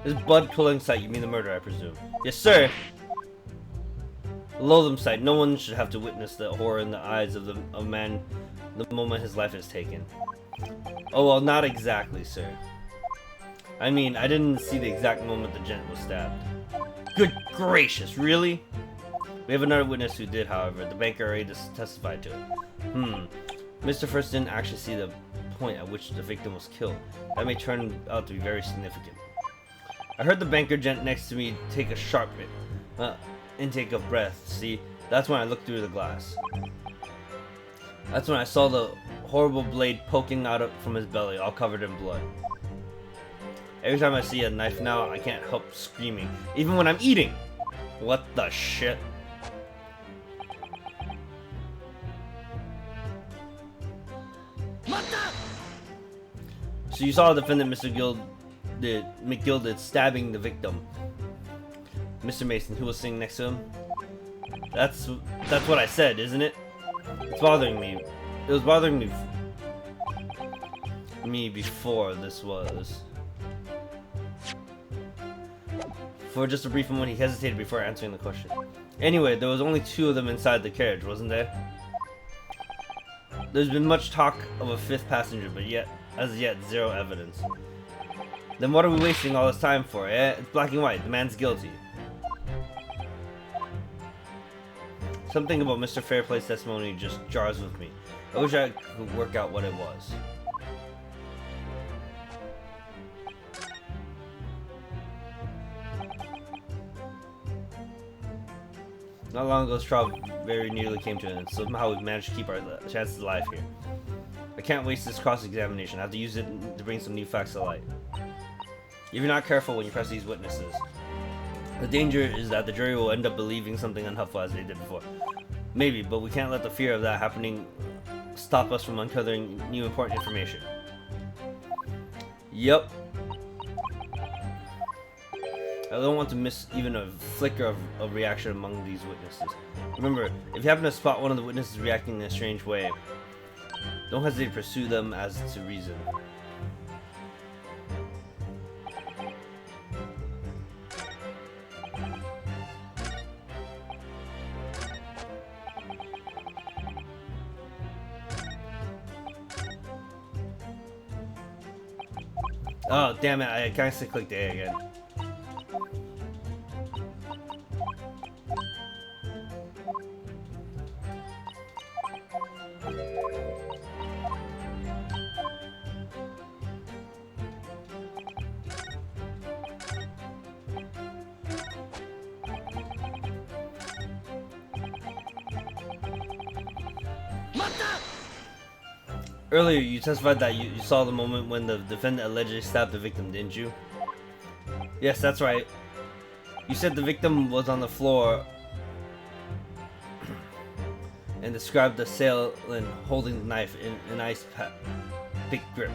This blood-pulling sight, you mean the murder, I presume? Yes, sir! A loathsome sight. No one should have to witness the horror in the eyes of a man the moment his life is taken. Oh, well, not exactly, sir. I mean, I didn't see the exact moment the gent was stabbed. Good gracious, really? We have another witness who did, however. The banker already testified to it. Mr. First didn't actually see the point at which the victim was killed. That may turn out to be very significant. I heard the banker gent next to me take a sharp intake of breath. See, that's when I looked through the glass. That's when I saw the horrible blade poking out from his belly, all covered in blood. Every time I see a knife now, I can't help screaming, even when I'm eating. What the shit? So you saw the defendant, McGilded, stabbing the victim, Mr. Mason, who was sitting next to him. That's what I said, isn't it? It's bothering me. It was bothering me before this was. For just a brief moment, he hesitated before answering the question. Anyway, there was only 2 of them inside the carriage, wasn't there? There's been much talk of a 5th passenger, but as yet, 0 evidence. Then what are we wasting all this time for, eh? It's black and white. The man's guilty. Something about Mr. Fairplay's testimony just jars with me. I wish I could work out what it was. Not long ago, this trial very nearly came to an end. Somehow we've managed to keep our chances alive here. I can't waste this cross-examination. I have to use it to bring some new facts to light. If you're not careful when you press these witnesses, the danger is that the jury will end up believing something unhelpful as they did before. Maybe, but we can't let the fear of that happening stop us from uncovering new important information. Yup. I don't want to miss even a flicker of reaction among these witnesses. Remember, if you happen to spot one of the witnesses reacting in a strange way, don't hesitate to pursue them as to reason. Oh, damn it, I accidentally clicked A again. Earlier, you testified that you saw the moment when the defendant allegedly stabbed the victim, didn't you? Yes, that's right. You said the victim was on the floor and described the assailant holding the knife in an ice pick grip.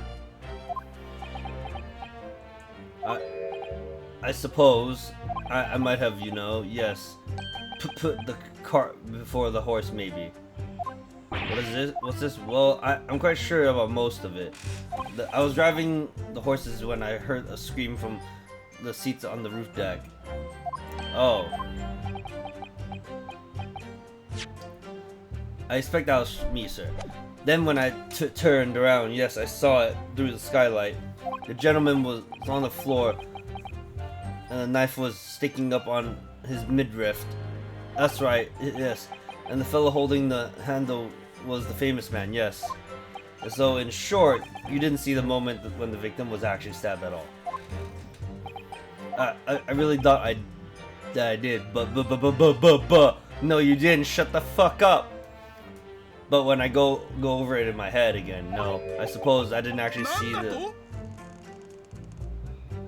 I suppose I might have, yes, put the cart before the horse, maybe. What is this? What's this? Well, I'm quite sure about most of it. I was driving the horses when I heard a scream from the seats on the roof deck. Oh. I expect that was me, sir. Then when I turned around, yes, I saw it through the skylight. The gentleman was on the floor, and the knife was sticking up on his midriff. That's right, yes. And the fellow holding the handle was the famous man, yes. So in short, you didn't see the moment when the victim was actually stabbed at all. I really thought that I did, but no, you didn't. Shut the fuck up. But when I go over it in my head again, no, I suppose I didn't actually see the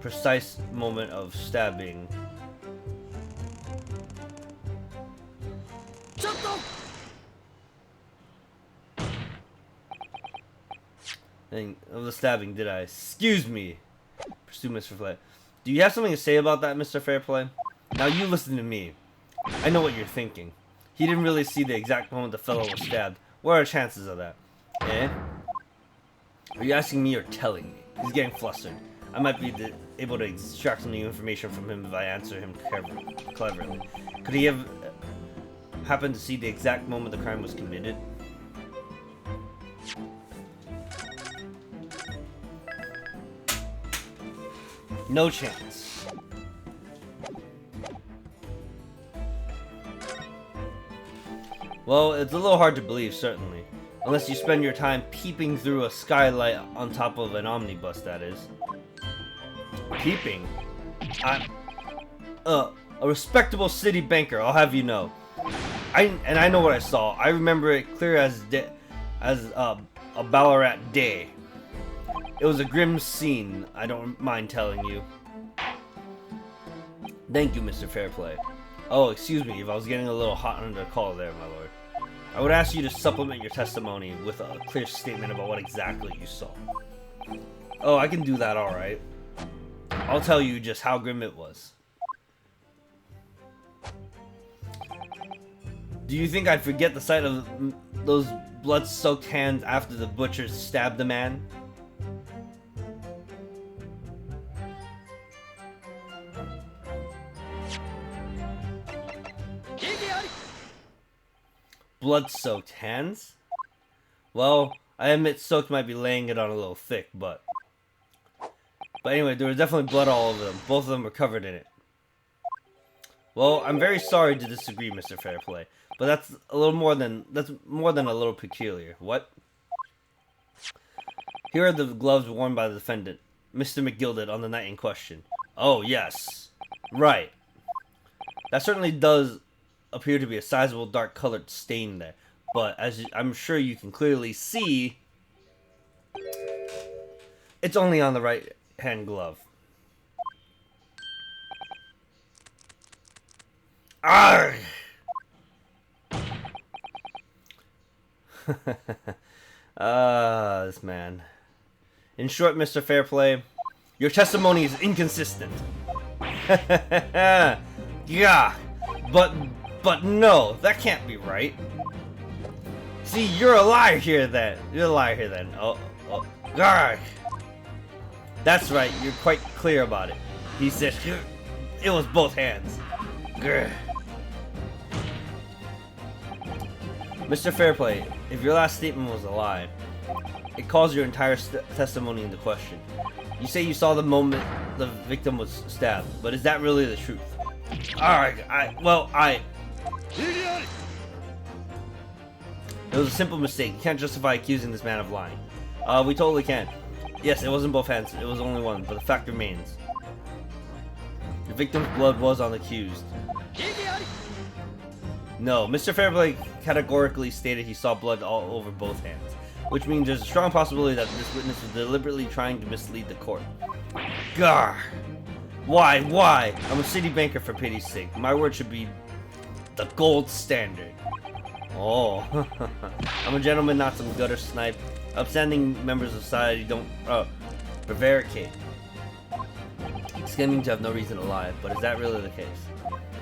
precise moment of stabbing. Of the stabbing, did I? Excuse me. Pursue Mr. Fairplay. Do you have something to say about that, Mr. Fairplay? Now you listen to me. I know what you're thinking. He didn't really see the exact moment the fellow was stabbed. What are the chances of that? Eh? Are you asking me or telling me? He's getting flustered. I might be able to extract some new information from him if I answer him cleverly. Could he have happened to see the exact moment the crime was committed? No chance. Well, it's a little hard to believe, certainly. Unless you spend your time peeping through a skylight on top of an omnibus, that is. Peeping? I'm a respectable city banker, I'll have you know. I know what I saw. I remember it clear as a Ballarat day. It was a grim scene, I don't mind telling you. Thank you, Mr. Fairplay. Oh, excuse me if I was getting a little hot under the collar there, my lord. I would ask you to supplement your testimony with a clear statement about what exactly you saw. Oh, I can do that, alright. I'll tell you just how grim it was. Do you think I'd forget the sight of those blood-soaked hands after the butcher stabbed the man? Blood-soaked hands? Well, I admit soaked might be laying it on a little thick, but anyway, there was definitely blood all over them. Both of them were covered in it. Well, I'm very sorry to disagree, Mr. Fairplay, but that's more than a little peculiar. What? Here are the gloves worn by the defendant, Mr. McGilded, on the night in question. Oh, yes. Right. That certainly does appear to be a sizable dark-colored stain there, but as I'm sure you can clearly see, it's only on the right-hand glove. Arrgh! This man. In short, Mr. Fairplay, your testimony is inconsistent. Yeah, but no, that can't be right. See, you're a liar here then. You're a liar here then. Oh. Garg. That's right, you're quite clear about it. He said it was both hands. Grr. Mr. Fairplay, if your last statement was a lie, it calls your entire testimony into question. You say you saw the moment the victim was stabbed, but is that really the truth? Alright, it was a simple mistake. You can't justify accusing this man of lying. We totally can. Yes, it wasn't both hands, it was only one, but the fact remains. The victim's blood was on the accused. No, Mr. Fairplay categorically stated he saw blood all over both hands, which means there's a strong possibility that this witness was deliberately trying to mislead the court. Gar! Why? I'm a city banker, for pity's sake. My word should be the gold standard. Oh, I'm a gentleman, not some gutter snipe. Upstanding members of society don't prevaricate. It's claiming to have no reason to lie, but is that really the case?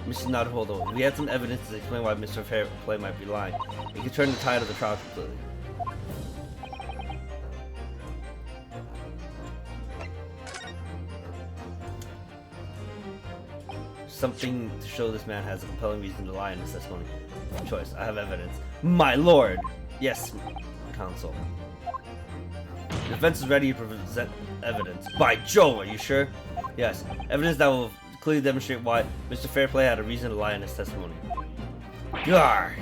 Mr. Naruhodo, we had some evidence to explain why Mr. Fairplay might be lying. It could turn the tide of the trial completely. Something to show this man has a compelling reason to lie in his testimony. Choice. I have evidence. My lord! Yes, counsel. The defense is ready to present evidence. By Jove, are you sure? Yes. Evidence that will clearly demonstrate why Mr. Fairplay had a reason to lie in his testimony. Gar!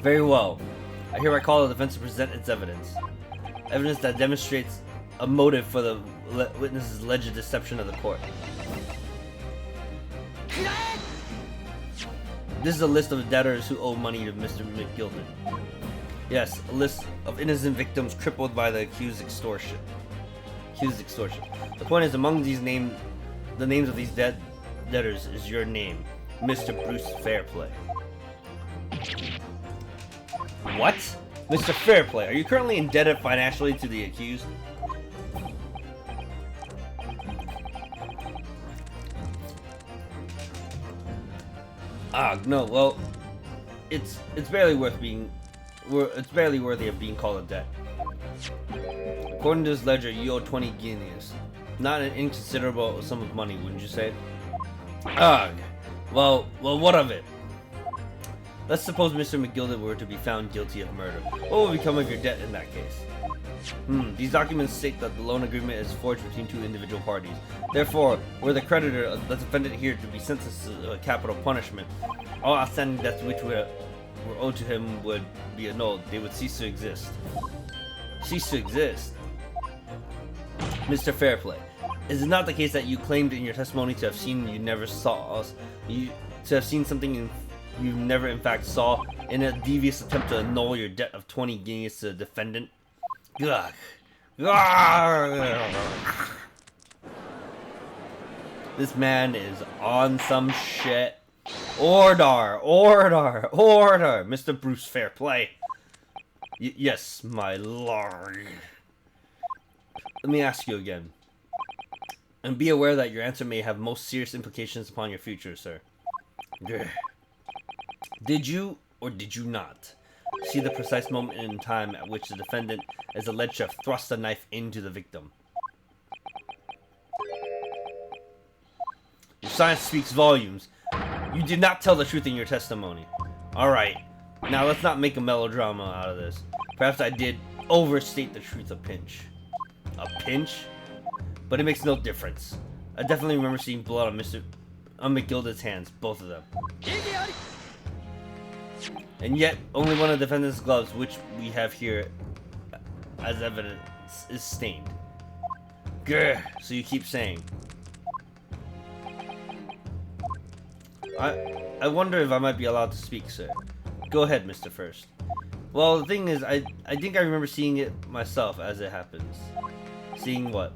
Very well. I hereby call the defense to present its evidence. Evidence that demonstrates a motive for the witness's alleged deception of the court. This is a list of debtors who owe money to Mr. McGilden. Yes, a list of innocent victims crippled by the accused extortion. The point is, among these the names of these debtors is your name, Mr. Bruce Fairplay. What? Mr. Fairplay, are you currently indebted financially to the accused? Ah, no, well, it's barely worthy of being called a debt. According to this ledger, you owe 20 guineas. Not an inconsiderable sum of money, wouldn't you say? Ugh. Well, what of it? Let's suppose Mr. McGilden were to be found guilty of murder. What will become of your debt in that case? These documents state that the loan agreement is forged between two individual parties. Therefore, were the creditor, the defendant here, to be sentenced to a capital punishment, all outstanding debts which were owed to him would be annulled. They would cease to exist. Cease to exist? Mr. Fairplay, is it not the case that you claimed in your testimony to have seen you never saw us, to have seen something you never in fact saw, in a devious attempt to annul your debt of 20 guineas to the defendant? Ugh. This man is on some shit. Order! Mr. Bruce Fairplay. Yes, my lord. Let me ask you again. And be aware that your answer may have most serious implications upon your future, sir. Did you, or did you not, see the precise moment in time at which the defendant is alleged to have thrust a knife into the victim? Your silence speaks volumes. You did not tell the truth in your testimony. Alright, now let's not make a melodrama out of this. Perhaps I did overstate the truth a pinch. A pinch? But it makes no difference. I definitely remember seeing blood on McGilden's hands, both of them. And yet, only one of the defendant's gloves, which we have here as evidence, is stained. Grr, so you keep saying. I wonder if I might be allowed to speak, sir. Go ahead, Mr. First. Well, the thing is, I think I remember seeing it myself as it happens. Seeing what?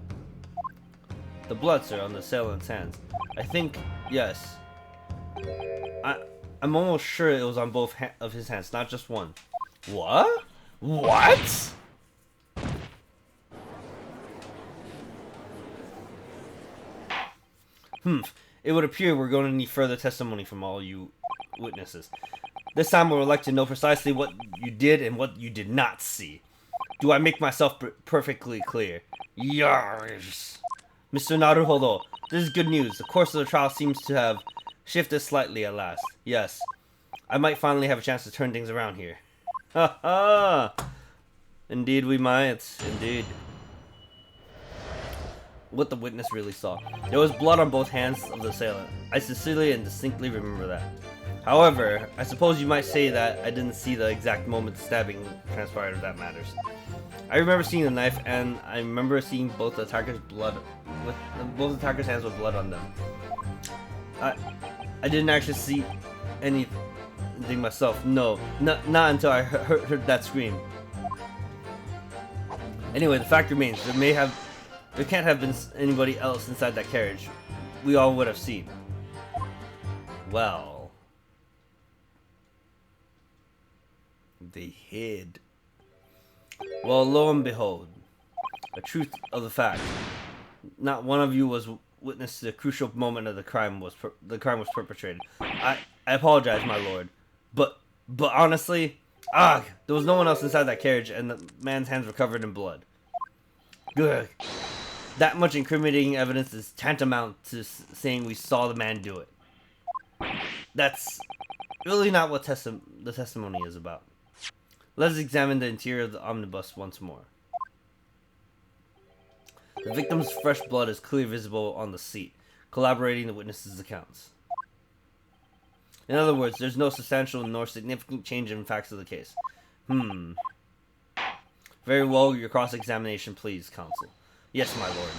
The blood, sir, on the assailant's hands. I think, yes. I'm almost sure it was on both of his hands, not just one. What? What? It would appear we're going to need further testimony from all you witnesses. This time I would like to know precisely what you did and what you did not see. Do I make myself perfectly clear? Yes. Mr. Naruhodo, this is good news. The course of the trial seems to have shifted slightly at last. Yes. I might finally have a chance to turn things around here. Ha ha! Indeed we might. Indeed. What the witness really saw. There was blood on both hands of the assailant. I sincerely and distinctly remember that. However, I suppose you might say that I didn't see the exact moment the stabbing transpired, if that matters. I remember seeing the knife, and I remember seeing both the attackers' hands with blood on them. I didn't actually see anything myself. No, not until I heard that scream. Anyway, the fact remains, there can't have been anybody else inside that carriage. We all would have seen. Well, they hid. Well, lo and behold, the truth of the fact, not one of you was witnessed the crucial moment of the crime was perpetrated. I apologize, my lord, but honestly, there was no one else inside that carriage, and the man's hands were covered in blood. Good. That much incriminating evidence is tantamount to saying we saw the man do it. That's really not what the testimony is about. Let's examine the interior of the omnibus once more. The victim's fresh blood is clearly visible on the seat, corroborating the witness's accounts. In other words, there's no substantial nor significant change in facts of the case. Very well, your cross-examination, please, counsel. Yes, my lord.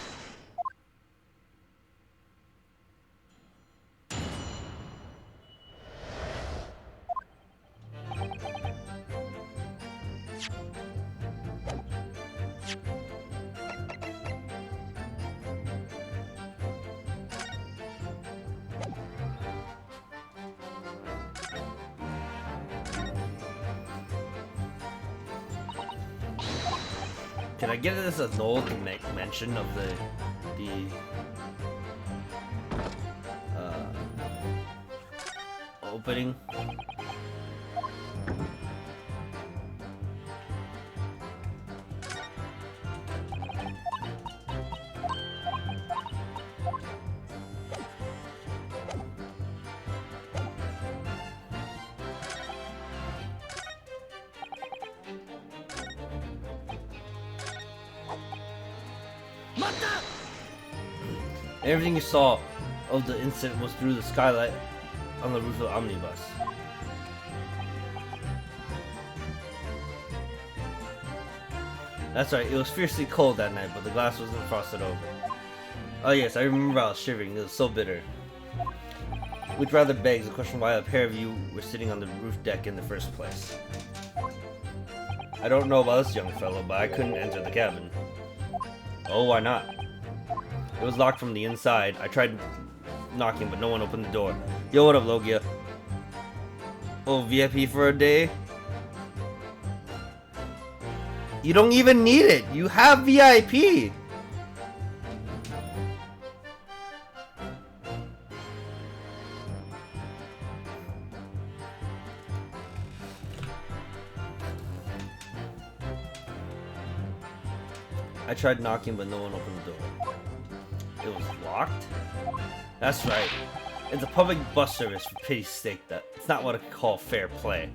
Can I get this annulled to make mention of the opening? Everything you saw of the incident was through the skylight on the roof of the omnibus. That's right, it was fiercely cold that night, but the glass wasn't frosted over. Oh yes, I remember I was shivering, it was so bitter. Which rather begs the question why a pair of you were sitting on the roof deck in the first place. I don't know about this young fellow, but I couldn't enter the cabin. Oh, why not? It was locked from the inside. I tried knocking, but no one opened the door. Yo, what up, Logia? Oh, VIP for a day? You don't even need it! You have VIP! I tried knocking, but no one opened the door. It was locked? That's right. It's a public bus service, for pity's sake. It's not what I call fair play.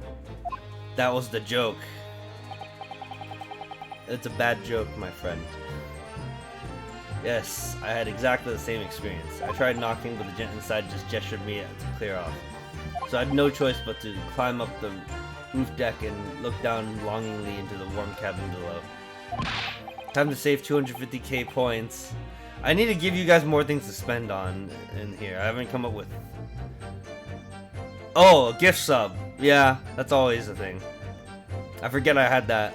That was the joke. It's a bad joke, my friend. Yes, I had exactly the same experience. I tried knocking, but the gent inside just gestured me to clear off. So I had no choice but to climb up the roof deck and look down longingly into the warm cabin below. Time to save 250k points. I need to give you guys more things to spend on in here. I haven't come up with... Oh, a gift sub. Yeah, that's always a thing. I forget I had that.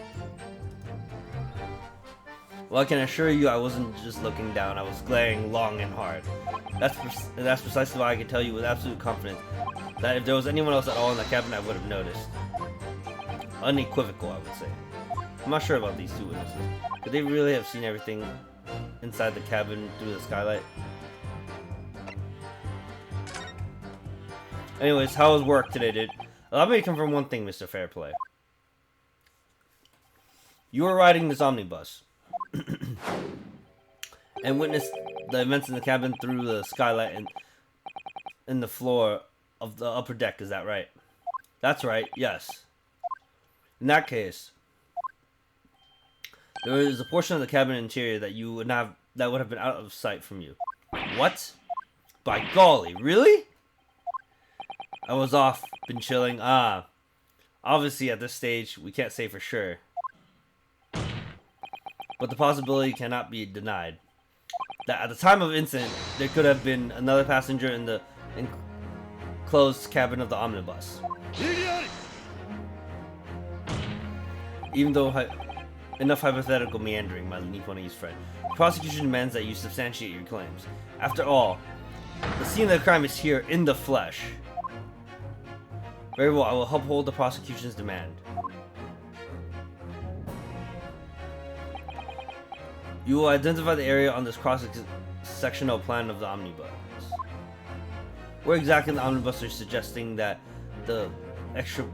Well, I can assure you I wasn't just looking down. I was glaring long and hard. That's precisely why I can tell you with absolute confidence that if there was anyone else at all in the cabin, I would have noticed. Unequivocal, I would say. I'm not sure about these two witnesses. Could they really have seen everything inside the cabin through the skylight? Anyways, how was work today, dude? Allow me to confirm one thing, Mr. Fairplay. You were riding this omnibus and witnessed the events in the cabin through the skylight and in the floor of the upper deck, is that right? That's right, yes. In that case, there is a portion of the cabin interior that would have been out of sight from you. What? By golly, really? I was off, been chilling. Obviously at this stage we can't say for sure, but the possibility cannot be denied that at the time of incident there could have been another passenger in the enclosed cabin of the omnibus. Even though enough hypothetical meandering, my Nipponese friend. The prosecution demands that you substantiate your claims. After all, the scene of the crime is here in the flesh. Very well, I will uphold the prosecution's demand. You will identify the area on this cross-sectional plan of the omnibus. Where exactly in the omnibus are suggesting that the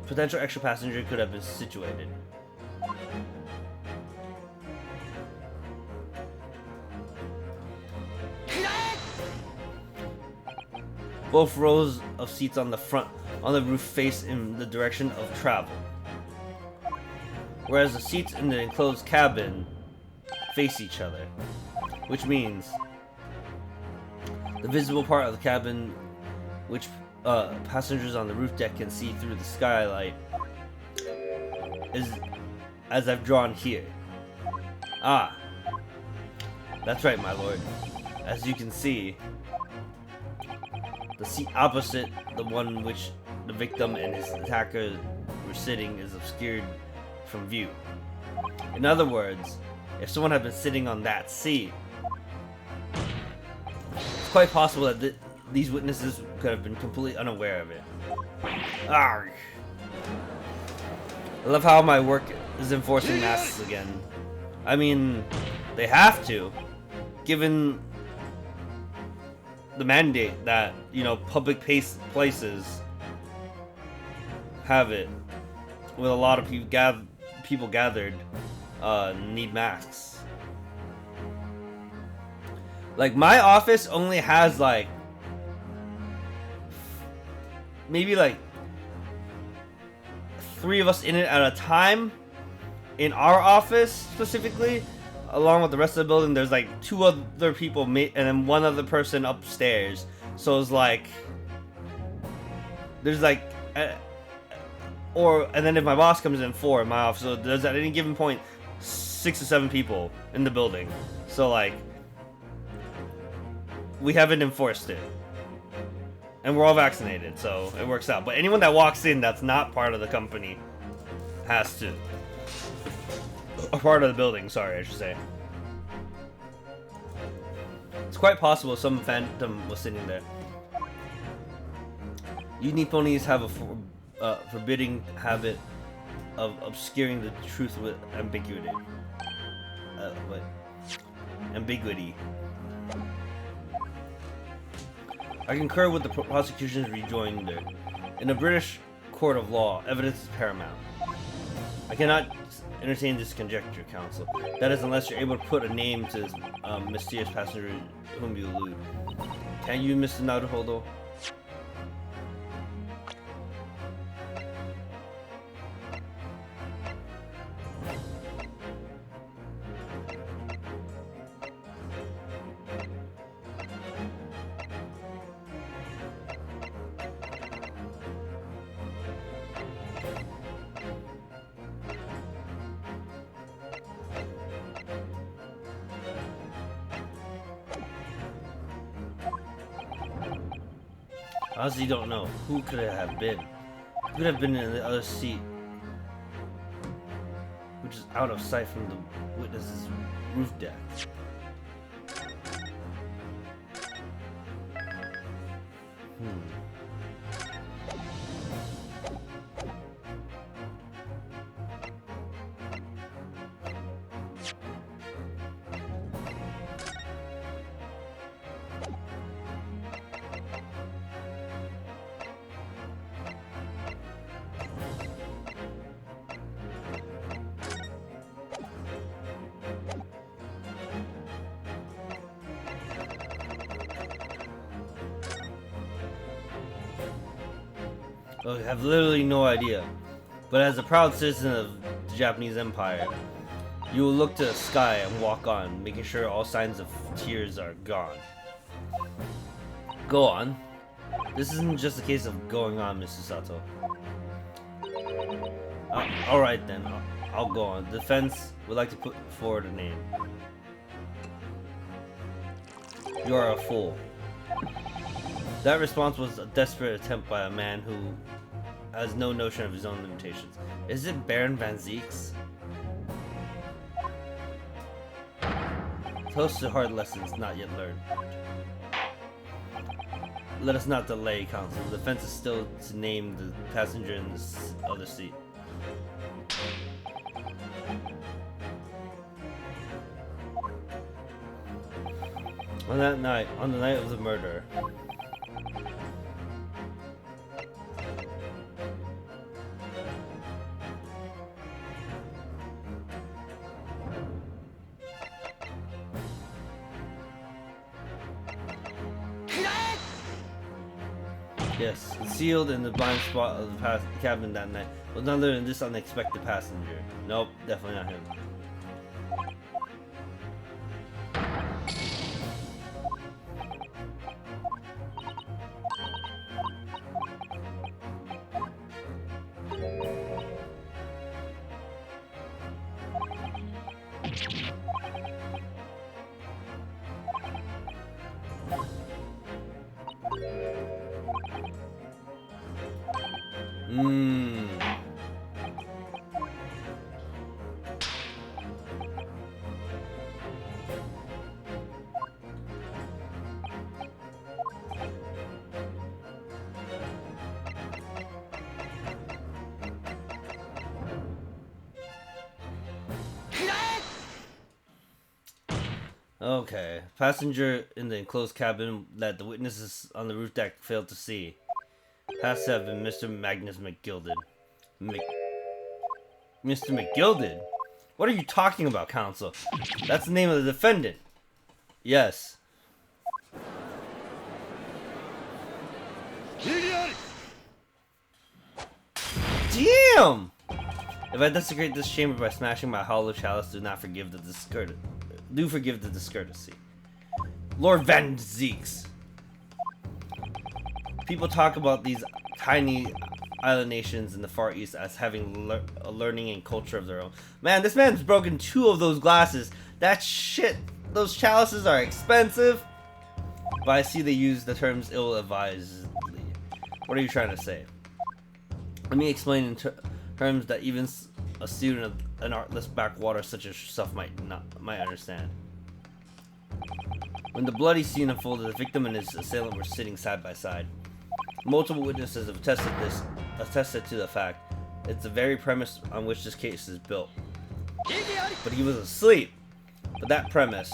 potential extra passenger could have been situated. Both rows of seats on the roof face in the direction of travel, whereas the seats in the enclosed cabin face each other, which means the visible part of the cabin, which passengers on the roof deck can see through the skylight, is as I've drawn here. Ah, that's right, my lord. As you can see, the seat opposite the one which the victim and his attacker were sitting is obscured from view. In other words, if someone had been sitting on that seat, it's quite possible that these witnesses could have been completely unaware of it. Arrgh. I love how my work is enforcing masks again. I mean, they have to, given the mandate that, you know, public places have it, with a lot of people gathered, need masks. Like, my office only has like maybe like 3 of us in it at a time. In our office specifically, along with the rest of the building, there's like 2 other people and then 1 other person upstairs. So it's like there's like and then if my boss comes in, 4 in my office. So there's at any given point 6 or 7 people in the building. So like we haven't enforced it, and we're all vaccinated, so it works out. But anyone that walks in that's not part of the company has to. A part of the building, sorry, I should say. It's quite possible some phantom was sitting there. You Nipponese have a forbidding habit of obscuring the truth with ambiguity. Ambiguity. I concur with the prosecution's rejoinder. In a British court of law, evidence is paramount. I cannot entertain this conjecture, counsel. That is, unless you're able to put a name to this mysterious passenger whom you elude. Can you, Mr. Naruhodo? Honestly, don't know. Who could it have been? Who could have been in the other seat, which is out of sight from the witness's roof deck? I have literally no idea. But as a proud citizen of the Japanese Empire, you will look to the sky and walk on, making sure all signs of tears are gone. Go on. This isn't just a case of going on, Mr. Sato. Alright then, I'll go on. The defense would like to put forward a name. You are a fool. That response was a desperate attempt by a man who has no notion of his own limitations. Is it Baron Van Zeeks? Toast to hard lessons not yet learned. Let us not delay, counsel. The defense is still to name the passenger in this other seat. On that night, on the night of the murder. Yes, concealed in the blind spot of the cabin that night was none other than this unexpected passenger. Nope, definitely not him. Okay, passenger in the enclosed cabin that the witnesses on the roof deck failed to see has to have been Mr. Magnus McGilded. Mr. McGilded? What are you talking about, counsel? That's the name of the defendant. Yes. Damn! If I desecrate this chamber by smashing my hollow chalice, do forgive the discourtesy. Lord Van Zeeks. People talk about these tiny island nations in the Far East as having a learning and culture of their own. Man, this man's broken 2 of those glasses. That shit, those chalices are expensive. But I see they use the terms ill-advisedly. What are you trying to say? Let me explain in terms that even a student of an artless backwater such as yourself might understand. When the bloody scene unfolded, the victim and his assailant were sitting side by side. Multiple witnesses have attested to the fact. It's the very premise on which this case is built. But he was asleep. But that premise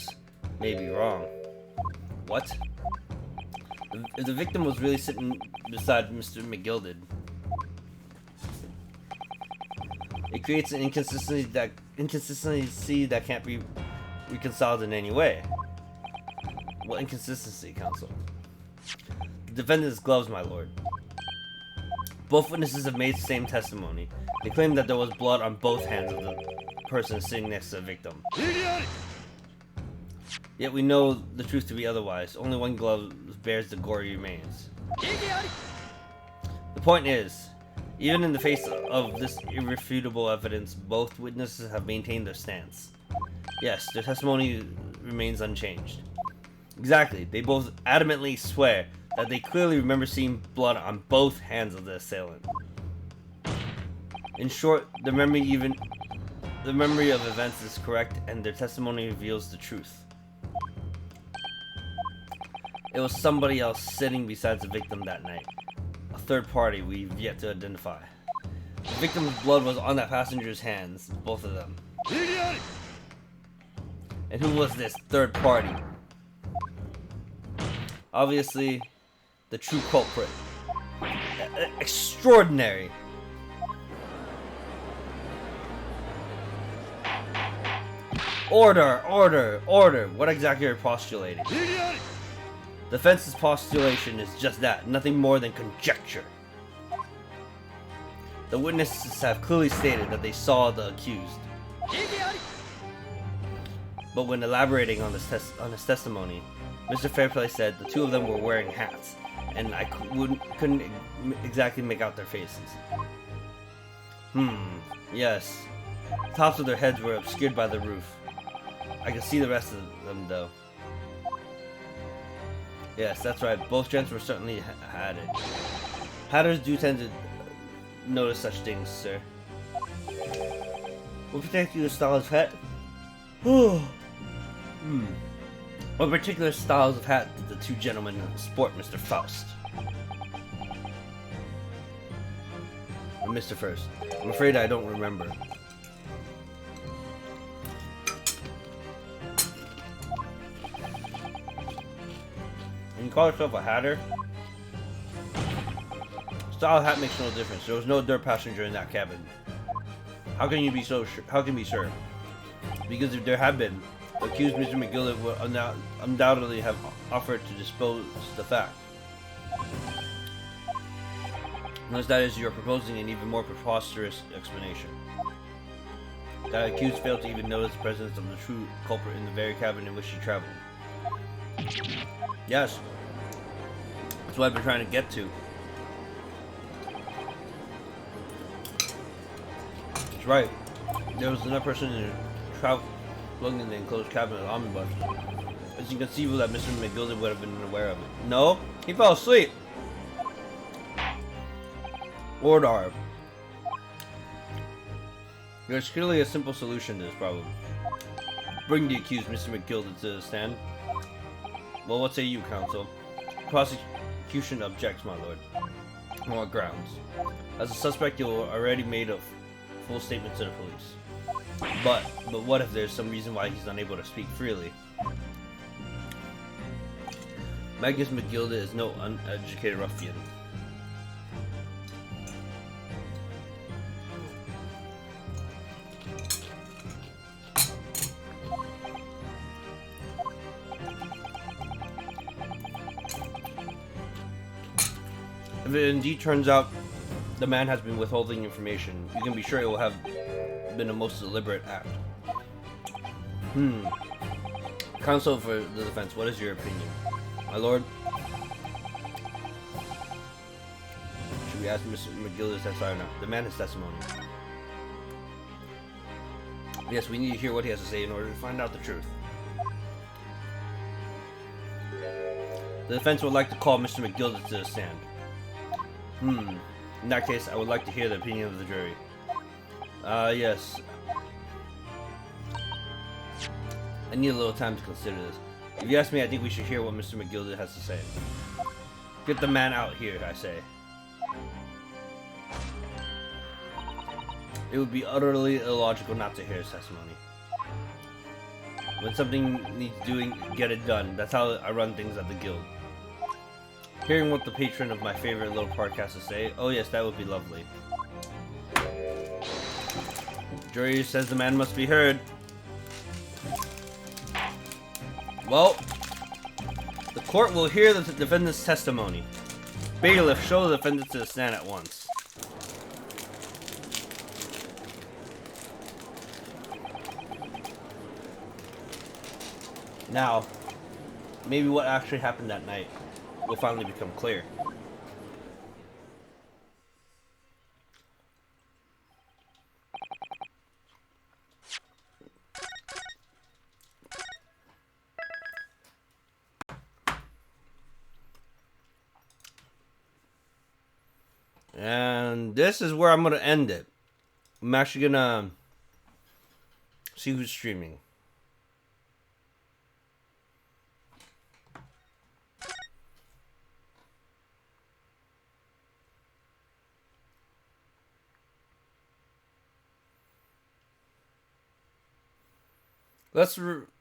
may be wrong. What? If the victim was really sitting beside Mr. McGilded, it creates an inconsistency that can't be reconciled in any way. What inconsistency, counsel? The defendant's gloves, my lord. Both witnesses have made the same testimony. They claim that there was blood on both hands of the person sitting next to the victim. Yet we know the truth to be otherwise. Only one glove bears the gory remains. The point is, even in the face of this irrefutable evidence, both witnesses have maintained their stance. Yes, their testimony remains unchanged. Exactly, they both adamantly swear that they clearly remember seeing blood on both hands of the assailant. In short, the memory of events is correct, and their testimony reveals the truth. It was somebody else sitting beside the victim that night. A third party we've yet to identify. The victim's blood was on that passenger's hands, both of them. And who was this third party? Obviously, the true culprit. Extraordinary. Order, order, order. What exactly are you postulating? Defense's postulation is just that, nothing more than conjecture. The witnesses have clearly stated that they saw the accused. But when elaborating on his testimony, Mr. Fairplay said the 2 of them were wearing hats, and I couldn't exactly make out their faces. Yes. The tops of their heads were obscured by the roof. I could see the rest of them, though. Yes, that's right. Both gents were certainly hatted. Hatters do tend to notice such things, sir. What particular styles of hat? What particular styles of hat did the 2 gentlemen sport, Mr. Faust? Or Mr. First? I'm afraid I don't remember. And you call yourself a hatter? Style hat makes no difference. There was no third passenger in that cabin. How can you be so sure? How can you be sure? Because if there had been, the accused Mr. McGillit would undoubtedly have offered to dispose the fact. Unless that is, you're proposing an even more preposterous explanation. That accused failed to even notice the presence of the true culprit in the very cabin in which she traveled. Yes. That's what I've been trying to get to. That's right. There was another person in traveling in the enclosed cabin of the omnibus. It's inconceivable that Mr. McGillit would have been unaware of it. No, he fell asleep. Ordar. There's clearly a simple solution to this problem. Bring the accused Mr. McGillit to the stand. Well, what say you, counsel? Prosecution objects, my lord. On what grounds? As a suspect, you already made a full statement to the police. But what if there's some reason why he's unable to speak freely? Magnus McGillit is no uneducated ruffian. If it indeed turns out the man has been withholding information, you can be sure it will have been a most deliberate act. Counsel for the defense, what is your opinion? My lord? Should we ask Mr. McGillit's testimony or not? Demand his testimony. Yes, we need to hear what he has to say in order to find out the truth. The defense would like to call Mr. McGillit to the stand. In that case, I would like to hear the opinion of the jury. Yes. I need a little time to consider this. If you ask me, I think we should hear what Mr. McGillit has to say. Get the man out here, I say. It would be utterly illogical not to hear his testimony. When something needs doing, get it done. That's how I run things at the guild. Hearing what the patron of my favorite little podcast has to say, oh yes, that would be lovely. Jury says the man must be heard. Well, the court will hear the defendant's testimony. Bailiff, show the defendant to the stand at once. Now, maybe what actually happened that night will finally become clear. And this is where I'm going to end it. I'm actually going to see who's streaming.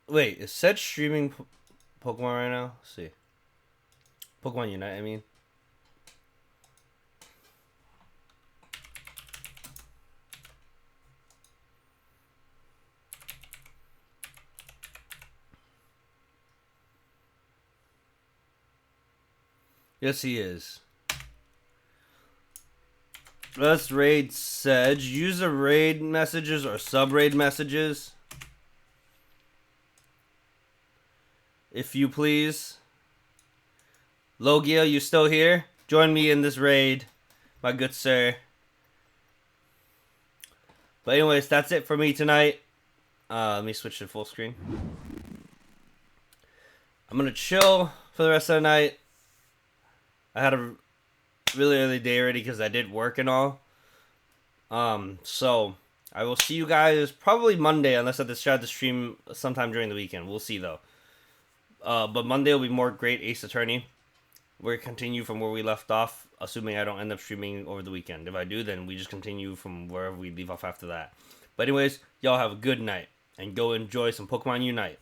Wait, is Sed streaming Pokemon right now? Let's see. Pokemon Unite, I mean. Yes, he is. Let's raid Sedge. Use the raid messages or sub-raid messages. If you please. Logia, you still here? Join me in this raid, my good sir. But anyways, that's it for me tonight. Let me switch to full screen. I'm gonna chill for the rest of the night. I had a really early day already because I did work and all. So I will see you guys probably Monday, unless I decide to stream sometime during the weekend. We'll see though. But Monday will be more Great Ace Attorney. We'll continue from where we left off, assuming I don't end up streaming over the weekend. If I do, then we just continue from wherever we leave off after that. But anyways, y'all have a good night, and go enjoy some Pokemon Unite.